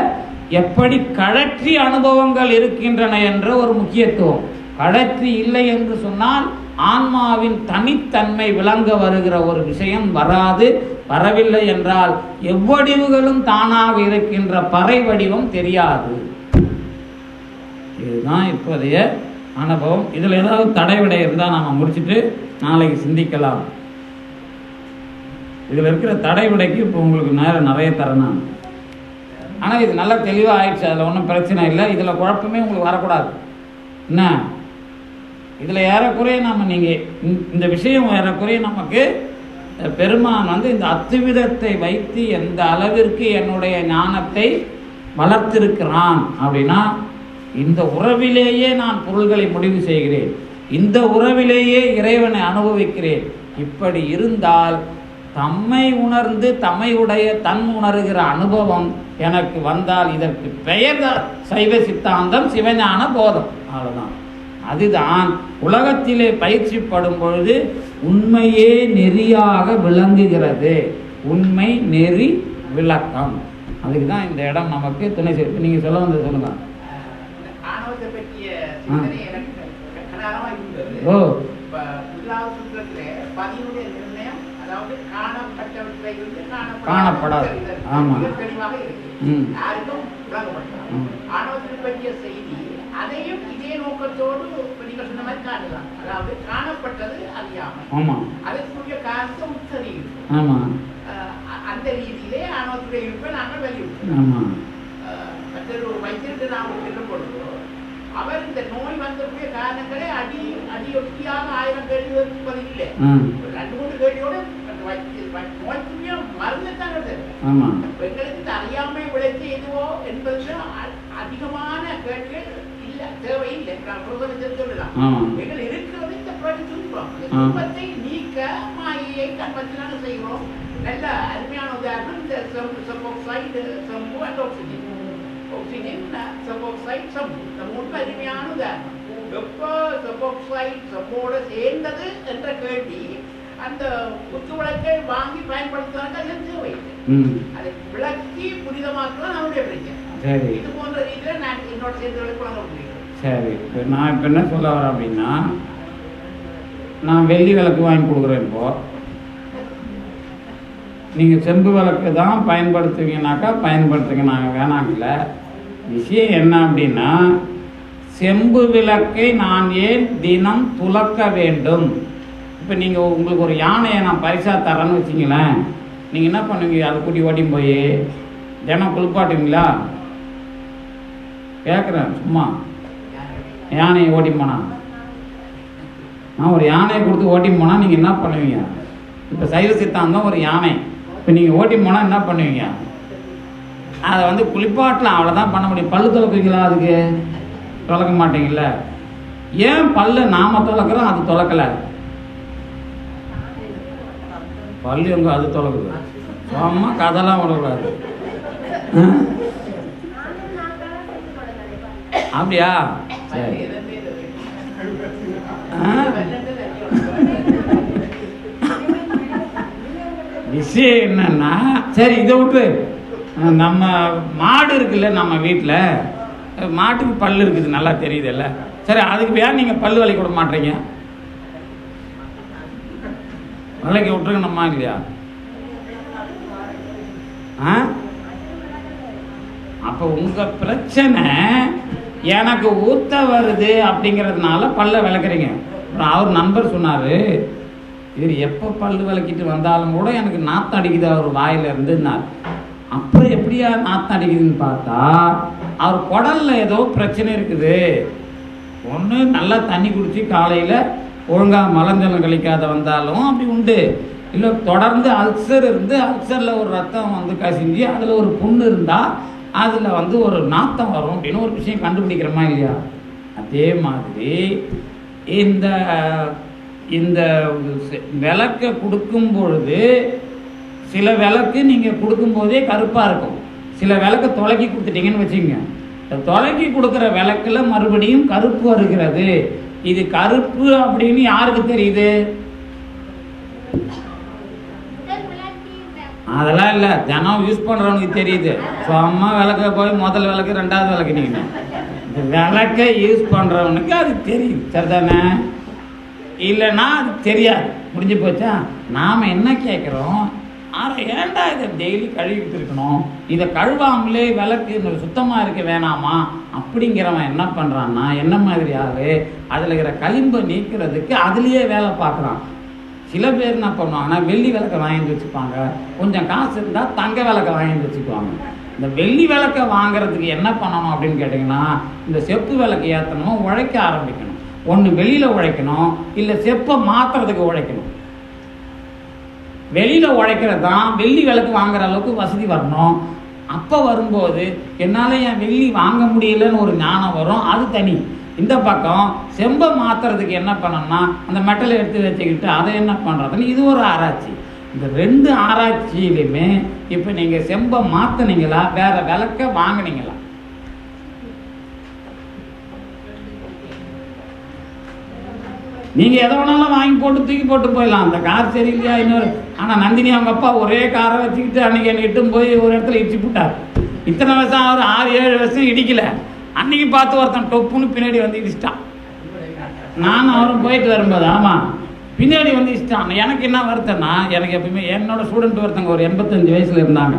எப்படி கழற்றி அனுபவங்கள் இருக்கின்றன என்ற ஒரு முக்கியத்துவம். கழற்றி இல்லை என்று சொன்னால் ஆன்மாவின் தனித்தன்மை விளங்க வருகிற ஒரு விஷயம் வராது. வரவில்லை என்றால் எவ்வடிவுகளும் தானாக இருக்கின்ற பறை வடிவம் தெரியாது. இதுதான் இப்போதைய அனுபவம். இதில் ஏதாவது தடைவிடை இருந்தால் நாம் முடிச்சுட்டு நாளைக்கு சிந்திக்கலாம். இதில் இருக்கிற தடைவிடைக்கு இப்போ உங்களுக்கு நேரம் நிறைய தரணும். ஆனால் இது நல்லா தெளிவாக ஆயிடுச்சு, அதில் ஒன்றும் பிரச்சனை இல்லை. இதில் குழப்பமே உங்களுக்கு வரக்கூடாது. என்ன இதில் ஏறக்குறைய நீங்கள் இந்த விஷயம் ஏறக்குறைய நமக்கு பெருமான் இந்த அத்துவிதத்தை வைத்து எந்த அளவிற்கு என்னுடைய ஞானத்தை வளர்த்திருக்கிறான் அப்படின்னா, இந்த உறவிலேயே நான் பொருள்களை முடிவு செய்கிறேன், இந்த உறவிலேயே இறைவனை அனுபவிக்கிறேன். இப்படி இருந்தால் தம்மை உணர்ந்து தம்மையுடைய தன் உணர்கிற அனுபவம் எனக்கு வந்தால் இதற்கு பெயர் சைவ சித்தாந்தம், சிவஞான போதம். அவ்வளோதான். அதுதான் உலகத்திலே பயிற்சிப்படும் பொழுது உண்மையே நெறியாக விளங்குகிறது. உண்மை நெறி விளக்கம். அதுக்கு தான் இந்த இடம் நமக்கு துணை சேர்த்து. நீங்கள் சொல்ல வந்து சொல்லுங்க. ஆதாரமா இருந்தது. இப்ப முதலாவது சூத்திரத்திலே பதினுடைய நிர்ணயம், அதாவது காணப்பட்டவற்றை இருந்து காணப்படாத தெளிவாக இருக்கு, யாருக்கும் விளங்கப்பட்டது. ஆணவத்தை பற்றிய செய்தி அதையும் இதே நோக்கத்தோடு நீங்க சொன்ன மாதிரி காணலாம். அதாவது காணப்பட்டது அறியாமை, அதற்குரிய காரணத்தை உச்சரிக்கும். அந்த ரீதியிலே ஆணவத்துடைய இருப்பை நாங்கள் வலியுறுத்தோம். மற்றொரு வைத்தியத்தை நாம் சொல்லும் பொழுது அவர் இந்த நோய் வந்தக்கூடிய காரணங்களே அடியொட்டியாக 1000 கேள்வி இருப்பது இல்லை. 2-3 கேள்வியோடு நோய்க்குரிய மருந்து தான் எங்களுக்கு அறியாமை விளைச்சி எதுவோ என்பது அதிகமான கேள்விகள் இல்லை, தேவையில்லை. சொல்லலாம் எங்கள் இருக்கிறது இந்த துன்பத்தை நீக்க மாயை கண்பத்தினால செய்கிறோம். நல்ல அருமையான உதாரணம் இந்த செம்போக்சைடு, செம்பு அண்ட் ஆக்சிஜன். ஆக்சிஜன், செம்போக்சைடு, செம்பு, இந்த 3 அருமையான உதாரணம். எப்போ செம்போக்சைடு செம்போட சேர்ந்தது என்ற கேள்வி அந்த குத்து விளக்கை வாங்கி பயன்படுத்துவாங்க, தேவையில்லை. அதை விளக்கி புனிதமாக்கலாம் நம்முடைய பிரச்சனை. இது போன்ற ரீதியில நான் என்னோட சேர்ந்தவர்களுக்கு வழங்க முடியும். சரி, நான் இப்போ என்ன சொல்ல வரேன் அப்படின்னா, நான் வெள்ளி விளக்கு வாங்கி கொடுக்குறேன். இப்போது நீங்கள் செம்பு விளக்கு தான் பயன்படுத்துவீங்கனாக்கா பயன்படுத்துங்க, நாங்கள் வேணாங்கல்ல. விஷயம் என்ன அப்படின்னா, செம்பு விளக்கை நான் ஏன் தினம் துலக்க வேண்டும்? இப்போ நீங்கள் உங்களுக்கு ஒரு யானையை நான் பரிசாக தரேன்னு வச்சிங்களேன், நீங்கள் என்ன பண்ணுவீங்க? அதை கூட்டி ஓட்டின்னு போய் தினம் குளிப்பாட்டுவீங்களா? கேட்குறேன் சும்மா. யானையை ஓட்டி போனா, நான் ஒரு யானையை கொடுத்து ஓட்டி போனால் நீங்கள் என்ன பண்ணுவீங்க? இப்போ சைவ சித்தாந்தம் ஒரு யானை, இப்போ நீங்கள் ஓட்டி போனால் என்ன பண்ணுவீங்க? அதை வந்து குளிப்பாட்டலாம், அவ்வளோதான் பண்ண முடியும். பல்லு துளக்குவீங்களா? அதுக்கு துளக்க மாட்டீங்கல்ல. ஏன் பல்லு நாம் துளக்குறோம், அது துளக்கலை? பல்லு எங்க அது துளக்குது? சும்மா கதெல்லாம் விடக்கூடாது. அப்படியா? சரி. விஷயம் என்னன்னா, சரி இதை விட்டு, நம்ம மாடு இருக்குல்ல, நம்ம வீட்டில் மாட்டுக்கு பல்லு இருக்குது, நல்லா தெரியுதுல்ல. சரி, அதுக்கு ஏன் நீங்கள் பல்லு விலைக்கு விட மாட்டீங்க? விலைக்கு விட்டுருக்கணுமா இல்லையா? அப்போ உங்கள் பிரச்சனை எனக்கு ஊத்த வருது அப்படிங்கிறதுனால பல்ல விளக்குறீங்க. அவர் நண்பர் சொன்னார், இவர் எப்போ பல்லு விளக்கிட்டு வந்தாலும் கூட எனக்கு நாத்தம் அடிக்குது அவர் வாயில் இருந்துன்னார். அப்புறம் எப்படியா நாத்தம் அடிக்குதுன்னு பார்த்தா, அவர் குடலில் ஏதோ பிரச்சனை இருக்குது. ஒன்று நல்லா தண்ணி குடித்து காலையில் ஒழுங்காக மலஞ்சலம் கழிக்காத வந்தாலும் அப்படி உண்டு. இல்லை தொடர்ந்து அல்சர் இருந்து அல்சரில் ஒரு ரத்தம் வந்து கசிஞ்சு அதில் ஒரு புண்ணு இருந்தால் அதில் வந்து ஒரு நாத்தம் வரும் அப்படின்னு ஒரு விஷயம் கண்டுபிடிக்கிறோமா இல்லையா? அதே மாதிரி இந்த இந்த விளக்கை கொடுக்கும் பொழுது சில விளக்கு நீங்கள் கொடுக்கும்போதே கருப்பாக இருக்கும், சில விளக்கை தொலைக்கி கொடுத்துட்டீங்கன்னு வச்சுங்க. தொலைக்கி கொடுக்குற விளக்கில் மறுபடியும் கருப்பு வருகிறது. இது கருப்பு அப்படின்னு யாருக்கு தெரியுது? அதெல்லாம் இல்லை, ஜனம் யூஸ் பண்ணுறவனுக்கு தெரியுது. சும்மா விளக்க போய் முதல் விளக்கு ரெண்டாவது விளக்கு நீங்கள் இந்த விளக்கை யூஸ் பண்ணுறவனுக்கு அது தெரியும், சரிதானே? இல்லைன்னா அது தெரியாது, முடிஞ்சு போச்சா? நாம் என்ன கேட்குறோம், ஏன்டா இதை டெய்லி கழுவிட்டு இருக்கணும், இதை கழுவாமலே விளக்கு சுத்தமாக இருக்க வேணாமா அப்படிங்கிறவன் என்ன பண்ணுறான்னா, என்ன மாதிரி ஆளு அதில் இருக்கிற களிம்பை நீக்கிறதுக்கு அதுலேயே வேலை பார்க்குறான். சில பேர் என்ன பண்ணுவாங்கன்னா, வெள்ளி விளக்கை வாங்கிட்டு வச்சுப்பாங்க, கொஞ்சம் காசு இருந்தால் தங்க விளக்கை வாங்கிட்டு வச்சுக்குவாங்க. இந்த வெள்ளி விளக்கை வாங்குறதுக்கு என்ன பண்ணணும் அப்படின்னு கேட்டிங்கன்னா, இந்த செப்பு விளக்கு ஏற்றணும், உழைக்க ஆரம்பிக்கணும். ஒன்று வெளியில் உழைக்கணும், இல்லை செப்பை மாற்றுறதுக்கு உழைக்கணும். வெளியில் உழைக்கிறது தான் வெள்ளி விளக்கு வாங்குற அளவுக்கு வசதி வரணும். அப்போ வரும்போது என்னால் என் வெள்ளி வாங்க முடியலன்னு ஒரு ஞானம் வரும், அது தனி. இந்த பக்கம் செம்பை மாற்றுறதுக்கு என்ன பண்ணணும்னா, அந்த மெட்டலை எடுத்து வச்சுக்கிட்டு அதை என்ன பண்ணுறதுன்னு இது ஒரு ஆராய்ச்சி. இந்த 2 ஆராய்ச்சியிலுமே இப்போ நீங்கள் செம்பை மாற்றினீங்களா, வேற விளக்க வாங்கினீங்களா? நீங்கள் எதை வேணாலும் வாங்கி போட்டு தூக்கி போட்டு போயிடலாம், அந்த கார் சரியில்லையா இன்னொரு. ஆனால் நந்தினி அவங்க அப்பா ஒரே காரை வச்சுக்கிட்டு அன்றைக்கி என்னை இட்டும் போய் ஒரு இடத்துல இடிச்சு போட்டார். இத்தனை வருஷம் அவர் 6-7 வருஷம் இடிக்கலை. அன்றைக்கி பார்த்து ஒருத்தன் டொப்புன்னு பின்னாடி வந்து இடிச்சிட்டான். நானும் அவரும் போயிட்டு வரும்போது ஆமாம் பின்னாடி வந்து இஷ்டம். எனக்கு என்ன வருத்தம்னா, எனக்கு எப்பயுமே என்னோட ஸ்டூடெண்ட் ஒருத்தங்க ஒரு 85 வயசில் இருந்தாங்க,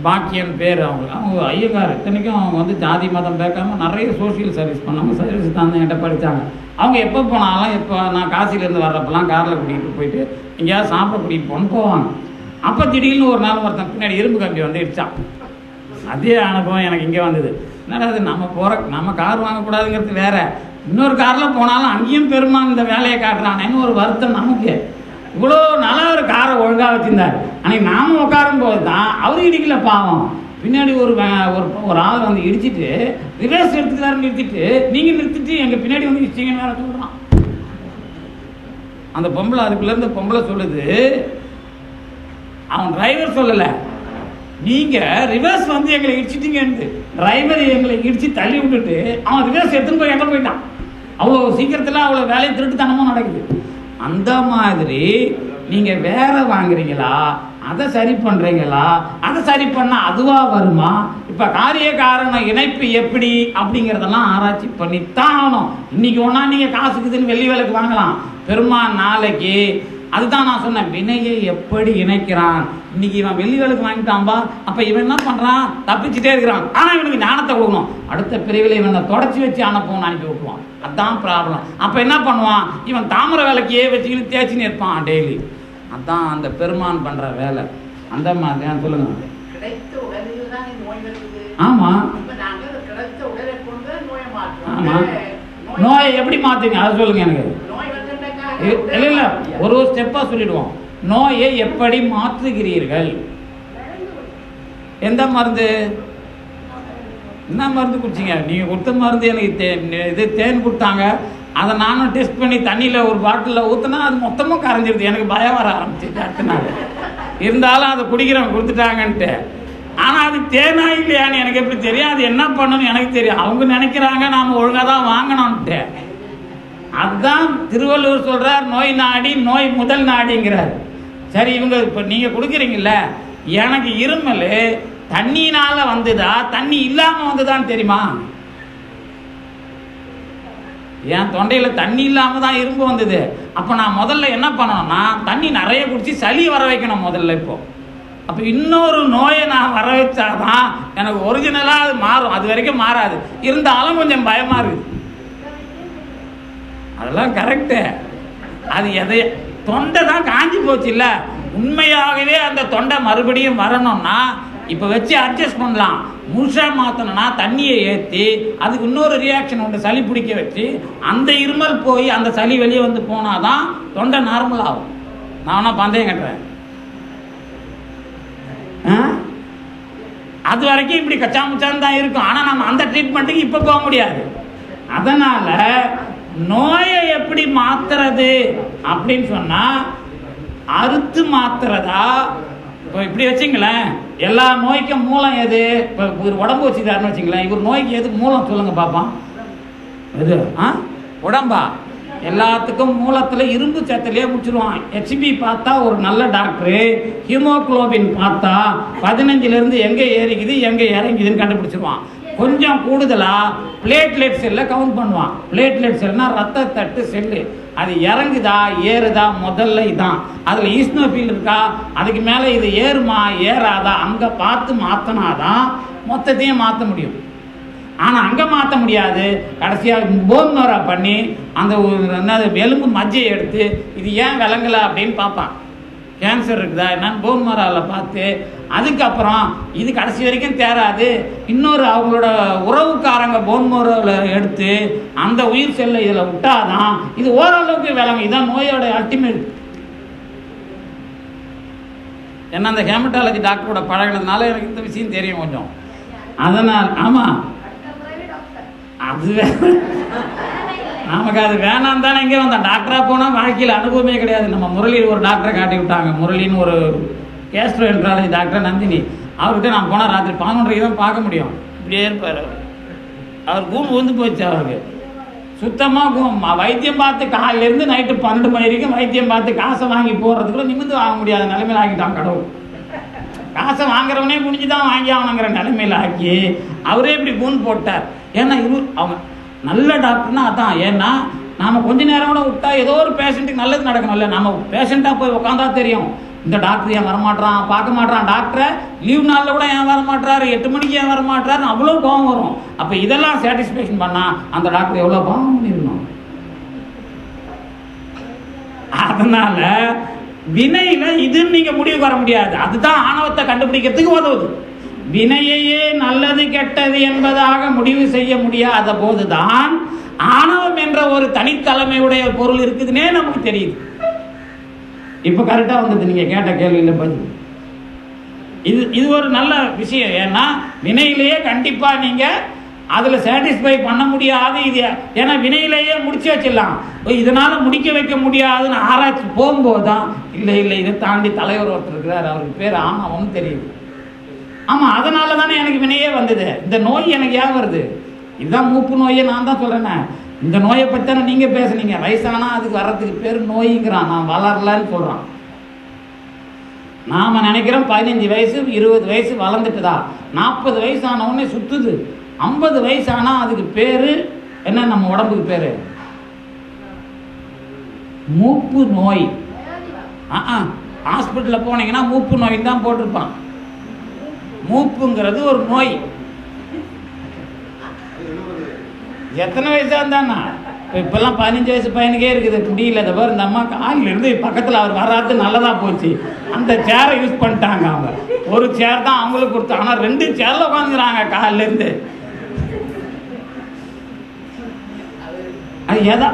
பாக்கியன் பேர். அவங்க ஐயங்கார். இத்தனைக்கும் அவங்க வந்து ஜாதி மதம் பேக்காமல் நிறைய சோஷியல் சர்வீஸ் பண்ணாங்க. சர்வீஸ் தான் என்கிட்ட படித்தாங்க. அவங்க எப்போ போனாலும், இப்போ நான் காசிலேருந்து வர்றப்பெல்லாம் காரில் கூட்டிகிட்டு போயிட்டு எங்கேயாவது சாப்பிட கூட்டிகிட்டு போவாங்க. அப்போ திடீர்னு ஒரு நாள் ஒருத்தன் பின்னாடி இரும்பு கம்பி வந்து இடிச்சான். அதே அனுபவம் எனக்கு இங்கே வந்தது. என்னடா அது, நம்ம கார் வாங்கக்கூடாதுங்கிறது வேற, இன்னொரு காரில் போனாலும் அங்கேயும் பெருமான் இந்த வேலையை காட்டுறானேன்னு ஒரு வருத்தம் நமக்கு. இவ்வளோ நல்ல ஒரு காரை ஒழுங்காக வச்சுருந்தார். அன்றைக்கி நாம் உட்காரும் போது தான் அவர் இடிக்கல பாவம். பின்னாடி ஒரு ஆள் வந்து இடிச்சிட்டு ரிவர்ஸ் எடுத்துக்கிறாரு, நிறுத்திட்டு நீங்கள் நிறுத்திட்டு எங்கள் பின்னாடி வந்து இடிச்சிங்கன்னு வேற சொல்கிறான். அந்த பொம்பளை அதுக்குள்ளேருந்து பொம்பளை சொல்லுது, அவன் டிரைவர் சொல்லலை, நீங்கள் ரிவர்ஸ் வந்து எங்களை இடிச்சிட்டீங்கன்னு. டிரைவர் எங்களை இடித்து தள்ளி விட்டுட்டு அவன் ரிவர்ஸ் எடுத்துன்னு போய் எங்கே போயிட்டான். அவ்வளோ சீக்கிரத்தில் அவ்வளோ வேலையை திருட்டுத்தனமும் நடக்குது. அந்த மாதிரி நீங்கள் வேற வாங்குறீங்களா, அதை சரி பண்ணுறீங்களா, அதை சரி பண்ணால் அதுவாக வருமா? இப்போ காரிய காரண இணைப்பு எப்படி அப்படிங்கிறதெல்லாம் ஆராய்ச்சி பண்ணித்தான் ஆகணும். இன்றைக்கி ஒன்றா நீங்கள் காசுக்குதுன்னு வெள்ளி வேலைக்கு வாங்கலாம், பெருமான் நாளைக்கு. அதுதான் நான் சொன்னேன், வினையை எப்படி இணைக்கிறான். இன்னைக்கு இவன் வெள்ளி வேலைக்கு வாங்கிட்டான்பா, அப்போ இவன் என்ன பண்ணுறான், தப்பிச்சுட்டே இருக்கிறான். ஆனால் இவனுக்கு ஞானத்தை கொடுக்கணும். அடுத்த பிரிவில் இவனை தொடச்சி வச்சு அனுப்பணும்னு அனுப்பி விட்டுருவான். அதுதான் ப்ராப்ளம். அப்போ என்ன பண்ணுவான், இவன் தாமரை வேலைக்கையே வச்சுக்கிட்டு தேய்ச்சின்னு இருப்பான் டெய்லி. அதுதான் அந்த பெருமான் பண்ணுற வேலை. அந்த மாதிரி சொல்லுங்க. ஆமாம் ஆமாம், நோயை எப்படி மாற்றுங்க அதை சொல்லுங்க எனக்கு. இல்லை இல்லை, ஒரு ஸ்டெப்பாக சொல்லிடுவோம். நோயை எப்படி மாற்றுகிறீர்கள்? எந்த மருந்து, என்ன மருந்து குடிச்சிங்க? நீங்கள் கொடுத்த மருந்து எனக்கு தேன் கொடுத்தாங்க, அதை நானும் டெஸ்ட் பண்ணி தண்ணியில் ஒரு பாட்டிலில் ஊற்றினா அது மொத்தமாக கரைஞ்சிருது. எனக்கு பயம் வர ஆரம்பிச்சிச்சு அடுத்த நாள். இருந்தாலும் அதை குடிக்கிறவங்க கொடுத்துட்டாங்கன்ட்டு. ஆனால் அது தேனா இல்லையான்னு எனக்கு எப்படி தெரியும், அது என்ன பண்ணணும்னு எனக்கு தெரியும். அவங்க நினைக்கிறாங்க நாம் ஒழுங்காக தான் வாங்கணும்ன்ட்டு. அதுதான் திருவள்ளுவர் சொல்கிறார், நோய் நாடி நோய் முதல் நாடிங்கிறார். சரி, இவங்க இப்போ நீங்கள் கொடுக்குறீங்கல்ல, எனக்கு இருமல் தண்ணினால் வந்துதா தண்ணி இல்லாமல் வந்துதான்னு தெரியுமா? என் தொண்டையில் தண்ணி இல்லாமல் தான் இரும்பு வந்தது. அப்போ நான் முதல்ல என்ன பண்ணணும்னா, தண்ணி நிறைய குடிச்சு சளி வர வைக்கணும் முதல்ல. அப்போ இன்னொரு நோயை நான் வர வச்சாதான் எனக்கு ஒரிஜினலாக அது மாறும். அது வரைக்கும் மாறாது. இருந்தாலும் கொஞ்சம் பயமாக இருக்குது. அதெல்லாம் கரெக்டு. அது எதை, தொண்டை தான் காஞ்சி போச்சு இல்லை. உண்மையாகவே அந்த தொண்டை மறுபடியும் வரணும்னா இப்போ வச்சு அட்ஜஸ்ட் பண்ணலாம். முழுசாக மாற்றணும்னா தண்ணியை ஏற்றி அதுக்கு இன்னொரு ரியாக்ஷன் உண்டு, சளி பிடிக்க வச்சு அந்த இருமல் போய் அந்த சளி வெளியே வந்து போனால் தான் தொண்டை நார்மல் ஆகும். நான் வேணா பந்தயம் கட்டுறேன். அது வரைக்கும் இப்படி கச்சாமுச்சான்னு தான் இருக்கும். ஆனால் நம்ம அந்த ட்ரீட்மெண்ட்டுக்கு இப்போ போக முடியாது. அதனால் நோயை எப்படி மாத்துறது அப்படின்னு சொன்னால், அறுத்து மாத்துறதா? இப்போ இப்படி வச்சுங்களேன், எல்லா நோய்க்கும் மூலம் எது? இப்போ ஒரு உடம்பு வச்சுக்காருன்னு வச்சுங்களேன், இவர் நோய்க்கு எது மூலம் சொல்லுங்க பார்ப்போம். எது? உடம்பா? எல்லாத்துக்கும் மூலத்தில் இரும்பு சத்துலேயே முடிச்சிருவான். ஹெச்பி பார்த்தா ஒரு நல்ல டாக்டரு, ஹீமோக்ளோபின் பார்த்தா 15லேருந்து எங்கே ஏறிக்குது எங்கே இறங்குதுன்னு கண்டுபிடிச்சிருவான். கொஞ்சம் கூடுதலாக பிளேட்லெட் செல்லை கவுண்ட் பண்ணுவான். பிளேட்லெட் செல்னா ரத்த தட்டு செல்லு, அது இறங்குதா ஏறுதா முதல்ல இதான். அதில் ஈஸ்னோஃபில் இருக்கா, அதுக்கு மேலே இது ஏறுமா ஏறாதா, அங்கே பார்த்து மாற்றினாதான் மொத்தத்தையும் மாற்ற முடியும். ஆனால் அங்கே மாற்ற முடியாது. கடைசியாக போன் மேரா பண்ணி அந்த என்னது எலும்பு மஜ்ஜையை எடுத்து இது ஏன் விளங்கலை அப்படின்னு பார்ப்பான். கேன்சர் இருக்குதா என்னன்னு போன் மேராவில் பார்த்து, அதுக்கப்புறம் இது கடைசி வரைக்கும் தேராது, இன்னொரு அவங்களோட உறவுக்காரங்க போன் மேராவில் எடுத்து அந்த உயிர் செல்லை இதில் விட்டாதான் இது ஓரளவுக்கு விளங்கும். இதுதான் நோயோட அல்டிமேட். ஏன்னா அந்த ஹேமட்டாலஜி டாக்டரோட பழகினதுனால எனக்கு இந்த விஷயம் தெரியும் கொஞ்சம். அதனால் ஆமாம், அது நமக்கு அது வேணாம் தானே இங்கே வந்தான். டாக்டராக போனால் வாழ்க்கையில் அனுபவமே கிடையாது. நம்ம முரளி ஒரு டாக்டரை காட்டி விட்டாங்க. முரளின்னு ஒரு கேஸ்ட்ரோ என்ட்ராலஜி டாக்டர், நந்தினி. அவர்கிட்ட நான் போனால் ராத்திரி 11:30 தான் பார்க்க முடியும். இப்படியே இருப்பார் அவர். கூம் வந்து போச்சு அவருக்கு சுத்தமாக. கூம் வைத்தியம் பார்த்து காலையிலேருந்து நைட்டு 12 மணி வரைக்கும் வைத்தியம் பார்த்து காசை வாங்கி போடுறதுக்குள்ள நிமிந்து வாங்க முடியாத நிலைமையில் ஆக்கிட்டான் கடவுள். காசை வாங்குறவனே குனிஞ்சு தான் வாங்கி ஆகணுங்கிற நிலைமையில் ஆக்கி அவரே இப்படி கூன் போட்டார். ஏன்னா அவங்க நல்ல டாக்டர்னா அதான். ஏன்னா நாம் கொஞ்ச நேரம் கூட விட்டா ஏதோ ஒரு பேஷண்ட்டுக்கு நல்லது நடக்கணும்ல. நம்ம பேஷண்ட்டாக போய் உட்காந்தா தெரியும், இந்த டாக்டர் ஏன் வரமாட்டான், பார்க்க மாட்டான், டாக்டரை லீவ் நாளில் கூட ஏன் வரமாட்டாரு, 8 மணிக்கு ஏன் வரமாட்டாருன்னு அவ்வளோ கோபம் வரும். அப்போ இதெல்லாம் சாட்டிஸ்ஃபேக்ஷன் பண்ணால் அந்த டாக்டர் எவ்வளோ பாவம் பண்ணிடணும். அதனால வினையில இதுன்னு நீங்க முடிவு வர முடியாது. அதுதான் ஆணவத்தை கண்டுபிடிக்கிறதுக்கு உதவுது. வினையையே நல்லது கெட்டது என்பதாக முடிவு செய்ய முடியாத போதுதான் ஆணவம் என்ற ஒரு தனித்தலைமையுடைய பொருள் இருக்குதுன்னே நமக்கு தெரியுது. இப்ப கரெக்டா வந்தது நீங்க கேட்ட கேள்வியில பதில். இது ஒரு நல்ல விஷயம். ஏன்னா வினையிலேயே கண்டிப்பா நீங்க அதுல சாட்டிஸ்ஃபை பண்ண முடியாது. இது ஏன்னா வினையிலேயே முடிச்சு வச்சிடலாம், இதனால முடிக்க வைக்க முடியாதுன்னு ஆராய்ச்சி போகும்போது தான் இல்லை இதை தாண்டி தலைவர் ஒருத்தர் இருக்கிறார், அவருக்கு பேர் ஆணவம் தெரியுது. ஆமா, அதனால தானே எனக்கு வினையே வந்தது. இந்த நோய் எனக்கு ஏன் வருது? இதுதான் மூப்பு நோயை நான் தான் சொல்றேனே. இந்த நோயை பற்றி தானே நீங்க பேசுனீங்க. வயசானா அதுக்கு வர்றதுக்கு பேர் நோய்ங்கிறான், நான் வளரலன்னு சொல்றான். நாம நினைக்கிறோம் 15 வயசு 20 வயசு வளர்ந்துட்டுதா, 40 வயசு ஆன உடனே சுத்துது. 50 வயசு ஆனா அதுக்கு பேரு என்ன? நம்ம உடம்புக்கு பேரு மூப்பு நோய். ஹாஸ்பிட்டல்ல போனீங்கன்னா மூப்பு நோய் தான் போட்டிருப்பான். மூப்புங்கிறது ஒரு நோய். எத்தனை வயசா இருந்தானா? இப்பெல்லாம் 15 வயசு பையனுக்கே இருக்குது, முடியல. இந்த பாரு, இந்த அம்மா காலில் இருந்து பக்கத்தில் அவர் வராது, நல்லதா போச்சு. அந்த சேரை யூஸ் பண்ணிட்டாங்க. அவங்க ஒரு சேர் தான் அவங்களுக்கு கொடுத்தாங்க, ஆனால் 2 சேர்ல உட்காந்துக்கிறாங்க காலில் இருந்து. அது எதா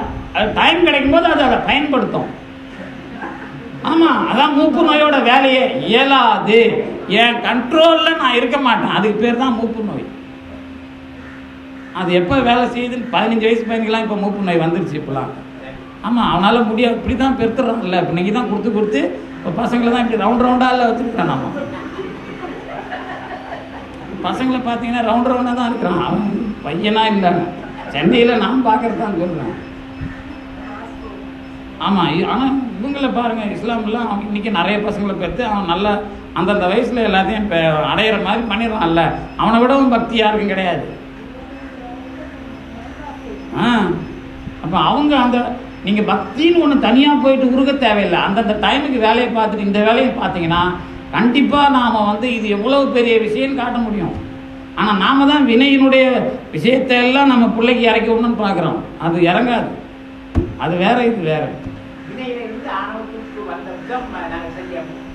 டைம் கிடைக்கும் போது அதை பயன்படுத்தும். ஆமா, அதான் மூப்பு நோயோட வேலையே. இயலாது, என் கண்ட்ரோல்ல நான் இருக்க மாட்டேன், அதுக்கு பேர் தான் மூப்பு நோய். அது எப்போ வேலை செய்யுதுன்னு 15 வயசு பையனுக்கெல்லாம் இப்போ மூப்பு நோய் வந்துருச்சு இப்போலாம். ஆமாம், அவனால் முடியாது. இப்படி தான் பெருத்துறான்ல. இப்போ நீங்கள் தான் கொடுத்து இப்போ பசங்களை தான் இப்படி ரவுண்டாக வச்சுருக்கான். நம்ம பசங்களை பார்த்தீங்கன்னா ரவுண்டாக தான் இருக்கிறான். அவன் பையனா இல்லை, சென்னையில் நான் பார்க்கறது தான் சொல்கிறேன். ஆமாம், ஆனால் இவங்கள பாருங்கள், இஸ்லாம்லாம் அவன் இன்றைக்கி நிறைய பசங்களை பெற்று அவன் நல்லா அந்தந்த வயசில் எல்லாத்தையும் இப்போ அடையிற மாதிரி பண்ணிடுறான்ல. அவனை விடவும் பக்தி யாருக்கும் கிடையாது. அப்போ அவங்க அந்த நீங்கள் பக்தின்னு ஒன்று தனியாக போயிட்டு உருக தேவையில்லை. அந்தந்த டைமுக்கு வேலையை பார்த்துட்டு இந்த வேலையை பார்த்தீங்கன்னா கண்டிப்பாக நாம் இது எவ்வளவு பெரிய விஷயம்னு காட்ட முடியும். ஆனால் நாம் தான் வினையினுடைய விஷயத்தை எல்லாம் நம்ம பிள்ளைக்கு இறக்கி விடணும்னு பார்க்குறோம். அது இறங்காது. அது வேற, இது வேற.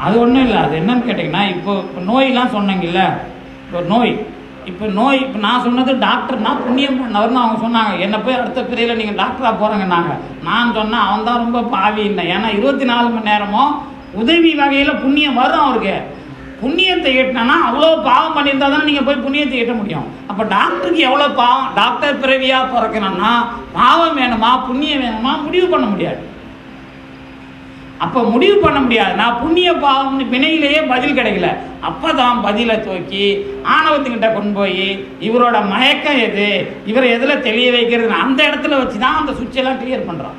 அது ஒன்றும் இல்லை. அது என்னன்னு கேட்டிங்கன்னா, இப்போ நோயெலாம் சொன்னீங்கல்ல, இப்போ நோய் இப்போ நான் சொன்னது டாக்டர்னா புண்ணியம் பண்ணவர்னு அவங்க சொன்னாங்க. என்னை போய் அடுத்த பிறையில் நீங்கள் டாக்டராக போகிறேங்கன்னாங்க. நான் சொன்னேன் அவன் தான் ரொம்ப பாவி இல்லை. ஏன்னா 24 மணி நேரமும் உதவி வகையில் புண்ணியம் வரும் அவருக்கு. புண்ணியத்தை ஈட்டினா அவ்வளோ பாவம் பண்ணியிருந்தா தானே நீங்கள் போய் புண்ணியத்தை ஈட்ட முடியும். அப்போ டாக்டருக்கு எவ்வளோ பாவம், டாக்டர் பிறவியாக பிறக்கணும்னா பாவம் வேணுமா புண்ணியம் வேணுமா முடிவு பண்ண முடியாது. அப்போ முடிவு பண்ண முடியாது. நான் புண்ணிய பாவம்னு வினையிலேயே பதில் கிடைக்கல. அப்போ தான் பதிலை தூக்கி ஆணவத்துக்கிட்ட கொண்டு போய் இவரோட மயக்கம் எது, இவரை எதில் தெளிய வைக்கிறதுன்னு அந்த இடத்துல வச்சு தான் அந்த சுவிட்செல்லாம் கிளியர் பண்ணுறோம்.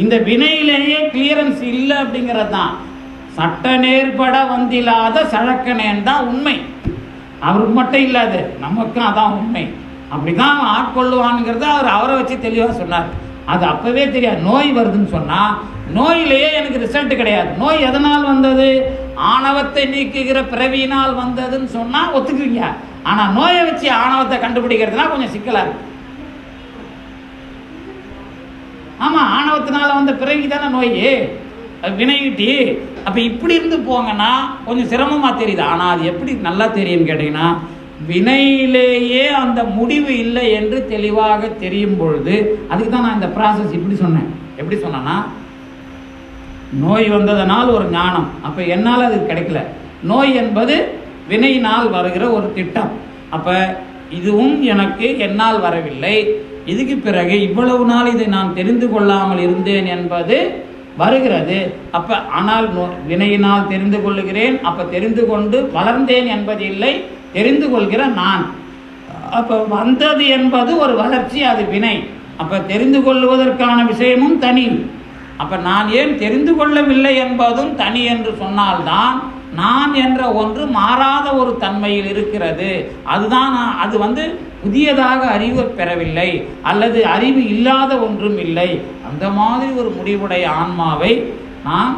இந்த வினையிலேயே கிளியரன்ஸ் இல்லை அப்படிங்கிறது தான். சட்ட நேர்பட வந்தில்லாத சழக்கனேன் தான் உண்மை. அவருக்கு மட்டும் இல்லாது நமக்கும் அதான் உண்மை. அப்படிதான் ஆட்கொள்ளுவானுங்கிறத அவரை வச்சு தெளிவாக சொன்னார். அது அப்பவே தெரியாது. நோய் வருதுன்னு சொன்னால் நோயிலேயே எனக்கு ரிசல்ட் கிடையாது. நோய் எதனால் வந்தது? ஆணவத்தை நீக்குகிற பிறவியினால் வந்ததுன்னு சொன்னால் ஒத்துக்குவீங்க. ஆனால் நோயை வச்சு ஆணவத்தை கண்டுபிடிக்கிறதுனா கொஞ்சம் சிக்கலாக இருக்கு. ஆமாம், ஆணவத்தினால வந்த பிறவி தானே நோய், வினையிட்டி. அப்போ இப்படி இருந்து போங்கன்னா கொஞ்சம் சிரமமாக தெரியுது. ஆனால் அது எப்படி நல்லா தெரியும்னு கேட்டிங்கன்னா, வினையிலேயே அந்த முடிவு இல்லை என்று தெளிவாக தெரியும் பொழுது, அதுக்கு தான் நான் இந்த ப்ராசஸ் இப்படி சொன்னேன். எப்படி சொன்னேன்னா, நோய் வந்ததனால் ஒரு ஞானம். அப்போ என்னால் அது கிடைக்கல. நோய் என்பது வினையினால் வருகிற ஒரு திட்டம். அப்போ இதுவும் எனக்கு என்னால் வரவில்லை. இதுக்கு பிறகு இவ்வளவு நாள் இதை நான் தெரிந்து கொள்ளாமல் இருந்தேன் என்பது வருகிறது. அப்போ ஆனால் வினையினால் தெரிந்து கொள்ளுகிறேன். அப்போ தெரிந்து கொண்டு வளர்ந்தேன் என்பது இல்லை, தெரிந்து கொள்கிற நான். அப்போ வந்தது என்பது ஒரு வளர்ச்சி, அது வினை. அப்போ தெரிந்து கொள்வதற்கான விஷயமும் தனி. அப்போ நான் ஏன் தெரிந்து கொள்ளவில்லை என்பதும் தனி என்று சொன்னால்தான் நான் என்ற ஒன்று மாறாத ஒரு தன்மையில் இருக்கிறது. அதுதான் அது புதியதாக அறிவு பெறவில்லை அல்லது அறிவு இல்லாத ஒன்றும் இல்லை. அந்த மாதிரி ஒரு முடிவுடைய ஆன்மாவை நாம்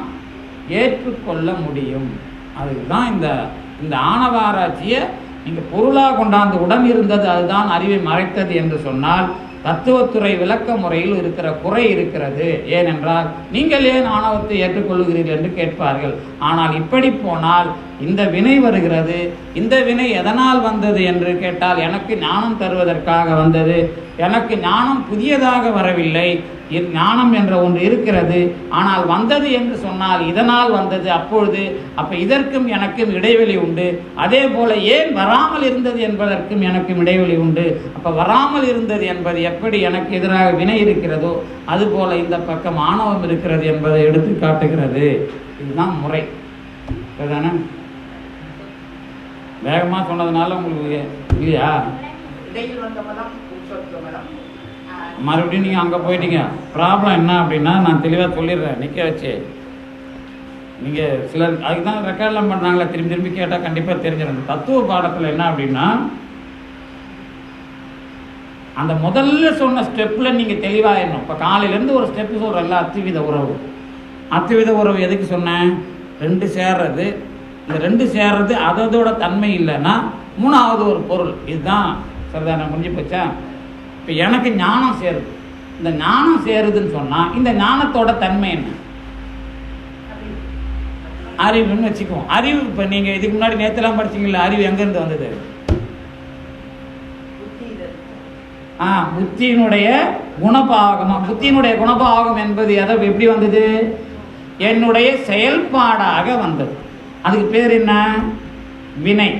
ஏற்றுக்கொள்ள முடியும். அதுதான் இந்த ஆணவ ஆராய்ச்சியை நீங்கள் பொருளாக கொண்டாந்து உடன் இருந்தது அதுதான் அறிவை மறைத்தது என்று சொன்னால் தத்துவத்துறை விளக்க முறையில் இருக்கிற குறை இருக்கிறது. ஏனென்றால் நீங்கள் ஏன் ஆணவத்தை ஏற்றுக்கொள்கிறீர்கள் என்று கேட்பார்கள். ஆனால் இப்படி போனால் இந்த வினை வருகிறது. இந்த வினை எதனால் வந்தது என்று கேட்டால் எனக்கு ஞானம் தருவதற்காக வந்தது. எனக்கு ஞானம் புதியதாக வரவில்லை. ஞானம் என்ற ஒன்று இருக்கிறது. ஆனால் வந்தது என்று சொன்னால் இதனால் வந்தது. அப்போ இதற்கும் எனக்கும் இடைவெளி உண்டு. அதே போல ஏன் வராமல் இருந்தது என்பதற்கும் எனக்கும் இடைவெளி உண்டு. அப்போ வராமல் இருந்தது என்பது எப்படி எனக்கு எதிராக வினை இருக்கிறதோ அதுபோல இந்த பக்கம் ஆணவம் இருக்கிறது என்பதை எடுத்து காட்டுகிறது. இதுதான் முறை. சரிதானே? வேகமாக சொன்னதுனால உங்களுக்கு இல்லையா? மறுபடியும் நீங்கள் அங்கே போயிட்டீங்க. ப்ராப்ளம் என்ன அப்படின்னா நான் தெளிவாக சொல்லிடுறேன். நிற்க வச்சு நீங்கள் சிலர் அதுக்கு தான் ரெக்கார்ட்லாம் பண்ணுறாங்களே, திரும்பி கேட்டால் கண்டிப்பாக தெரிஞ்சிடும். தத்துவ பாடத்தில் என்ன அப்படின்னா அந்த முதல்ல சொன்ன ஸ்டெப்பில் நீங்கள் தெளிவாகிடணும். இப்போ காலையிலேருந்து ஒரு ஸ்டெப்பு சொல்கிறல்ல, அத்துவித உறவு. அத்துவித உறவு எதுக்கு சொன்னேன்? ரெண்டு சேர்றது. இந்த ரெண்டு சேர்றது அதோட தன்மை இல்லைன்னா மூணாவது ஒரு பொருள். இதுதான் சரிதானே? முடிஞ்சு போச்சா? இப்போ எனக்கு ஞானம் சேருது. இந்த ஞானம் சேருதுன்னு சொன்னால் இந்த ஞானத்தோட தன்மை என்ன? அறிவுன்னு வச்சுக்குவோம். அறிவு இப்போ நீங்கள் இதுக்கு முன்னாடி நேற்றுலாம் படிச்சிங்களா? அறிவு எங்கேருந்து வந்தது? புத்தியினுடைய குணபாகமா? புத்தியினுடைய குணபாகம் என்பது எப்படி வந்தது? என்னுடைய செயல்பாடாக வந்தது. அதுக்கு பேர் என்ன? வினை.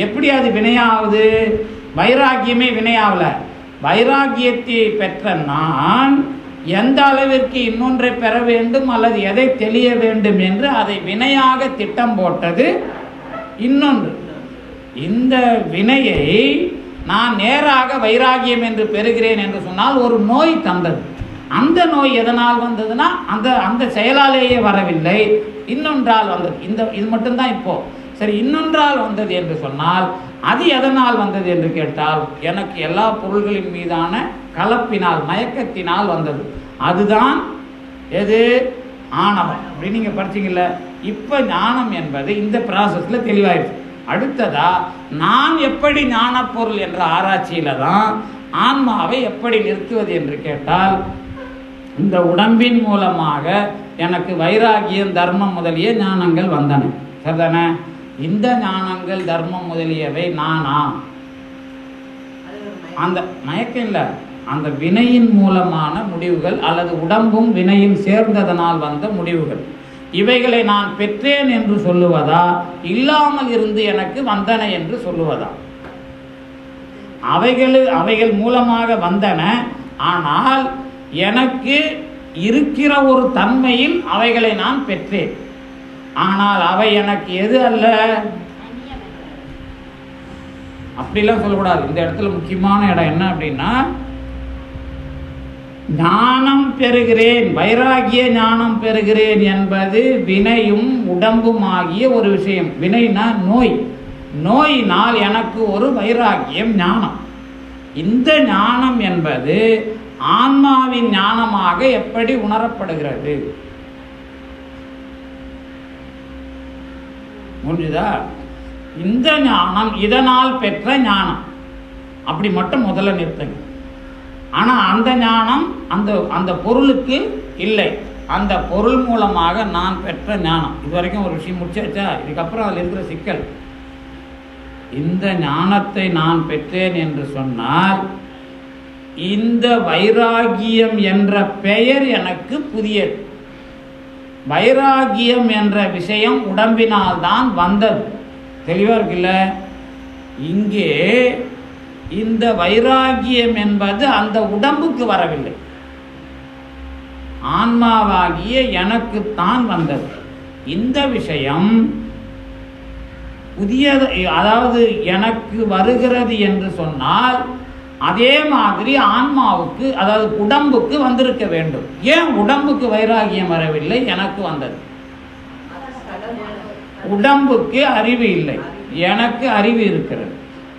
எப்படி அது வினையாவது? வைராக்கியமே வினையாவல. வைராக்கியத்தை பெற்ற நான் எந்த அளவிற்கு இன்னொன்றை பெற வேண்டும் அல்லது எதை தெளிய வேண்டும் என்று அதை வினையாக திட்டம் போட்டது இன்னொன்று. இந்த வினையை நான் நேராக வைராகியம் என்று பெறுகிறேன் என்று சொன்னால் ஒரு நோய் தந்தது. அந்த நோய் எதனால் வந்ததுன்னா அந்த செயலாலேயே வரவில்லை, இன்னொன்றால் வந்தது. இது மட்டும்தான் இப்போ சரி. இன்னொன்றால் வந்தது என்று சொன்னால் அது எதனால் வந்தது என்று கேட்டால் எனக்கு எல்லா பொருள்களின் மீதான கலப்பினால் மயக்கத்தினால் வந்தது. அதுதான் எது? ஆணவம். அப்படி நீங்கள் படிச்சிங்கல்ல. இப்போ ஞானம் என்பது இந்த ப்ராசஸில் தெளிவாயிடுச்சு. அடுத்ததா நான் எப்படி ஞானப்பொருள் என்ற ஆராய்ச்சியில தான் ஆன்மாவை எப்படி நிறுத்துவது என்று கேட்டால் இந்த உடம்பின் மூலமாக எனக்கு வைராகியம் தர்மம் முதலிய ஞானங்கள் வந்தன. சரிதானே? இந்த ஞானங்கள் தர்மம் முதலியவை நானா? அந்த மயக்கம் இல்லை, அந்த வினையின் மூலமான முடிவுகள் அல்லது உடம்பும் வினையும் சேர்ந்ததனால் வந்த முடிவுகள். இவைகளை நான் பெற்றேன் என்று சொல்லுவதா இல்லாமல் இருந்து எனக்கு வந்தன என்று சொல்லுவதா? அவைகள் மூலமாக வந்தன. ஆனால் எனக்கு இருக்கிற ஒரு தன்மையில் அவைகளை நான் பெற்றேன். ஆனால் அவை எனக்கு எது அல்ல. அப்படிலாம் சொல்லக்கூடாது. இந்த இடத்துல முக்கியமான இடம் என்ன அப்படின்னா ஞானம் பெறுகிறேன், வைராகிய ஞானம் பெறுகிறேன் என்பது வினையும் உடம்பும் ஆகிய ஒரு விஷயம். வினைனா நோய். நோயினால் எனக்கு ஒரு வைராகியம் ஞானம். இந்த ஞானம் என்பது ஆன்மாவின் ஞானமாக எப்படி உணரப்படுகிறது? முடிஞ்சுதா? இந்த ஞானம் இதனால் பெற்ற ஞானம். அப்படி மட்டும் முதல்ல நிறுத்துங்க. ஆனால் அந்த ஞானம் அந்த பொருளுக்கு இல்லை. அந்த பொருள் மூலமாக நான் பெற்ற ஞானம். இது வரைக்கும் ஒரு விஷயம் முடிச்சாச்சா? இதுக்கப்புறம் அதில் இருக்கிற சிக்கல். இந்த ஞானத்தை நான் பெற்றேன் என்று சொன்னால் இந்த வைராகியம் என்ற பெயர் எனக்கு புதியது. வைராகியம் என்ற விஷயம் உடம்பினால் தான் வந்தது. தெளிவாக இருக்குல்ல? இங்கே இந்த வைராகியம் என்பது அந்த உடம்புக்கு வரவில்லை, ஆன்மாவாகிய எனக்குத்தான் வந்தது. இந்த விஷயம் புதியது, அதாவது எனக்கு வருகிறது என்று சொன்னால் அதே மாதிரி ஆன்மாவுக்கு, அதாவது உடம்புக்கு வந்திருக்க வேண்டும். ஏன் உடம்புக்கு வைராகியம் வரவில்லை? எனக்கு வந்தது. உடம்புக்கு அறிவு இல்லை, எனக்கு அறிவு இருக்கிறது.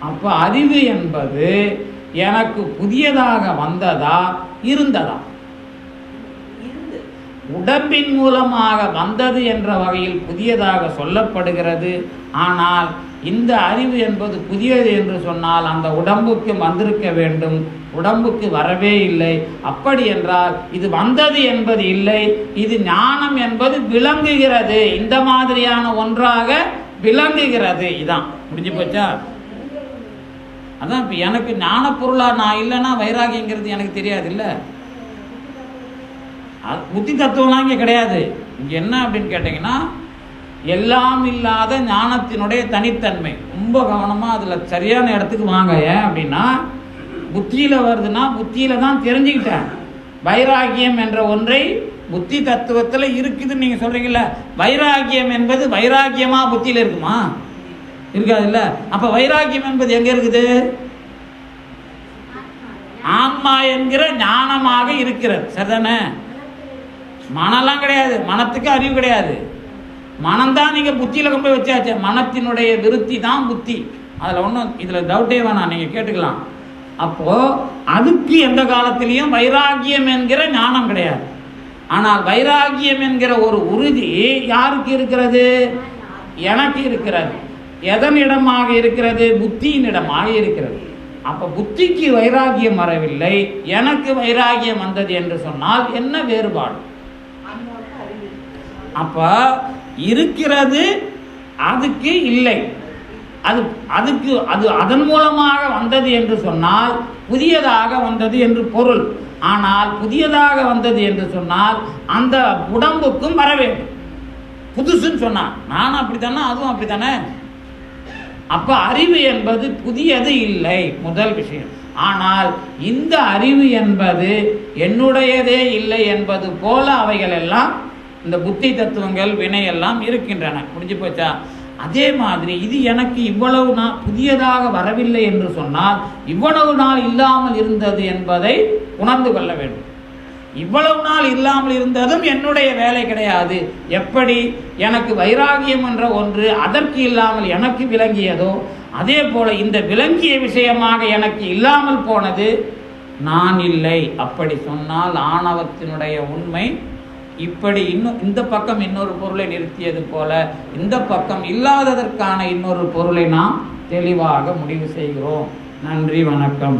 அப்ப அறிவு என்பது எனக்கு புதியதாக வந்ததா இருந்ததா? உடம்பின் மூலமாக வந்தது என்ற வகையில் புதியதாக சொல்லப்படுகிறது. ஆனால் இந்த அறிவு என்பது புதியது என்று சொன்னால் அந்த உடம்புக்கு வந்திருக்க வேண்டும், உடம்புக்கு வரவே இல்லை. அப்படி என்றால் இது வந்தது என்பது இல்லை, இது ஞானம் என்பது விளங்குகிறது, இந்த மாதிரியான ஒன்றாக விளங்குகிறது. இதான் முடிஞ்சு போச்சா? அதான் இப்போ எனக்கு ஞான பொருளா நான் இல்லைன்னா வைராகியங்கிறது எனக்கு தெரியாது இல்லை. புத்தி தத்துவம்லாம் இங்கே கிடையாது. இங்கே என்ன அப்படின்னு கேட்டிங்கன்னா எல்லாம் இல்லாத ஞானத்தினுடைய தனித்தன்மை. ரொம்ப கவனமாக அதில் சரியான இடத்துக்கு வாங்க. ஏன் அப்படின்னா புத்தியில் வருதுன்னா புத்தியில் தான் தெரிஞ்சுக்கிட்டேன். வைராகியம் என்ற ஒன்றை புத்தி தத்துவத்தில் இருக்குதுன்னு நீங்கள் சொல்கிறீங்கள, வைராகியம் என்பது வைராகியமாக புத்தியில் இருக்குமா? இருக்காது இல்லை. அப்போ வைராகியம் என்பது எங்கே இருக்குது? ஆன்மா என்கிற ஞானமாக இருக்கிறது. சரிதானே? மனம்லாம் கிடையாது, மனத்துக்கு அறிவு கிடையாது. மனம்தான் நீங்கள் புத்தியில் கொண்டு போய் வச்சாச்சு. மனத்தினுடைய விருத்தி தான் புத்தி. அதில் ஒன்றும் இதில் டவுட்டே வேணாம், நீங்கள் கேட்டுக்கலாம். அப்போது அதுக்கு எந்த காலத்திலையும் வைராகியம் என்கிற ஞானம் கிடையாது. ஆனால் வைராகியம் என்கிற ஒரு உறுதி யாருக்கு இருக்கிறது? எனக்கு இருக்கிறது. எதனிடமாக இருக்கிறது? புத்தியினிடமாக இருக்கிறது. அப்போ புத்திக்கு வைராகியம் வரவில்லை, எனக்கு வைராகியம் வந்தது என்று சொன்னால் என்ன வேறுபாடு? அப்ப இருக்கிறது, அதுக்கு இல்லை. அதுக்கு அதன் மூலமாக வந்தது என்று சொன்னால் புதியதாக வந்தது என்று பொருள். ஆனால் புதியதாக வந்தது என்று சொன்னால் அந்த உடம்புக்கும் வர வேண்டும். புதுசுன்னு சொன்னான், நானும் அப்படித்தானே, அதுவும் அப்படித்தானே. அப்ப அறிவு என்பது புதியது இல்லை, முதல் விஷயம். ஆனால் இந்த அறிவு என்பது என்னுடையதே இல்லை என்பது போல அவைகள் எல்லாம் இந்த புத்தி தத்துவங்கள் வினையெல்லாம் இருக்கின்றன. முடிஞ்சு போச்சா? அதே மாதிரி இது எனக்கு இவ்வளவு நாள் புதியதாக வரவில்லை என்று சொன்னால் இவ்வளவு நாள் இல்லாமல் இருந்தது என்பதை உணர்ந்து கொள்ள வேண்டும். இவ்வளவு நாள் இல்லாமல் இருந்ததும் என்னுடைய வேலை கிடையாது. எப்படி எனக்கு வைராகியம் என்ற ஒன்று அதற்கு இல்லாமல் எனக்கு விளங்கியதோ அதே போல இந்த விளங்கிய விஷயமாக எனக்கு இல்லாமல் போனது நான் இல்லை. அப்படி சொன்னால் ஆணவத்தினுடைய உண்மை இப்படி இந்த பக்கம் இன்னொரு பொருளை நிறுத்தியது போல இந்த பக்கம் இல்லாததற்கான இன்னொரு பொருளை நாம் தெளிவாக முடிவு செய்கிறோம். நன்றி, வணக்கம்.